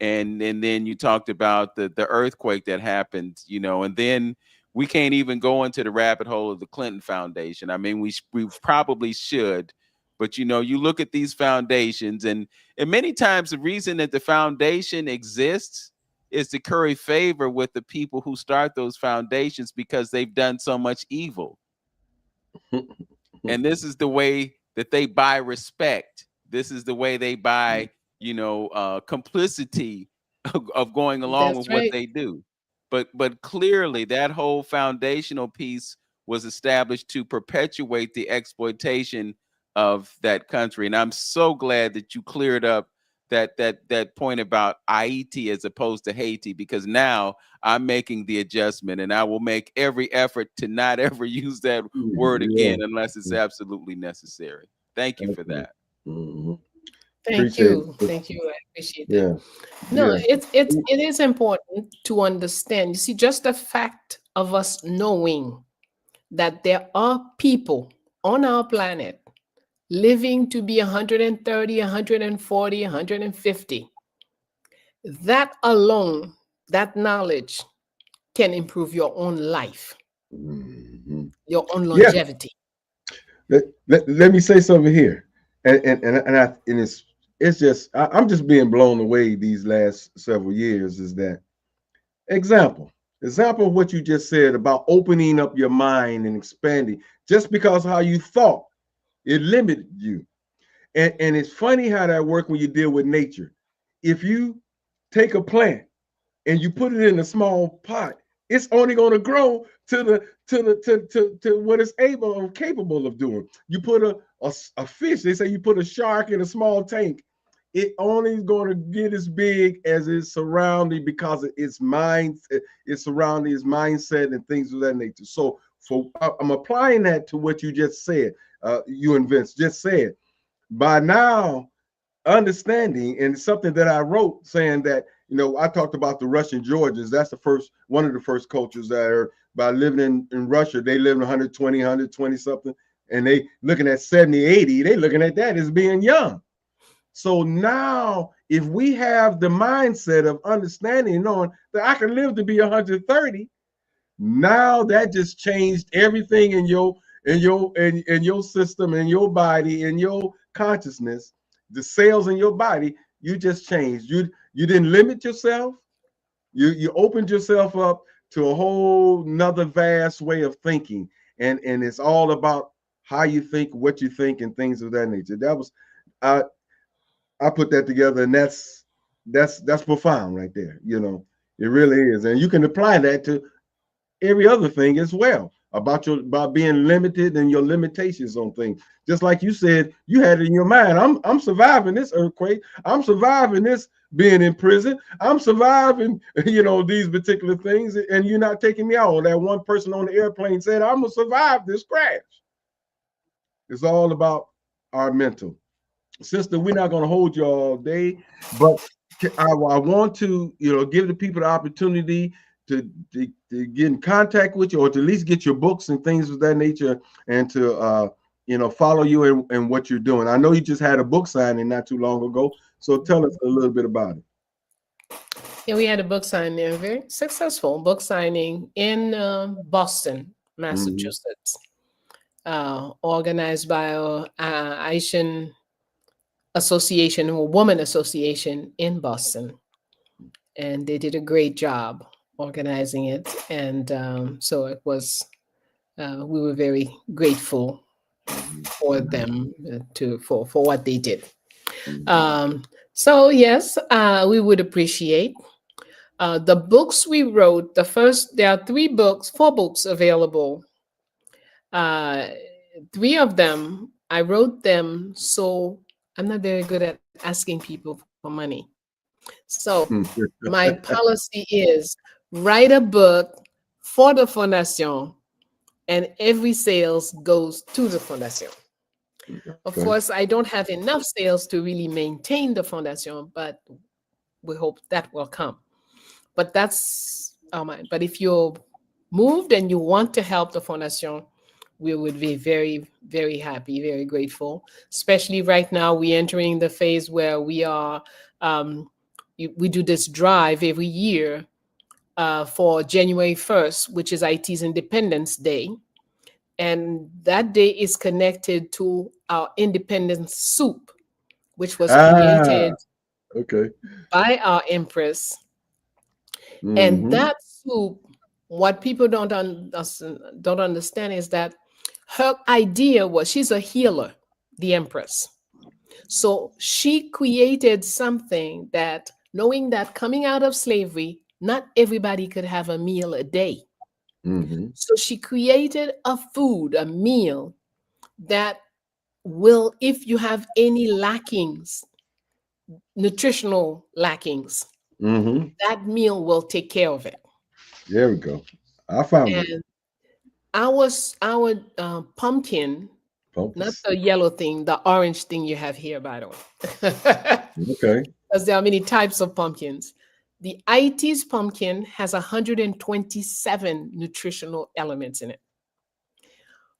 Speaker 1: And then you talked about the earthquake that happened, and then we can't even go into the rabbit hole of the Clinton Foundation. I mean, we probably should, but you look at these foundations, and many times the reason that the foundation exists is to curry favor with the people who start those foundations because they've done so much evil. And this is the way that they buy respect. This is the way they buy, complicity of going along with
Speaker 3: That's
Speaker 1: what
Speaker 3: right.
Speaker 1: they do. But clearly that whole foundational piece was established to perpetuate the exploitation of that country. And I'm so glad that you cleared up that point about Ayiti as opposed to Haiti, because now I'm making the adjustment, and I will make every effort to not ever use that word again unless it's absolutely necessary. Thank you for that.
Speaker 3: Thank
Speaker 2: Appreciate
Speaker 3: you.
Speaker 2: it.
Speaker 3: Thank you. I appreciate that.
Speaker 2: Yeah,
Speaker 3: No,
Speaker 2: yeah.
Speaker 3: it is important to understand. You see, just the fact of us knowing that there are people on our planet living to be 130, 140, 150, that alone, that knowledge can improve your own life, your own
Speaker 2: Yeah.
Speaker 3: longevity.
Speaker 2: Let me say something here, and it's just I'm just being blown away these last several years. Is that example of what you just said about opening up your mind and expanding? Just because how you thought it limited you, and it's funny how that works when you deal with nature. If you take a plant and you put it in a small pot, it's only going to grow to what it's able or capable of doing. You put a fish, they say you put a shark in a small tank, it only is going to get as big as its surrounding because of its mind, its surrounding, its mindset, and things of that nature. So I'm applying that to what you just said. You and Vince just said. By now, understanding, and something that I wrote saying that, I talked about the Russian Georgians. That's one of the first cultures that are, by living in Russia, they live in 120 something, and they looking at 70, 80, they looking at that as being young. So now if we have the mindset of understanding, knowing that I can live to be 130, now that just changed everything in your system, in your body, in your consciousness, the cells in your body. You just changed. You didn't limit yourself. You opened yourself up to a whole nother vast way of thinking, and it's all about how you think, what you think, and things of that nature. That was I put that together, and that's profound right there. It really is, and you can apply that to every other thing as well, about being limited and your limitations on things. Just like you said, you had it in your mind. I'm surviving this earthquake. I'm surviving this being in prison. I'm surviving, these particular things, and you're not taking me out. Or that one person on the airplane said, I'm gonna survive this crash. It's all about our mental. Sister, we're not gonna hold you all day, but I want to, give the people the opportunity to get in contact with you, or to at least get your books and things of that nature, and to follow you in what you're doing. I know you just had a book signing not too long ago, so tell us a little bit about it.
Speaker 3: Yeah, we had a book signing, a very successful book signing in Boston,
Speaker 2: Mm-hmm.
Speaker 3: Massachusetts, organized by Asian Association or Woman Association in Boston, and they did a great job organizing it. And so it was. We were very grateful
Speaker 2: Mm-hmm.
Speaker 3: for them for what they did.
Speaker 2: Mm-hmm.
Speaker 3: Um, so yes, we would appreciate the books we wrote. The first, there are four books available. Uh, three of them, I wrote them. So I'm not very good at asking people for money. So my policy is write a book for the Fondation, and every sales goes to the Fondation. Of
Speaker 2: Okay.
Speaker 3: course, I don't have enough sales to really maintain the Fondation, but we hope that will come. But that's our mind. But if you're moved and you want to help the Fondation, we would be very, very happy, very grateful. Especially right now, we're entering the phase where we are. We do this drive every year for January 1st, which is IT's Independence Day. And that day is connected to our independence soup, which was
Speaker 2: Ah,
Speaker 3: created
Speaker 2: okay.
Speaker 3: by our empress. And
Speaker 2: Mm-hmm.
Speaker 3: that soup, what people don't understand is that her idea was, she's a healer, the empress. So she created something that, knowing that coming out of slavery, not everybody could have a meal a day.
Speaker 2: Mm-hmm.
Speaker 3: So she created a food, a meal that will, if you have any lackings, nutritional lackings,
Speaker 2: Mm-hmm.
Speaker 3: that meal will take care of it.
Speaker 2: There we go. I found it.
Speaker 3: And our pumpkin, not
Speaker 2: Bumpus.
Speaker 3: the yellow thing, the orange thing you have here, by the way,
Speaker 2: Okay.
Speaker 3: because there are many types of pumpkins. The IT's pumpkin has 127 nutritional elements in it,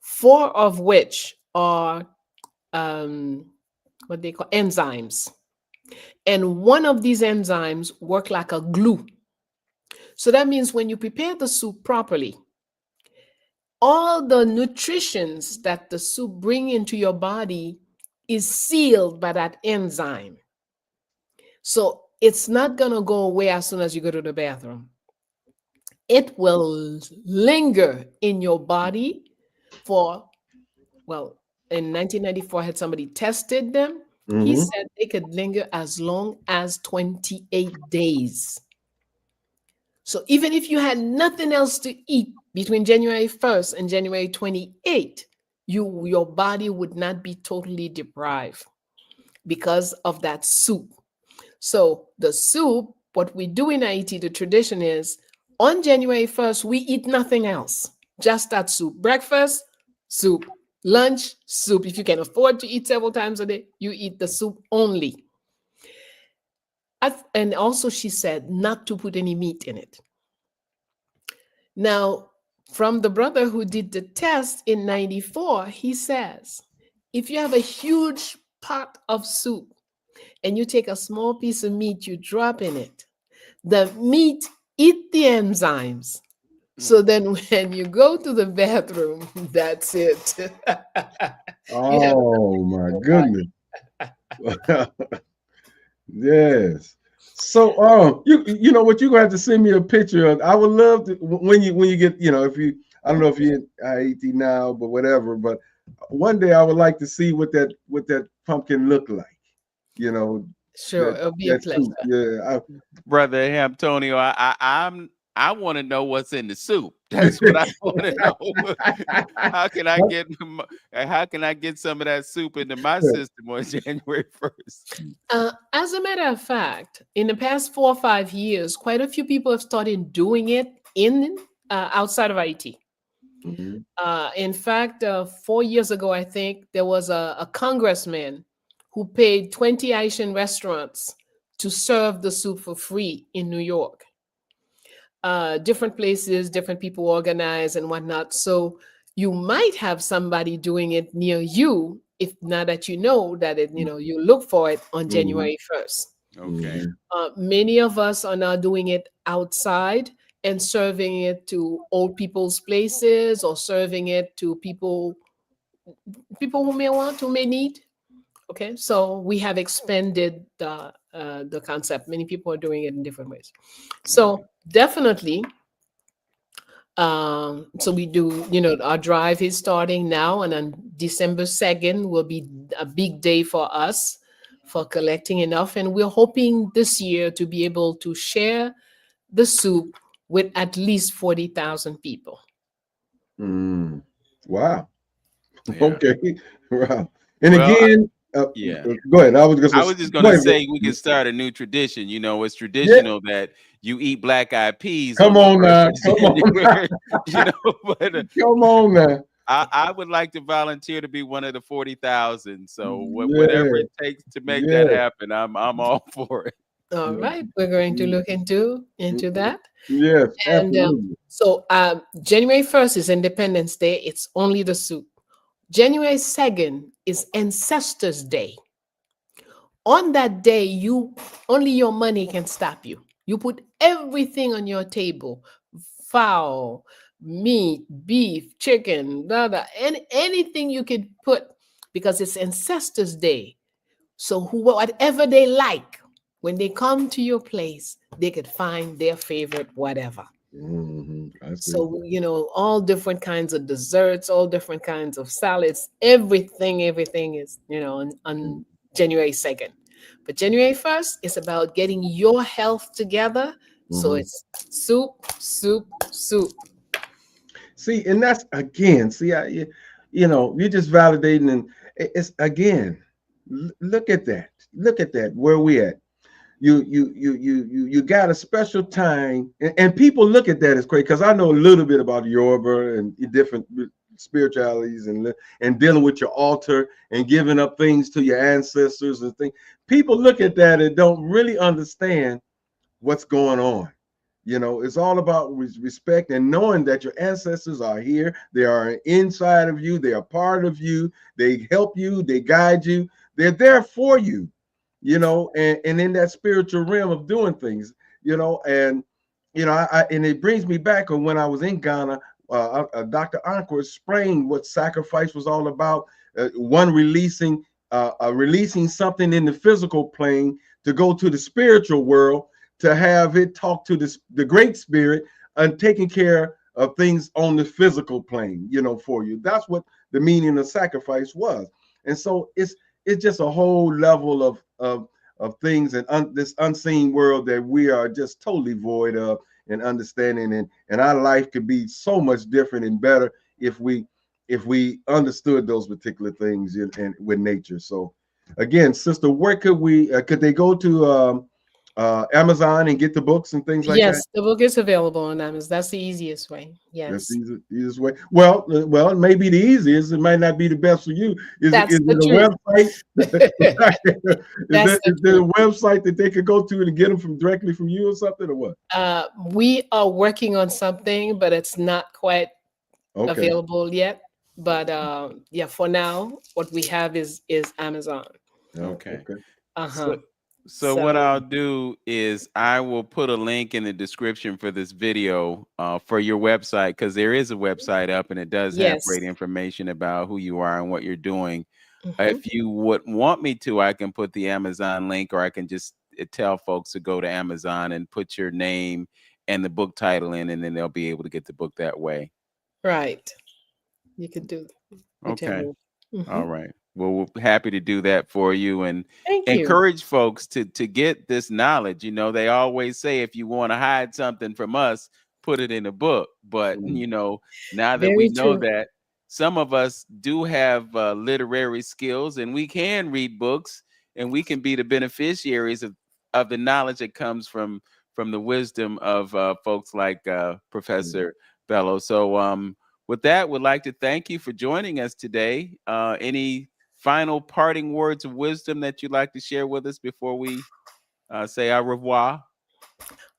Speaker 3: four of which are um, what they call enzymes. And one of these enzymes work like a glue. So that means when you prepare the soup properly, all the nutritions that the soup bring into your body is sealed by that enzyme. So it's not going to go away as soon as you go to the bathroom. It will linger in your body for, well, in 1994, I had somebody tested them. He
Speaker 2: Mm-hmm.
Speaker 3: said they could linger as long as 28 days. So even if you had nothing else to eat between January 1st and January 28th, your body would not be totally deprived because of that soup. So the soup, what we do in Haiti, the tradition is on January 1st, we eat nothing else, just that soup. Breakfast, soup. Lunch, soup. If you can afford to eat several times a day, you eat the soup only. And also, she said not to put any meat in it. Now, from the brother who did the test in 94, he says, if you have a huge pot of soup and you take a small piece of meat, you drop in it, the meat eat the enzymes. So then when you go to the bathroom, that's it. You have
Speaker 2: Oh my
Speaker 3: no
Speaker 2: goodness. Yes. So, you know what? You're gonna have to send me a picture of. I would love to when you get, if you. I don't know if you're in Haiti now, but whatever. But one day I would like to see what that pumpkin look like. You know,
Speaker 3: Sure,
Speaker 2: that
Speaker 3: it'll be a
Speaker 2: that
Speaker 3: pleasure.
Speaker 2: soup. Yeah.
Speaker 1: Brother Antonio, I want to know what's in the soup. That's what I want to know. How can I get how can I get some of that soup into my system on January 1st?
Speaker 3: As a matter of fact, in the past 4 or 5 years, quite a few people have started doing it in outside of Haiti.
Speaker 2: Mhm.
Speaker 3: In fact, 4 years ago, I think there was a congressman who paid 20 Haitian restaurants to serve the soup for free in New York. Different places, different people organize and whatnot. So You might have somebody doing it near you, if now that you know that it, you look for it on
Speaker 2: Hmm.
Speaker 3: January 1st.
Speaker 1: Okay.
Speaker 3: Many of us are now doing it outside and serving it to old people's places, or serving it to people who may need. Okay, so we have expanded the concept. Many people are doing it in different ways.
Speaker 1: Okay.
Speaker 3: So definitely, so we do, our drive is starting now, and on December 2nd will be a big day for us for collecting enough. And we're hoping this year to be able to share the soup with at least 40,000 people.
Speaker 2: Mm. Wow.
Speaker 1: Yeah.
Speaker 2: Okay. Wow. And
Speaker 1: Well,
Speaker 2: again,
Speaker 1: yeah.
Speaker 2: go ahead. I was just
Speaker 1: I
Speaker 2: gonna
Speaker 1: was just
Speaker 2: go
Speaker 1: gonna
Speaker 2: ahead.
Speaker 1: say we could start a new tradition. You know, it's
Speaker 2: Yeah.
Speaker 1: traditional that you eat black eyed peas
Speaker 2: Come
Speaker 1: on the
Speaker 2: on
Speaker 1: first
Speaker 2: now.
Speaker 1: of
Speaker 2: Come on now.
Speaker 1: January. You know, but
Speaker 2: Come on now.
Speaker 1: I would like to volunteer to be one of the 40,000. So whatever
Speaker 2: Yeah.
Speaker 1: it takes to make that
Speaker 2: Yeah.
Speaker 1: happen, I'm all for it.
Speaker 3: All right, we're going to look into that.
Speaker 2: Yes,
Speaker 3: And
Speaker 2: absolutely.
Speaker 3: so January 1st is Independence Day. It's only the soup. January 2nd is Ancestors Day. On that day, you only your money can stop you. You put everything on your table: fowl, meat, beef, chicken, blah, blah, anything you could put, because it's Ancestors Day. So whatever they like, when they come to your place, they could find their favorite whatever.
Speaker 2: I see.
Speaker 3: So, all different kinds of desserts, all different kinds of salads, everything is, on January 2nd. But January 1st is about getting your health together. So
Speaker 2: Mm-hmm.
Speaker 3: it's soup, soup, soup.
Speaker 2: See, and that's again, see, you're just validating, and it's again, look at that, look at that, where we at. You got a special time, and people look at that as crazy because I know a little bit about Yoruba and different spiritualities, and dealing with your altar and giving up things to your ancestors and things. People look at that and don't really understand what's going on. It's all about respect and knowing that your ancestors are here. They are inside of you. They are part of you. They help you. They guide you. They're there for you, and in that spiritual realm of doing things, and and it brings me back on when I was in Ghana. Dr. Ankur explained what sacrifice was all about. One releasing something in the physical plane to go to the spiritual world, to have it talk to the great spirit, and taking care of things on the physical plane, for you. That's what the meaning of sacrifice was. And so it's just a whole level of things, and this unseen world that we are just totally void of and understanding, and our life could be so much different and better if we understood those particular things and with nature. So again, sister, where could they go to Amazon and get the books and things like that?
Speaker 3: Yes, the book is available on Amazon. That's the easiest way.
Speaker 2: That's
Speaker 3: Yes,
Speaker 2: the easiest way. Well, it may be the easiest. It might not be the best for you. Is
Speaker 3: that's
Speaker 2: it
Speaker 3: the
Speaker 2: a
Speaker 3: truth.
Speaker 2: website? is
Speaker 3: That's
Speaker 2: that
Speaker 3: the
Speaker 2: is there
Speaker 3: truth.
Speaker 2: a website that they could go to and get them directly from you or something, or what?
Speaker 3: We are working on something, but it's not quite
Speaker 2: Okay.
Speaker 3: available yet. But yeah, for now, what we have is Amazon.
Speaker 2: Oh,
Speaker 1: Okay.
Speaker 2: okay.
Speaker 1: So
Speaker 3: Uh-huh.
Speaker 1: so what
Speaker 3: So
Speaker 1: I'll do is I will put a link in the description for this video for your website, because there is a website up and it does have
Speaker 3: yes.
Speaker 1: great information about who you are and what you're doing.
Speaker 3: Hmm.
Speaker 1: If you would want me to, I can put the Amazon link, or I can just tell folks to go to Amazon and put your name and the book title in, and then they'll be able to get the book that way.
Speaker 3: Right. You could do
Speaker 1: Okay.
Speaker 3: whichever. Hmm.
Speaker 1: All right. Well, we're happy to do that for you and
Speaker 3: Thank you.
Speaker 1: encourage folks to get this knowledge. You know, they always say if you want to hide something from us, put it in a book. But,
Speaker 2: Mm,
Speaker 1: now that we
Speaker 3: Very
Speaker 1: know
Speaker 3: true.
Speaker 1: that some of us do have literary skills and we can read books and we can be the beneficiaries of the knowledge that comes from the wisdom of folks like
Speaker 2: mm.
Speaker 1: Professor Bello. So, with that, would like to thank you for joining us today. Any final parting words of wisdom that you'd like to share with us before we say au revoir?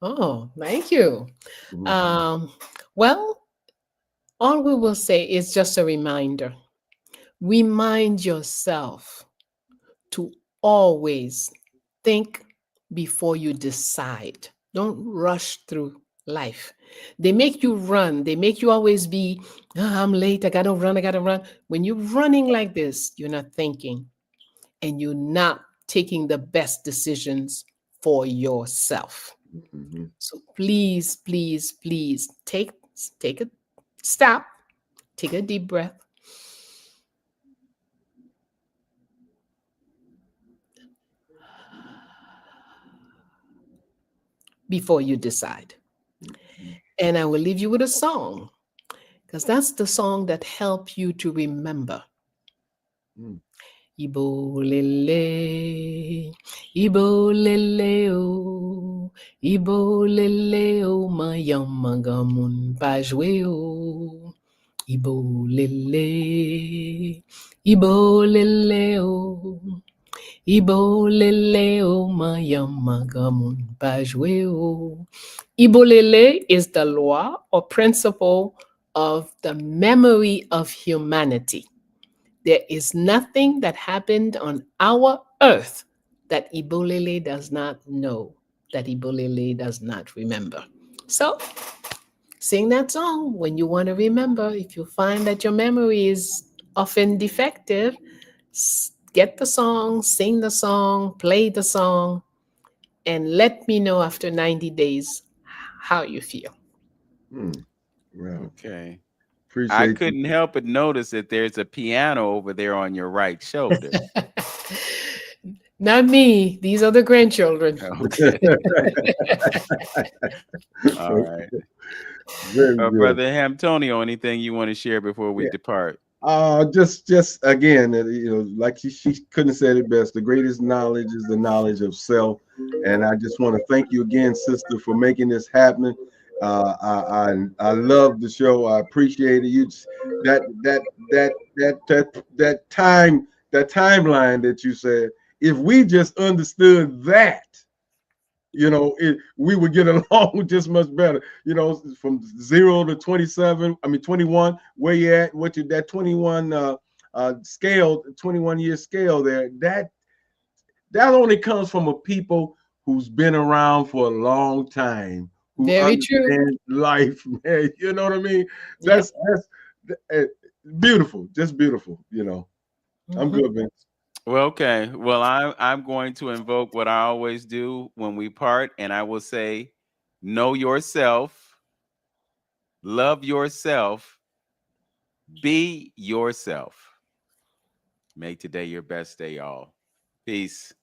Speaker 3: Oh, thank you.
Speaker 2: Mhm.
Speaker 3: Um, well, All we will say is just a reminder. Remind yourself to always think before you decide. Don't rush through life. They make you run. They make you always be, "Ah, I'm late. I gotta run. I gotta run." When you're running like this, you're not thinking and you're not taking the best decisions for yourself.
Speaker 2: Mhm.
Speaker 3: So please, please, please take a stop, take a deep breath before you decide.
Speaker 2: Mhm.
Speaker 3: And I will leave you with a song because that's the song that helps you to remember.
Speaker 2: Mhm.
Speaker 3: Ibolele, ibolele o, ibolele o, mayamagamun pajwe o. Ibolele, ibolele o, ibolele o, mayamagamun pajwe o. Ibolele is the law or principle of the memory of humanity. There is nothing that happened on our earth that Ibolele does not know, that Ibolele does not remember. So sing that song when you want to remember. If you find that your memory is often defective, get the song, sing the song, play the song, and let me know after 90 days how you feel.
Speaker 2: Mm. Well,
Speaker 1: Okay. I
Speaker 2: appreciate you.
Speaker 1: couldn't help but notice that there's a piano over there on your right shoulder.
Speaker 3: Not me, these are the grandchildren.
Speaker 1: Okay. All right.
Speaker 2: Very good.
Speaker 1: Brother Antonio, anything you want to share before we depart?
Speaker 2: Just again, like she couldn't have said it best. The greatest knowledge is the knowledge of self, and I just want to thank you again, sister, for making this happen. I love the show. I appreciate it. You just, that timeline that you said. If we just understood that, we would get along just much better. From 0 to 27, I mean 21, where you at, what you that 21 scale, 21-year scale there, that only comes from a people who's been around for a long time, who
Speaker 3: Very true.
Speaker 2: understand life, man. You know what I mean?
Speaker 3: Yep.
Speaker 2: That's beautiful, just beautiful. I'm
Speaker 3: Mhm.
Speaker 2: good, Vince.
Speaker 1: Well, okay. Well, I'm going to invoke what I always do when we part, and I will say, know yourself, love yourself, be yourself. Make today your best day, y'all. Peace.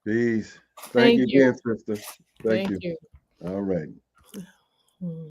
Speaker 2: Peace. Thank
Speaker 3: Thank
Speaker 2: you
Speaker 3: you.
Speaker 2: again, sister. Thank
Speaker 3: Thank
Speaker 2: you.
Speaker 3: you.
Speaker 2: All right.
Speaker 3: Mm.